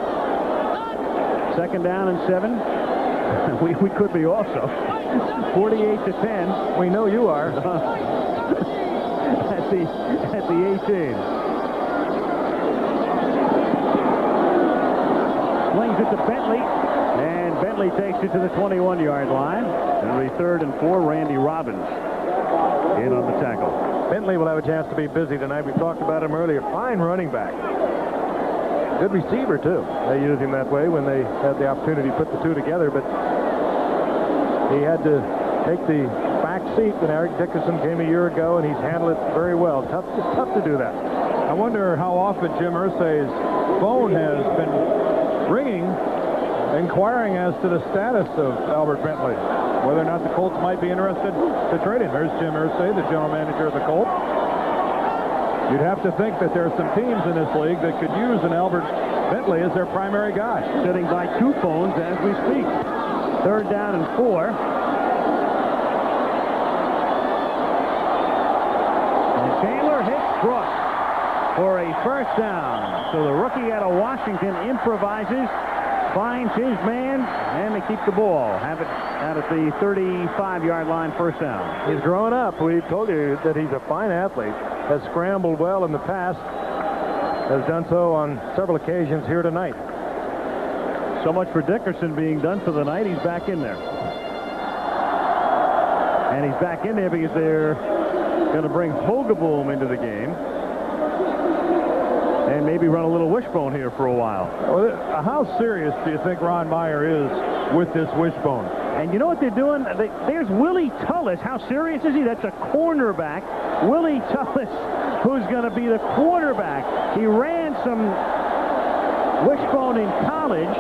2nd down and 7. We could be also. 48-10. We know you are. At the 18. Slings it to Bentley, and Bentley takes it to the 21-yard line. It'll be 3rd and 4. Randy Robbins in on the tackle. Bentley will have a chance to be busy tonight. We talked about him earlier. Fine running back. Good receiver, too. They used him that way when they had the opportunity to put the two together, but he had to take the back seat when Eric Dickerson came a year ago, and he's handled it very well. It's tough to do that. I wonder how often Jim Irsay's phone has been ringing, inquiring as to the status of Albert Bentley, whether or not the Colts might be interested to trade him. There's Jim Irsay, the general manager of the Colts. You'd have to think that there are some teams in this league that could use an Albert Bentley as their primary guy. Sitting by 2 phones as we speak. 3rd down and 4. And Chandler hits Brooks for a 1st down. So the rookie out of Washington improvises, finds his man, and they keep the ball. Have it out at the 35-yard line, 1st down. He's growing up. We told you that he's a fine athlete. Has scrambled well in the past. Has done so on several occasions here tonight. So much for Dickerson being done for the night. He's back in there. And he's back in there because they're going to bring Hogeboom into the game. And maybe run a little wishbone here for a while. Well, how serious do you think Ron Meyer is with this wishbone? And you know what they're doing? There's Willie Tullis. How serious is he? That's a cornerback. Willie Tullis, who's going to be the quarterback. He ran some wishbone in college,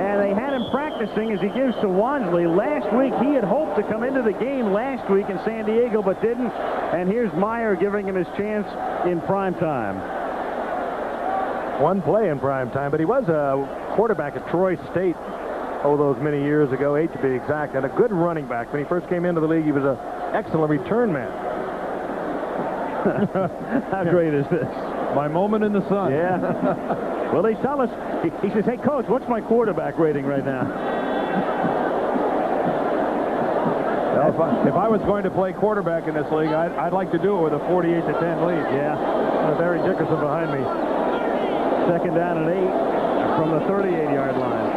and they had him practicing as he gives to Wansley. Last week, he had hoped to come into the game last week in San Diego, but didn't. And here's Meyer giving him his chance in prime time. One play in prime time, but he was a quarterback at Troy State, those many years ago, 8 to be exact, and a good running back. When he first came into the league, he was an excellent return man. How great is this? My moment in the sun. Yeah. Well, they tell us, he says, hey, Coach, what's my quarterback rating right now? Well, if I was going to play quarterback in this league, I'd like to do it with a 48-10 lead. Yeah. With Eric Dickerson behind me. 2nd down and 8 from the 38-yard line.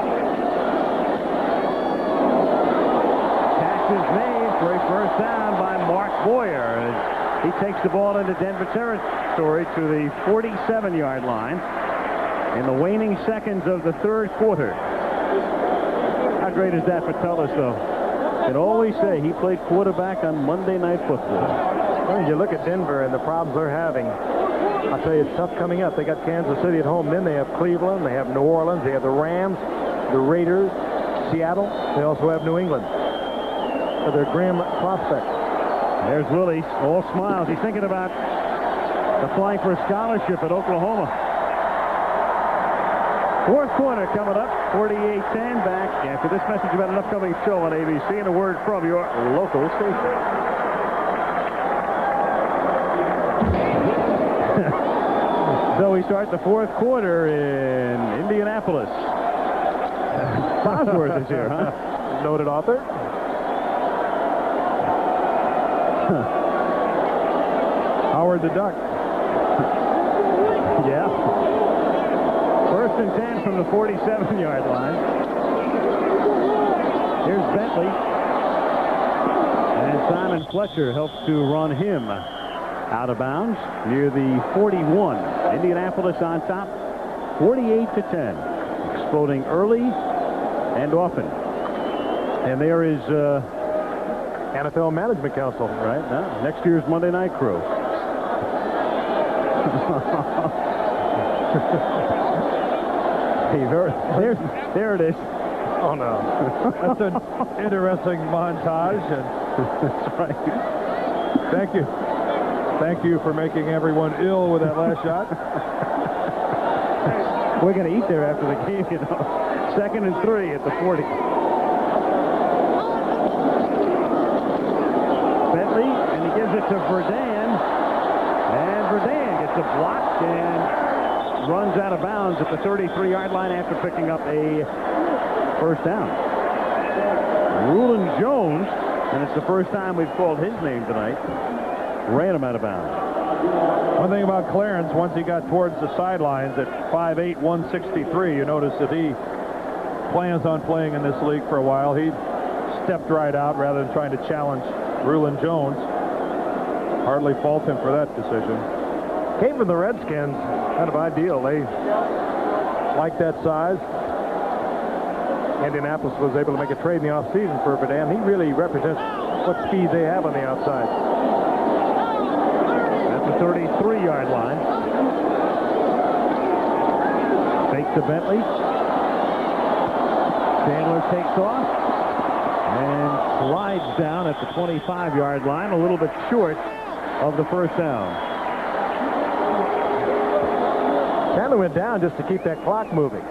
Catch is made for a 1st down by Mark Boyer. He takes the ball into Denver territory to the 47-yard line in the waning seconds of the 3rd quarter. How great is that for Tullis, though? And always say he played quarterback on Monday Night Football. When you look at Denver and the problems they're having, I'll tell you, it's tough coming up. They got Kansas City at home. Then they have Cleveland. They have New Orleans. They have the Rams, the Raiders, Seattle. They also have New England. So they're grim prospects. There's Willie, all smiles. He's thinking about applying for a scholarship at Oklahoma. 4th quarter coming up, 48-10 back after this message about an upcoming show on ABC and a word from your local station. So we start the 4th quarter in Indianapolis. Bosworth is here, huh? Noted author. Howard the Duck. Yeah. 1st and 10 from the 47-yard line. Here's Bentley. And Simon Fletcher helps to run him out of bounds near the 41. Indianapolis on top, 48-10. Exploding early and often. And there is NFL Management Council. right now next year's Monday Night Crew. Hey, there it is. Oh, no. That's an interesting montage. And That's right. thank you. Thank you for making everyone ill with that last shot. We're going to eat there after the game, you know. 2nd and 3 at the 40. Bentley, and he gives it to Verdun. And Verdun gets a block and runs out of bounds at the 33-yard line after picking up a first down. Rulon Jones, and it's the first time we've called his name tonight, ran him out of bounds. One thing about Clarence, once he got towards the sidelines at 5'8", 163, you notice that he plans on playing in this league for a while. He stepped right out rather than trying to challenge Rulon Jones. Hardly fault him for that decision. Came from the Redskins. Kind of ideal. They like that size. Indianapolis was able to make a trade in the offseason for Verdun. He really represents what speed they have on the outside. At the 33-yard line. Fake to Bentley. Chandler takes off and slides down at the 25-yard line, a little bit short of the first down. Chandler went down just to keep that clock moving.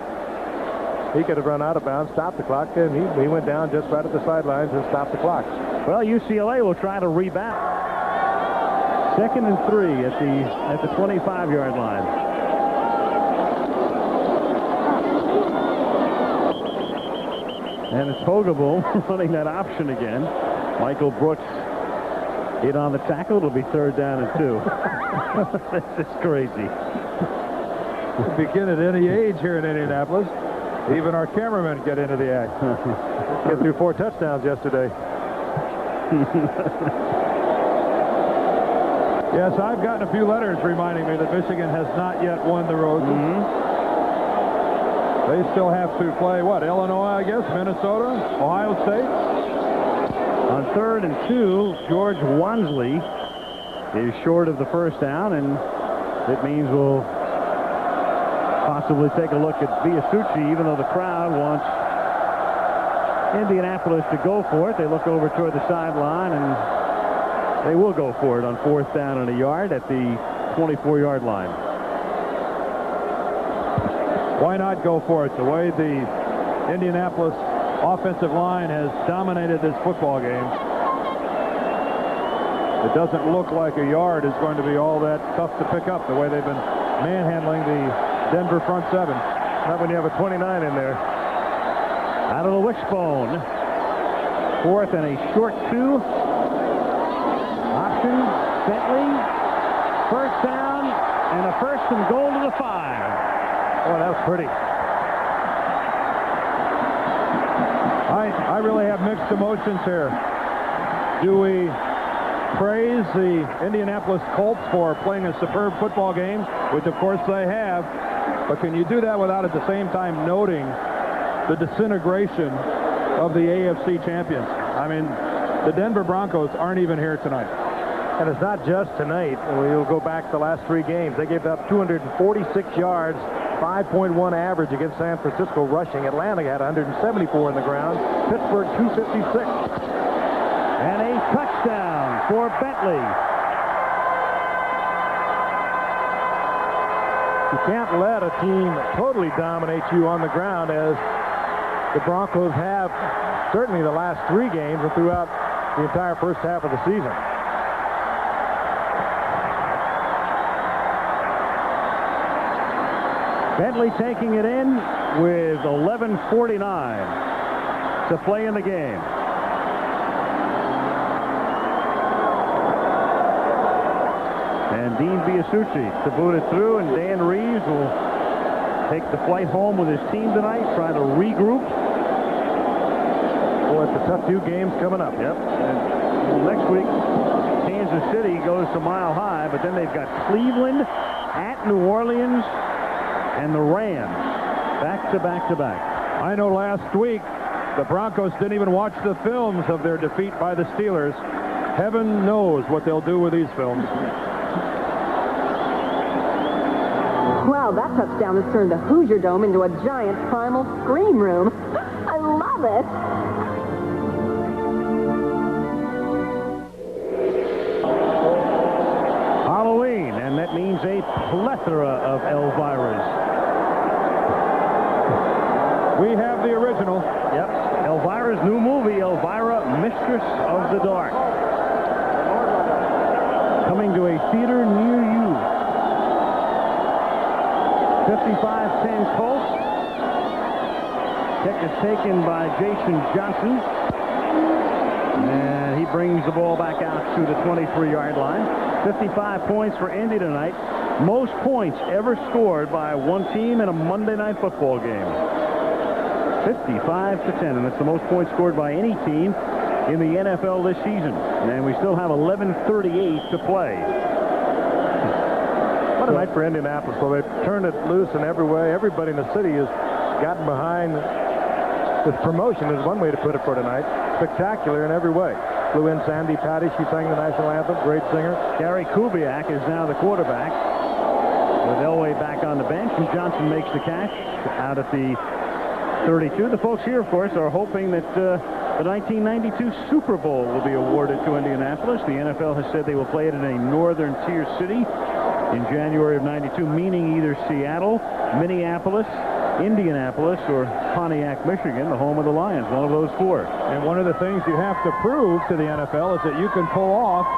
He could have run out of bounds, stopped the clock, and he went down just right at the sidelines and stopped the clock. Well, UCLA will try to rebound. 2nd and 3 at the 25-yard line. And it's Hogable running that option again. Michael Brooks hit on the tackle. It'll be 3rd down and 2. This is crazy. We begin at any age here in Indianapolis. Even our cameramen get into the act. Get through 4 touchdowns yesterday. Yes, I've gotten a few letters reminding me that Michigan has not yet won the Roses. They still have to play, what, Illinois, I guess, Minnesota, Ohio State? On 3rd and 2, George Wansley is short of the first down, and it means we'll possibly take a look at Biasucci, even though the crowd wants Indianapolis to go for it. They look over toward the sideline, and they will go for it on 4th down and a yard at the 24-yard line. Why not go for it? The way the Indianapolis offensive line has dominated this football game, it doesn't look like a yard is going to be all that tough to pick up, the way they've been manhandling the Denver front 7. Not when you have a 29 in there. Out of the wishbone. 4th and a short 2. Option. Bentley. First down. And a 1st and goal to the 5. Oh, that was pretty. I really have mixed emotions here. Do we praise the Indianapolis Colts for playing a superb football game, which of course they have, but can you do that without at the same time noting the disintegration of the AFC champions? I mean, the Denver Broncos aren't even here tonight. And it's not just tonight. We'll go back the last 3 games. They gave up 246 yards, 5.1 average against San Francisco rushing. Atlanta had 174 in the ground. Pittsburgh 256. And a touchdown for Bentley. You can't let a team totally dominate you on the ground, as the Broncos have certainly the last 3 games and throughout the entire first half of the season. Bentley taking it in with 11:49 to play in the game. And Dean Biasucci to boot it through, and Dan Reeves will take the flight home with his team tonight, trying to regroup. Well, it's a tough 2 games coming up. Yep. And next week, Kansas City goes to Mile High, but then they've got Cleveland at New Orleans and the Rams back to back to back. I know last week the Broncos didn't even watch the films of their defeat by the Steelers. Heaven knows what they'll do with these films. Wow, that touchdown has turned the Hoosier Dome into a giant primal scream room. I love it. that means a plethora of Elviras. We have the original. Yep. Elvira's new movie, Elvira, Mistress of the Dark. Coming to a theater near you. 55-10 Colts. Kick is taken by Jason Johnson. And he brings the ball back out to the 23-yard line. 55 points for Indy tonight. Most points ever scored by one team in a Monday Night Football game. 55-10, and that's the most points scored by any team in the NFL this season. And we still have 11:38 to play. What a night for Indianapolis. Well, they've turned it loose in every way. Everybody in the city has gotten behind this promotion, is one way to put it for tonight. Spectacular in every way. Flew in Sandy Patty. She sang the national anthem. Great singer. Gary Kubiak is now the quarterback, with Elway back on the bench, and Johnson makes the catch out at the 32. The folks here, of course, are hoping that the 1992 Super Bowl will be awarded to Indianapolis. The NFL has said they will play it in a northern tier city in January of '92, meaning either Seattle, Minneapolis, Indianapolis, or Pontiac, Michigan, the home of the Lions, one of those four. And one of the things you have to prove to the NFL is that you can pull off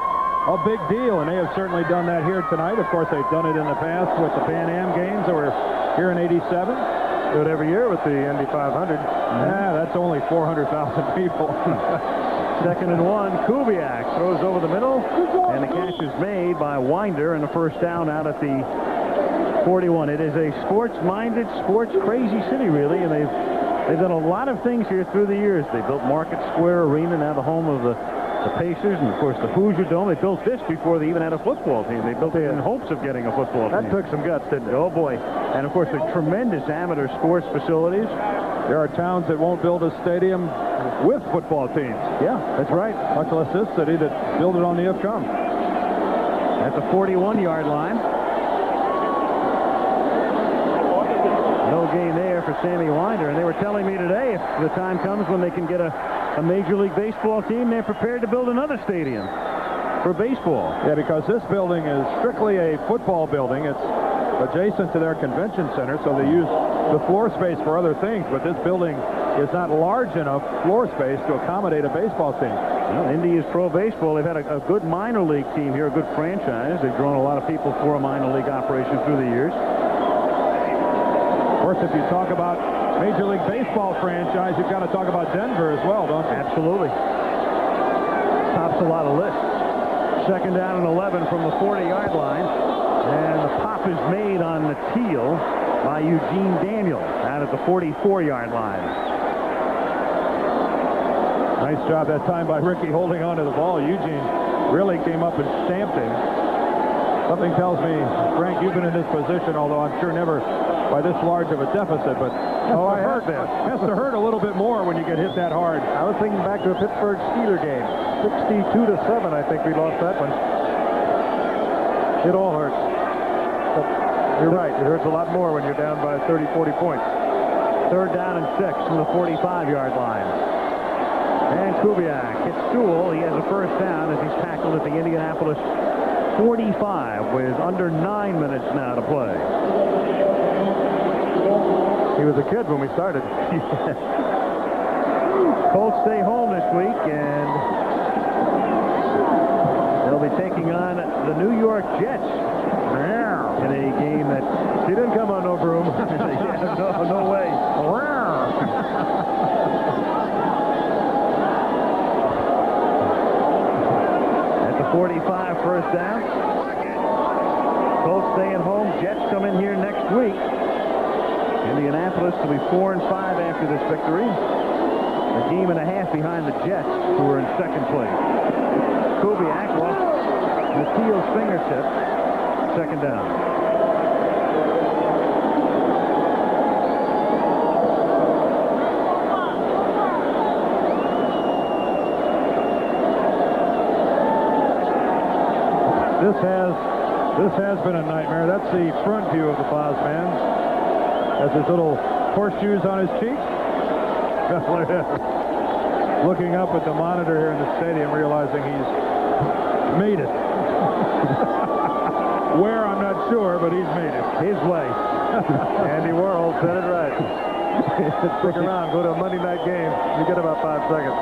a big deal, and they have certainly done that here tonight. Of course, they've done it in the past with the Pan Am games that were here in '87. Do it every year with the Indy 500. Yeah, that's only 400,000 people. 2nd and 1. Kubiak throws over the middle, and the catch is made by Winder, and a first down out at the 41. It is a sports-minded, sports-crazy city, really, and they've done a lot of things here through the years. They built Market Square Arena, now the home of the Pacers, and of course the Hoosier Dome. They built this before they even had a football team. They built it in hopes of getting a football team. That took some guts, didn't it? Oh boy. And of course the tremendous amateur sports facilities. There are towns that won't build a stadium with football teams. Yeah, that's right. Much less this city that built it on the up-come. At the 41-yard line. No gain there for Sammy Winder. And they were telling me today, if the time comes when they can get a Major League Baseball team, they're prepared to build another stadium for baseball. Yeah, because this building is strictly a football building. It's adjacent to their convention center, so they use the floor space for other things, but this building is not large enough floor space to accommodate a baseball team. Well, Indy is pro baseball. They've had a good minor league team here, a good franchise. They've drawn a lot of people for a minor league operation through the years. Of course, if you talk about Major League Baseball franchise, you've got to talk about Denver as well, don't you? Absolutely. Tops a lot of lists. 2nd down and 11 from the 40-yard line. And the pop is made on the teal by Eugene Daniel out at the 44-yard line. Nice job that time by Ricky holding on to the ball. Eugene really came up and stamped him. Something tells me, Frank, you've been in this position, although I'm sure never by this large of a deficit, but I heard that. Has to hurt a little bit more when you get hit that hard. I was thinking back to a Pittsburgh Steelers game. 62-7, I think we lost that one. It all hurts. But you're right. It hurts a lot more when you're down by 30, 40 points. 3rd down and 6 from the 45-yard line. And Kubiak hits Sewell. He has a first down as he's tackled at the Indianapolis 45 with under 9 minutes now to play. He was a kid when we started. Colts stay home this week, and they'll be taking on the New York Jets in a game that He didn't come on no broom. no way. At the 45, first down. Colts staying home. Jets come in here next week. Indianapolis will be 4-5 after this victory. A game and a half behind the Jets, who are in 2nd place. Kubiak lost Nateal's fingertip. 2nd down. This has been a nightmare. That's the front view of the Foz man. Has his little horseshoes on his cheek. Looking up at the monitor here in the stadium, realizing he's made it. Where, I'm sure, but he's made it. His way. Andy Warhol said it right. Stick around, go to a Monday night game. You get about 5 seconds.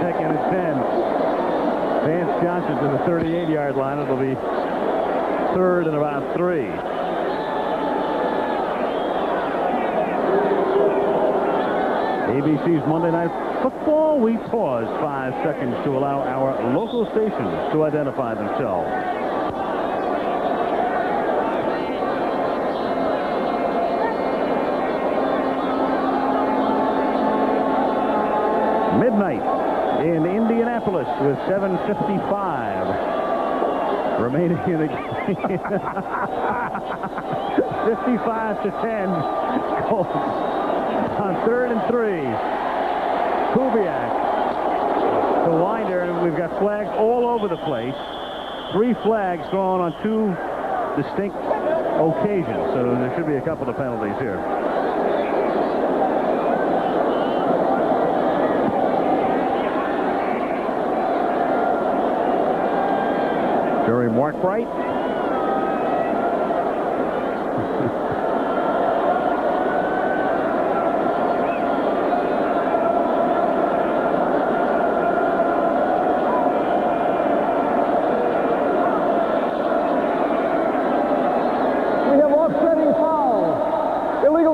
Second and 10. Vance Johnson to the 38-yard line. It'll be third and about 3. ABC's Monday Night Football. We pause 5 seconds to allow our local stations to identify themselves. Midnight in Indianapolis with 7:55 remaining in the game. 55-10 Colts on 3rd and 3. Kubiak to Winder, and we've got flags all over the place. 3 flags thrown on 2 distinct occasions, so there should be a couple of penalties here. Jerry Markbright.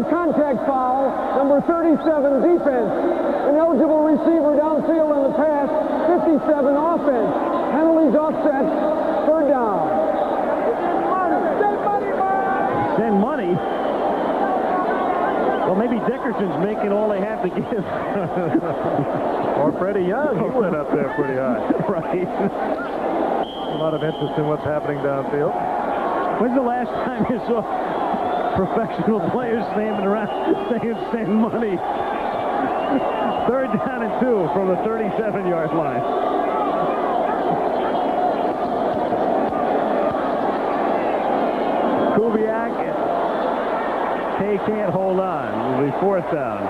Contact foul, number 37 defense. Ineligible receiver downfield in the pass, 57 offense. Penalties offset, 3rd down. Send money. Well, maybe Dickerson's making all they have to give. Or Freddie Young, he went up there pretty high. Right. A lot of interest in what's happening downfield. When's the last time you saw professional players standing around saying send money? 3rd down and 2 from the 37-yard line. Kubiak, Kay can't hold on. It'll be 4th down.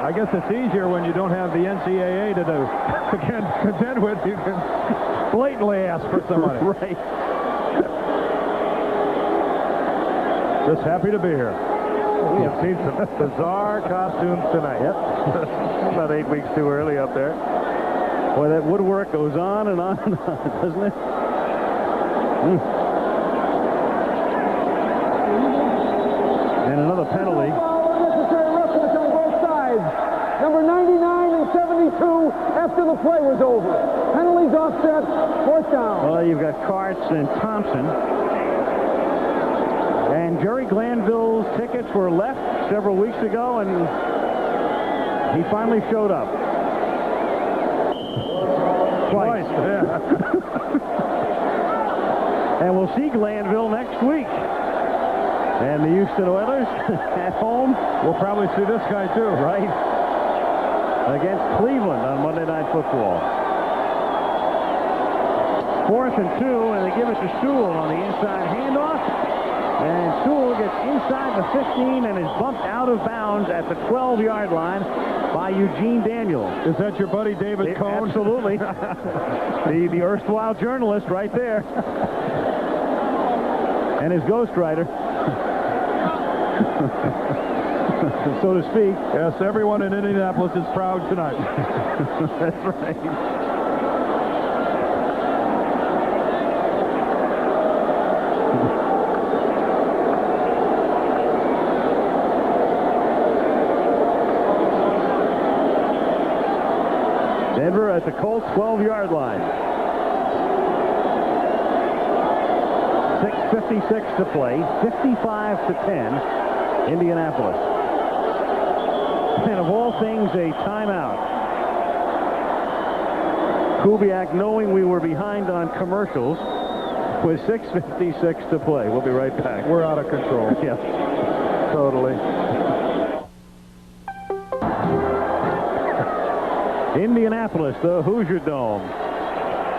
I guess it's easier when you don't have the NCAA to contend with. You can blatantly ask for some money. Right. Just happy to be here. We have seen some bizarre costumes tonight. Yep. About 8 weeks too early up there. Boy, that woodwork goes on and on and on, doesn't it? And another penalty. Unnecessary roughness on both sides. Number 99 and 72 after the play was over. Penalties offset, 4th down. Well, you've got Karts and Thompson. And Jerry Glanville's tickets were left several weeks ago, and he finally showed up. Twice. Yeah. And we'll see Glanville next week. And the Houston Oilers at home. We'll probably see this guy too. Right. Against Cleveland on Monday Night Football. 4th and 2, and they give it to Sewell on the inside handoff. And Sewell gets inside the 15 and is bumped out of bounds at the 12-yard line by Eugene Daniels. Is that your buddy David Cohn? Absolutely. the erstwhile journalist right there. And his ghostwriter. So to speak. Yes, everyone in Indianapolis is proud tonight. That's right. Denver at the Colts 12-yard line. 6:56 to play. 55-10. Indianapolis. And of all things, a timeout. Kubiak, knowing we were behind on commercials, with 6:56 to play. We'll be right back. We're out of control. Yeah. Totally. Indianapolis, the Hoosier Dome.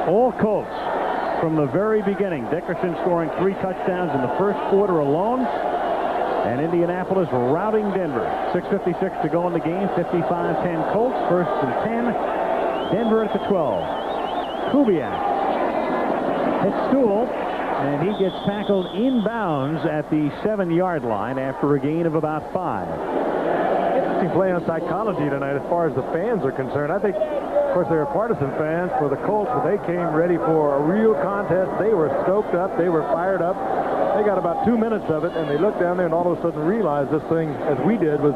All Colts from the very beginning. Dickerson scoring 3 touchdowns in the first quarter alone. And Indianapolis routing Denver. 6:56 to go in the game. 55-10 Colts. 1st and 10. Denver at the 12. Kubiak hits Sewell. And he gets tackled inbounds at the 7-yard line after a gain of about 5. Interesting play on psychology tonight as far as the fans are concerned. I think, of course, they were partisan fans for the Colts, but they came ready for a real contest. They were stoked up. They were fired up. They got about 2 minutes of it, and they looked down there and all of a sudden realized this thing, as we did, was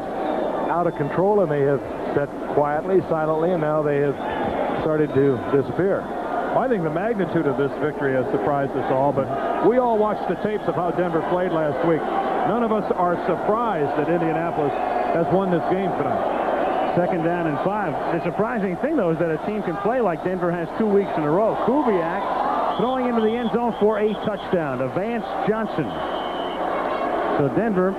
out of control, and they have sat quietly, silently, and now they have started to disappear. I think the magnitude of this victory has surprised us all, but we all watched the tapes of how Denver played last week. None of us are surprised that Indianapolis has won this game tonight. 2nd down and 5. The surprising thing, though, is that a team can play like Denver has 2 weeks in a row. Kubiak throwing into the end zone for a touchdown to Vance Johnson. So Denver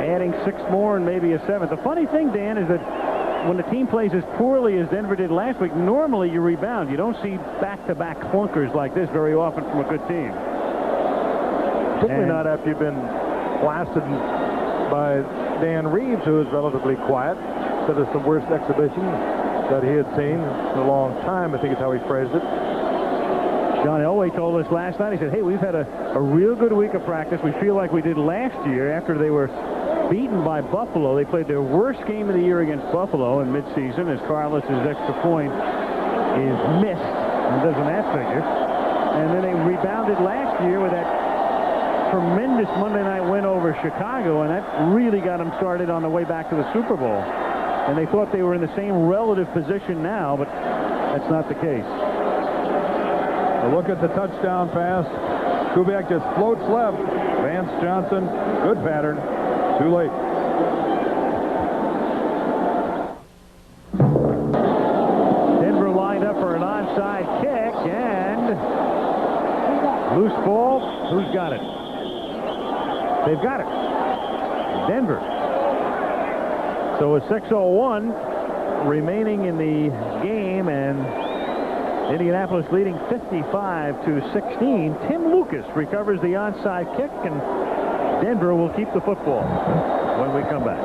adding 6 more and maybe a 7th. The funny thing, Dan, is that when the team plays as poorly as Denver did last week, normally you rebound. You don't see back-to-back clunkers like this very often from a good team. Particularly not after you've been blasted by Dan Reeves, who is relatively quiet. Said it's the worst exhibition that he had seen in a long time, I think is how he phrased it. John Elway told us last night, he said, hey, we've had a real good week of practice. We feel like we did last year after they were beaten by Buffalo. They played their worst game of the year against Buffalo in midseason as Carlos's extra point is missed. And doesn't that figure? And then they rebounded last year with that tremendous Monday night win over Chicago, and that really got them started on the way back to the Super Bowl. And they thought they were in the same relative position now, but that's not the case. A look at the touchdown pass. Kubiak just floats left. Vance Johnson, good pattern. Too late. Denver lined up for an onside kick, and loose ball. Who's got it? They've got it. Denver. So with 6:01 remaining in the game, and Indianapolis leading 55-16. Tim Lucas recovers the onside kick, and Denver will keep the football when we come back.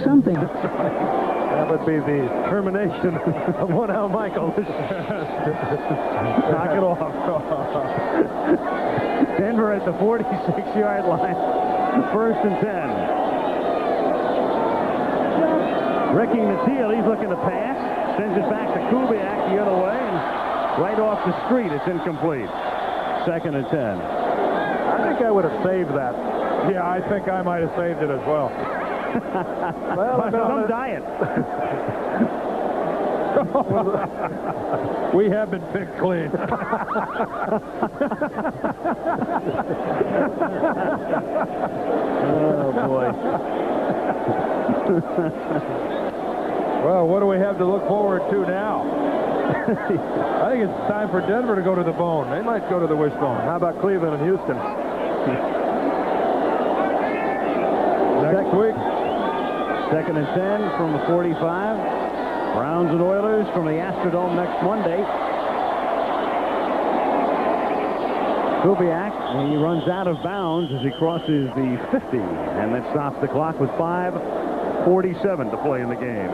Something. That would be the termination of one Al Michaels. Knock it off. Denver at the 46-yard line. 1st and 10. Ricky Nattiel, he's looking to pass. Sends it back to Kubiak the other way. And right off the street, it's incomplete. 2nd and 10. I think I would have saved that. Yeah, I think I might have saved it as well. Well, I'm on diet. We have been picked clean. Oh, boy. Well, what do we have to look forward to now? I think it's time for Denver to go to the bone. They might go to the wishbone. How about Cleveland and Houston? Next week. 2nd and 10 from the 45. Browns and Oilers from the Astrodome next Monday. Kubiak, he runs out of bounds as he crosses the 50, and that stops the clock with 5:47 to play in the game.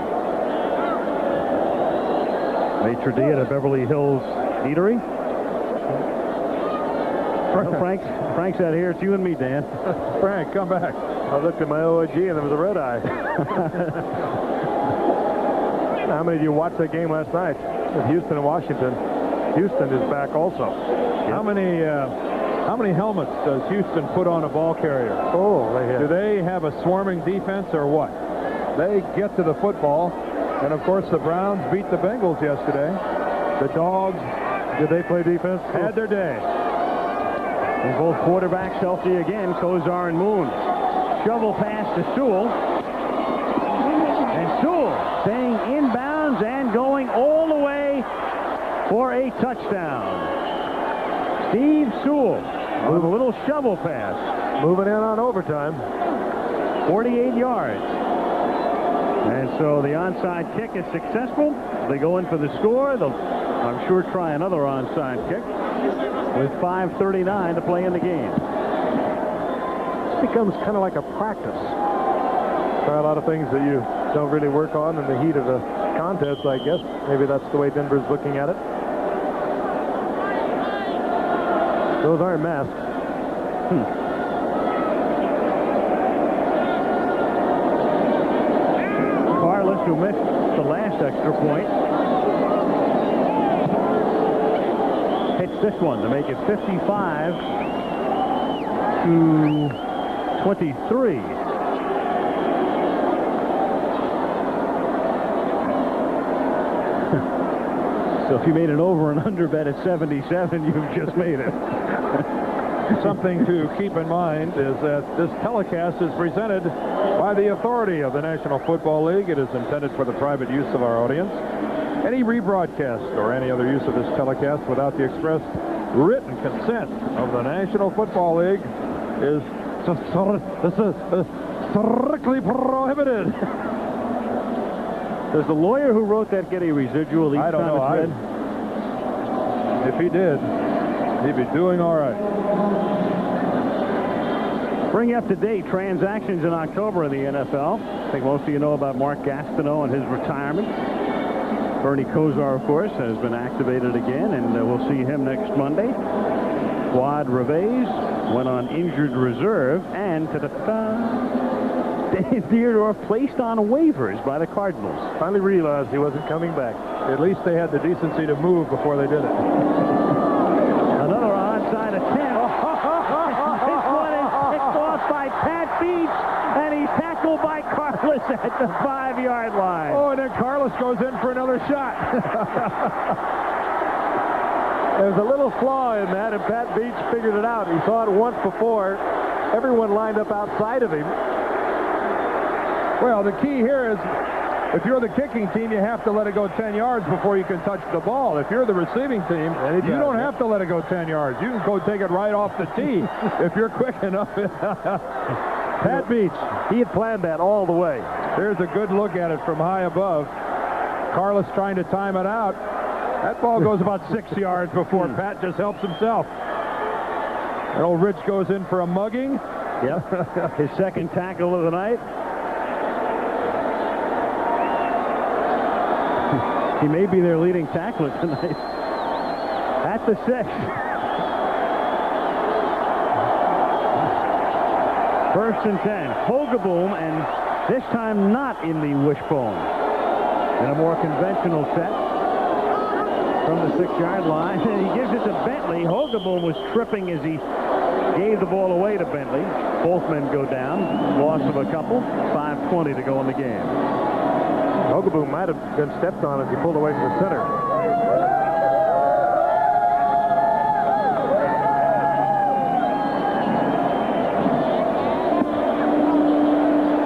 Maitre d' at a Beverly Hills eatery. Frank's out here. It's you and me, Dan. Frank, come back. I looked at my OIG and there was a red eye. How many of you watched that game last night with Houston and Washington? Houston is back also. Yep. How many helmets does Houston put on a ball carrier? Oh, do they have a swarming defense or what? They get to the football, and of course the Browns beat the Bengals yesterday. The Dogs, did they play defense? Had their day. And both quarterbacks healthy again, Kozar and Moon. Shovel pass to Sewell. And Sewell staying inbounds and going all the way for a touchdown. Steve Sewell with a little shovel pass. Moving in on overtime. 48 yards. And so the onside kick is successful. They go in for the score. They'll, I'm sure, try another onside kick with 5:39 to play in the game. It becomes kind of like a practice. Try a lot of things that you don't really work on in the heat of a contest, I guess. Maybe that's the way Denver's looking at it. Those aren't masks. Carlos, who missed the last extra point, hits this one to make it 55-23. So if you made an over and under bet at 77, you've just made it. Something to keep in mind is that this telecast is presented by the authority of the National Football League. It is intended for the private use of our audience. Any rebroadcast or any other use of this telecast without the express written consent of the National Football League is strictly prohibited. Does the lawyer who wrote that get a residual each I don't time know. it's read? If he did, he'd be doing all right. Bring you up to date transactions in October in the NFL. I think most of you know about Mark Gastineau and his retirement. Bernie Kosar, of course, has been activated again, and we'll see him next Monday. Fuad Reveiz went on injured reserve, and Dave Theodore placed on waivers by the Cardinals. Finally realized he wasn't coming back. At least they had the decency to move before they did it. Another onside attempt. This one is picked off by Pat Beach, and he's tackled by Carlos at the 5-yard line. Oh, and then Carlos goes in for another shot. There's a little flaw in that, and Pat Beach figured it out. He saw it once before. Everyone lined up outside of him. Well, the key here is if you're the kicking team, you have to let it go 10 yards before you can touch the ball. If you're the receiving team, you don't have to let it go 10 yards. You can go take it right off the tee if you're quick enough. Pat Beach, he had planned that all the way. There's a good look at it from high above. Carlos trying to time it out. That ball goes about 6 yards before Pat just helps himself. And old Rich goes in for a mugging. Yep, his second tackle of the night. He may be their leading tackler tonight. At the 6. First and 10. Hogeboom, and this time not in the wishbone. In a more conventional set from the 6-yard line. And he gives it to Bentley. Hogeboom was tripping as he gave the ball away to Bentley. Both men go down. Loss of a couple. 5:20 to go in the game. Hogeboom might have been stepped on as he pulled away from the center.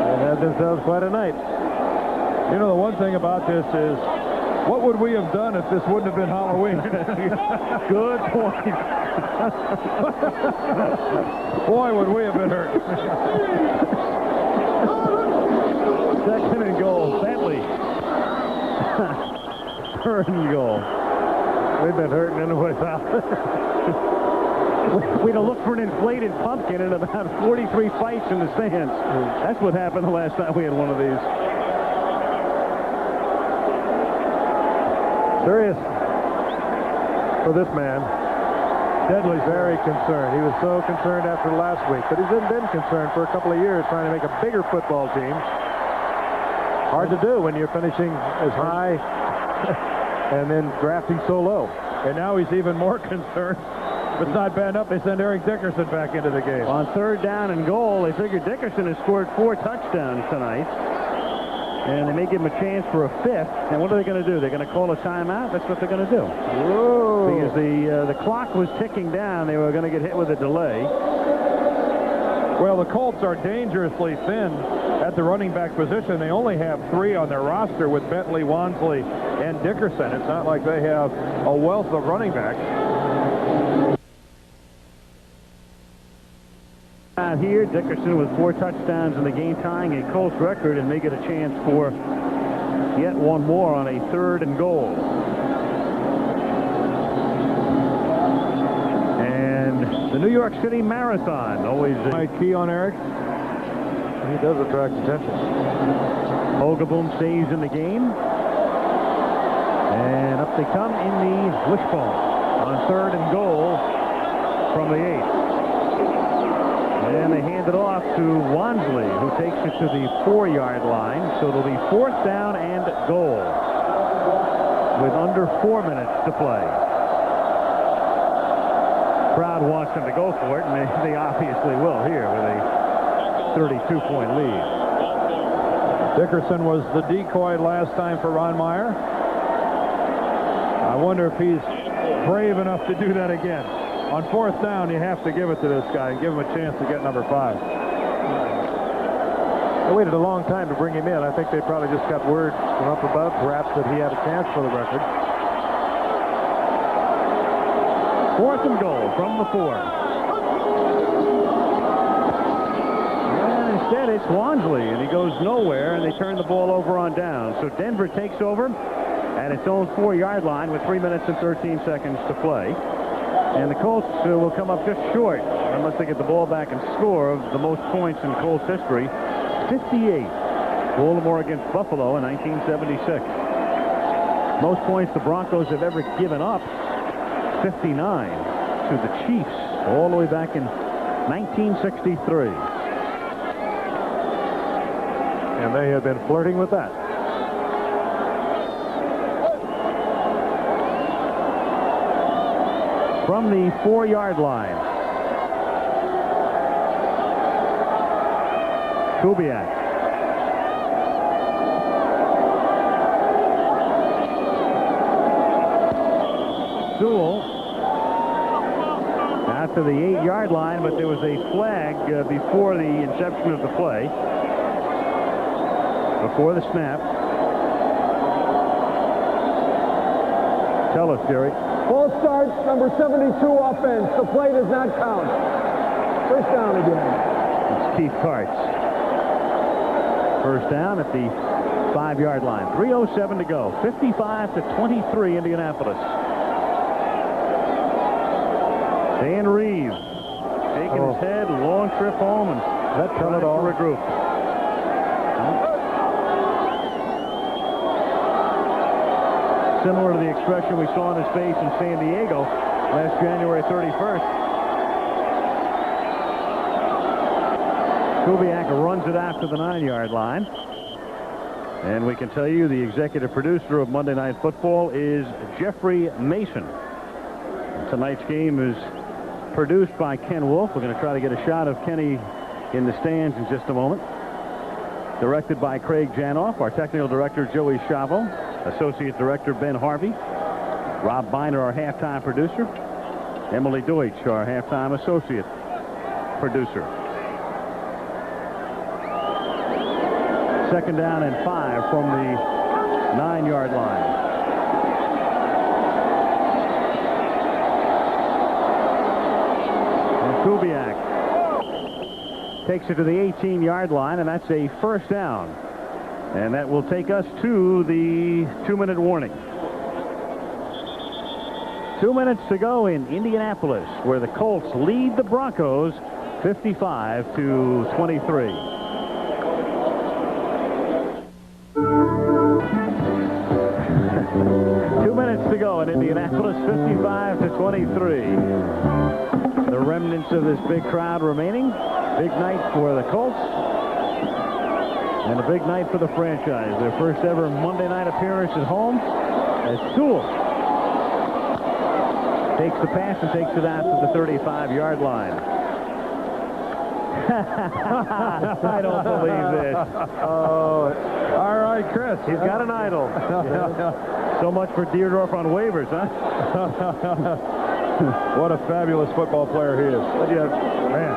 They had themselves quite a night. You know, the one thing about this is, what would we have done if this wouldn't have been Halloween? Good point. Boy, would we have been hurt. Second and goal. Bentley. Third and goal. They've been hurting anyways. We'd have looked for an inflated pumpkin in about 43 fights in the stands. That's what happened the last time we had one of these. Serious for this man. Deadly's very concerned. He was so concerned after last week, but he's been concerned for a couple of years trying to make a bigger football team. Hard to do when you're finishing as high and then drafting so low. And now he's even more concerned. If it's not bad enough, they send Eric Dickerson back into the game. On third down and goal, they figure Dickerson has scored 4 touchdowns tonight. And they may give him a chance for a 5th. And what are they going to do? They're going to call a timeout? That's what they're going to do. Whoa. Because the clock was ticking down. They were going to get hit with a delay. Well, the Colts are dangerously thin at the running back position. They only have 3 on their roster with Bentley, Wansley, and Dickerson. It's not like they have a wealth of running backs. Out here, Dickerson with 4 touchdowns in the game, tying a Colts record, and may get a chance for yet one more on a third and goal. And the New York City Marathon, always My key on Eric. He does attract attention. Hogaboom stays in the game. And up they come in the wishbone on 3rd and goal from the 8. And they hand it off to Wansley, who takes it to the 4-yard line. So it'll be 4th down and goal with under 4 minutes to play. Crowd wants them to go for it, and they obviously will here with a 32-point lead. Dickerson was the decoy last time for Ron Meyer. I wonder if he's brave enough to do that again. On 4th down, you have to give it to this guy and give him a chance to get number 5. They waited a long time to bring him in. I think they probably just got word from up above, perhaps, that he had a chance for the record. 4th and goal from the 4. And instead, it's Wansley, and he goes nowhere, and they turn the ball over on down. So Denver takes over at its own 4-yard line with 3 minutes and 13 seconds to play. And the Colts will come up just short, unless they get the ball back and score, of the most points in Colts history, 58. Baltimore against Buffalo in 1976. Most points the Broncos have ever given up, 59, to the Chiefs, all the way back in 1963. And they have been flirting with that. From the 4-yard line, Kubiak. Sewell out to the 8-yard line, but there was a flag before the inception of the play, before the snap. Tell us, Jerry. False start, number 72 offense. The play does not count. First down again. It's Keith Karts. First down at the 5-yard line. 3:07 to go. 55-23 Indianapolis. Dan Reeves shaking his head. Long trip home and that tell it all. To regroup. Similar to the expression we saw on his face in San Diego last January 31st. Kubiak runs it out to the 9-yard line. And we can tell you the executive producer of Monday Night Football is Jeffrey Mason. Tonight's game is produced by Ken Wolf. We're going to try to get a shot of Kenny in the stands in just a moment. Directed by Craig Janoff. Our technical director, Joey Chavo. Associate Director Ben Harvey. Rob Biner, our halftime producer. Emily Deutsch, our halftime associate producer. 2nd down and 5 from the 9-yard line. And Kubiak takes it to the 18-yard line, and that's a first down. And that will take us to the 2-minute warning. 2 minutes to go in Indianapolis, where the Colts lead the Broncos 55-23. To go in Indianapolis, 55-23. The remnants of this big crowd remaining. Big night for the Colts. And a big night for the franchise. Their first ever Monday night appearance at home as Sewell takes the pass and takes it out to the 35-yard line. I don't believe this. Oh, all right, Chris. He's got an idol. So much for Deerdorf on waivers, huh? What a fabulous football player he is. But you have, man,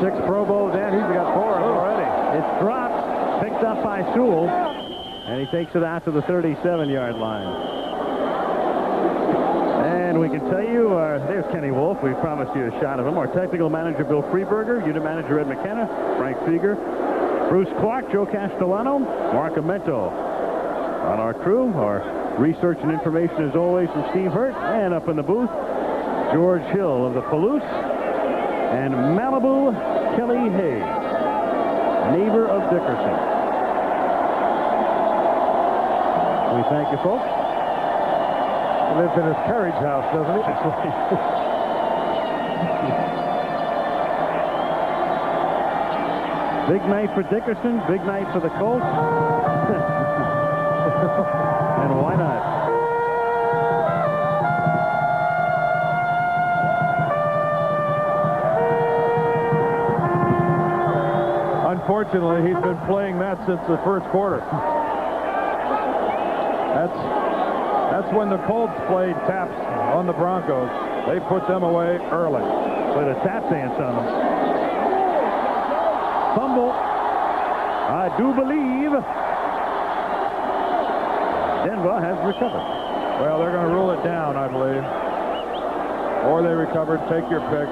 6 Pro Bowls and he's got 4 already. It's dropped, picked up by Sewell, and he takes it out to the 37-yard line. And we can tell you, there's Kenny Wolf. We promised you a shot of him. Our technical manager, Bill Freeberger, unit manager, Ed McKenna, Frank Seeger, Bruce Clark, Joe Castellano, Mark Amento. On our crew, our research and information, as always, from Steve Hurt, and up in the booth, George Hill of the Palouse, and Malibu, Kelly Hay. neighbor of Dickerson. We thank you, folks. He lives in his carriage house, doesn't he? Big night for Dickerson, big night for the Colts. And why not? Unfortunately, he's been playing that since the first quarter. That's when the Colts played taps on the Broncos. They put them away early. Played a tap dance on them. Fumble. I do believe Denver has recovered. Well, they're going to rule it down, I believe. Or they recovered. Take your pick.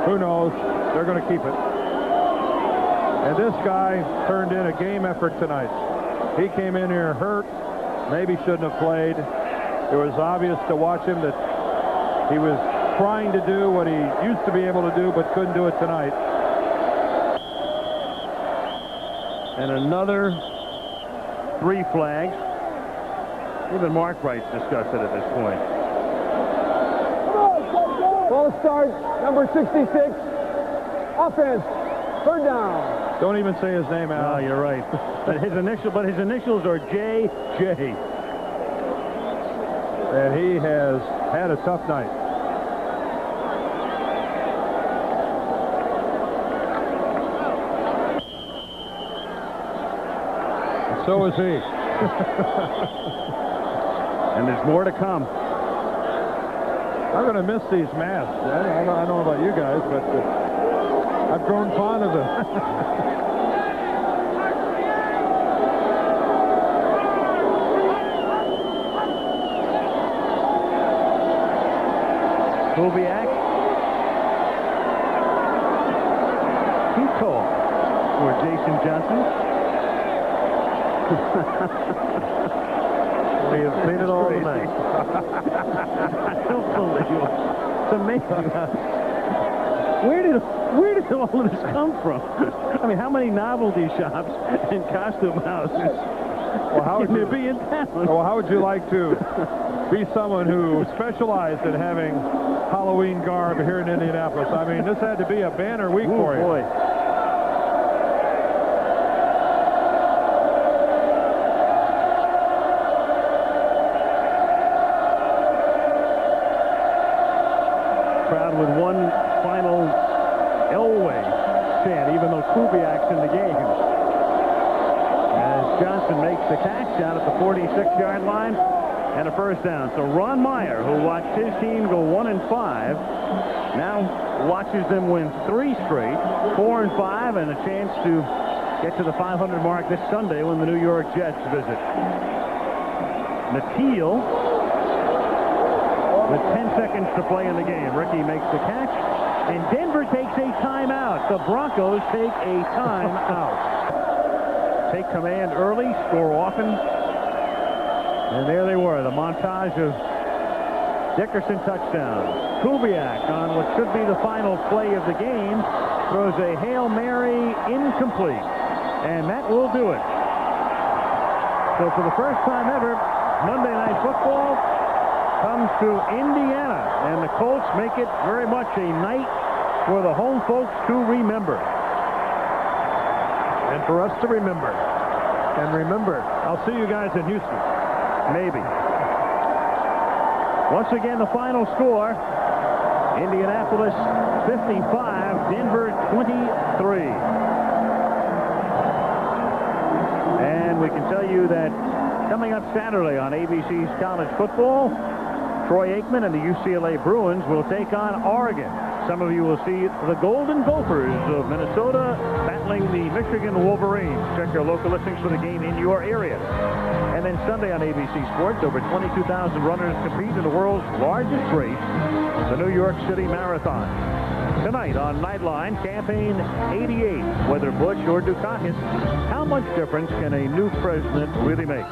Who knows? They're going to keep it. And this guy turned in a game effort tonight. He came in here hurt. Maybe shouldn't have played. It was obvious to watch him that he was trying to do what he used to be able to do but couldn't do it tonight. And another 3 flags. Even Mark Wright's discussed it at this point. Ball start, number 66. Offense, third down. Don't even say his name out. Oh, you're right. But his initials are J.J. And he has had a tough night. And so is he. And there's more to come. I'm going to miss these masks. I don't know about you guys, but I've grown fond of them. Kubiak. Too tall for Jason Johnson. We have seen it all tonight. I don't believe it. It's amazing. Where did all of this come from? I mean, how many novelty shops and costume houses can there be in town? Well, how would you like to be someone who specialized in having Halloween garb here in Indianapolis? I mean, this had to be a banner week for you. Boy. Crowd with one final Elway chant, even though Kubiak's in the game. As Johnson makes the catch down at the 46-yard line and a first down. So Ron Meyer, who watched his team go 1-5, now watches them win 3 straight, 4-5, and a chance to get to the 500 mark this Sunday when the New York Jets visit. McKeel with 10 seconds to play in the game. Ricky makes the catch, and Denver takes a timeout. The Broncos take a timeout. Take command early, score often. And there they were, the montage of Dickerson touchdowns. Kubiak on what should be the final play of the game throws a Hail Mary incomplete. And that will do it. So for the first time ever, Monday Night Football comes to Indiana, and the Colts make it very much a night for the home folks to remember. And for us to remember. And remember, I'll see you guys in Houston. Maybe. Once again, the final score, Indianapolis 55, Denver 23. And we can tell you that coming up Saturday on ABC's College Football, Troy Aikman and the UCLA Bruins will take on Oregon. Some of you will see the Golden Gophers of Minnesota battling the Michigan Wolverines. Check your local listings for the game in your area. And then Sunday on ABC Sports, over 22,000 runners compete in the world's largest race, the New York City Marathon. Tonight on Nightline, Campaign 88, whether Bush or Dukakis, how much difference can a new president really make?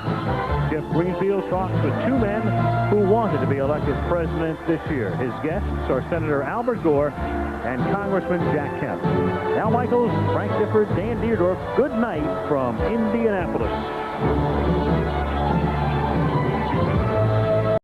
Jeff Greenfield talks with two men who wanted to be elected president this year. His guests are Senator Albert Gore and Congressman Jack Kemp. Al Michaels, Frank Gifford, Dan Deerdorf, good night from Indianapolis.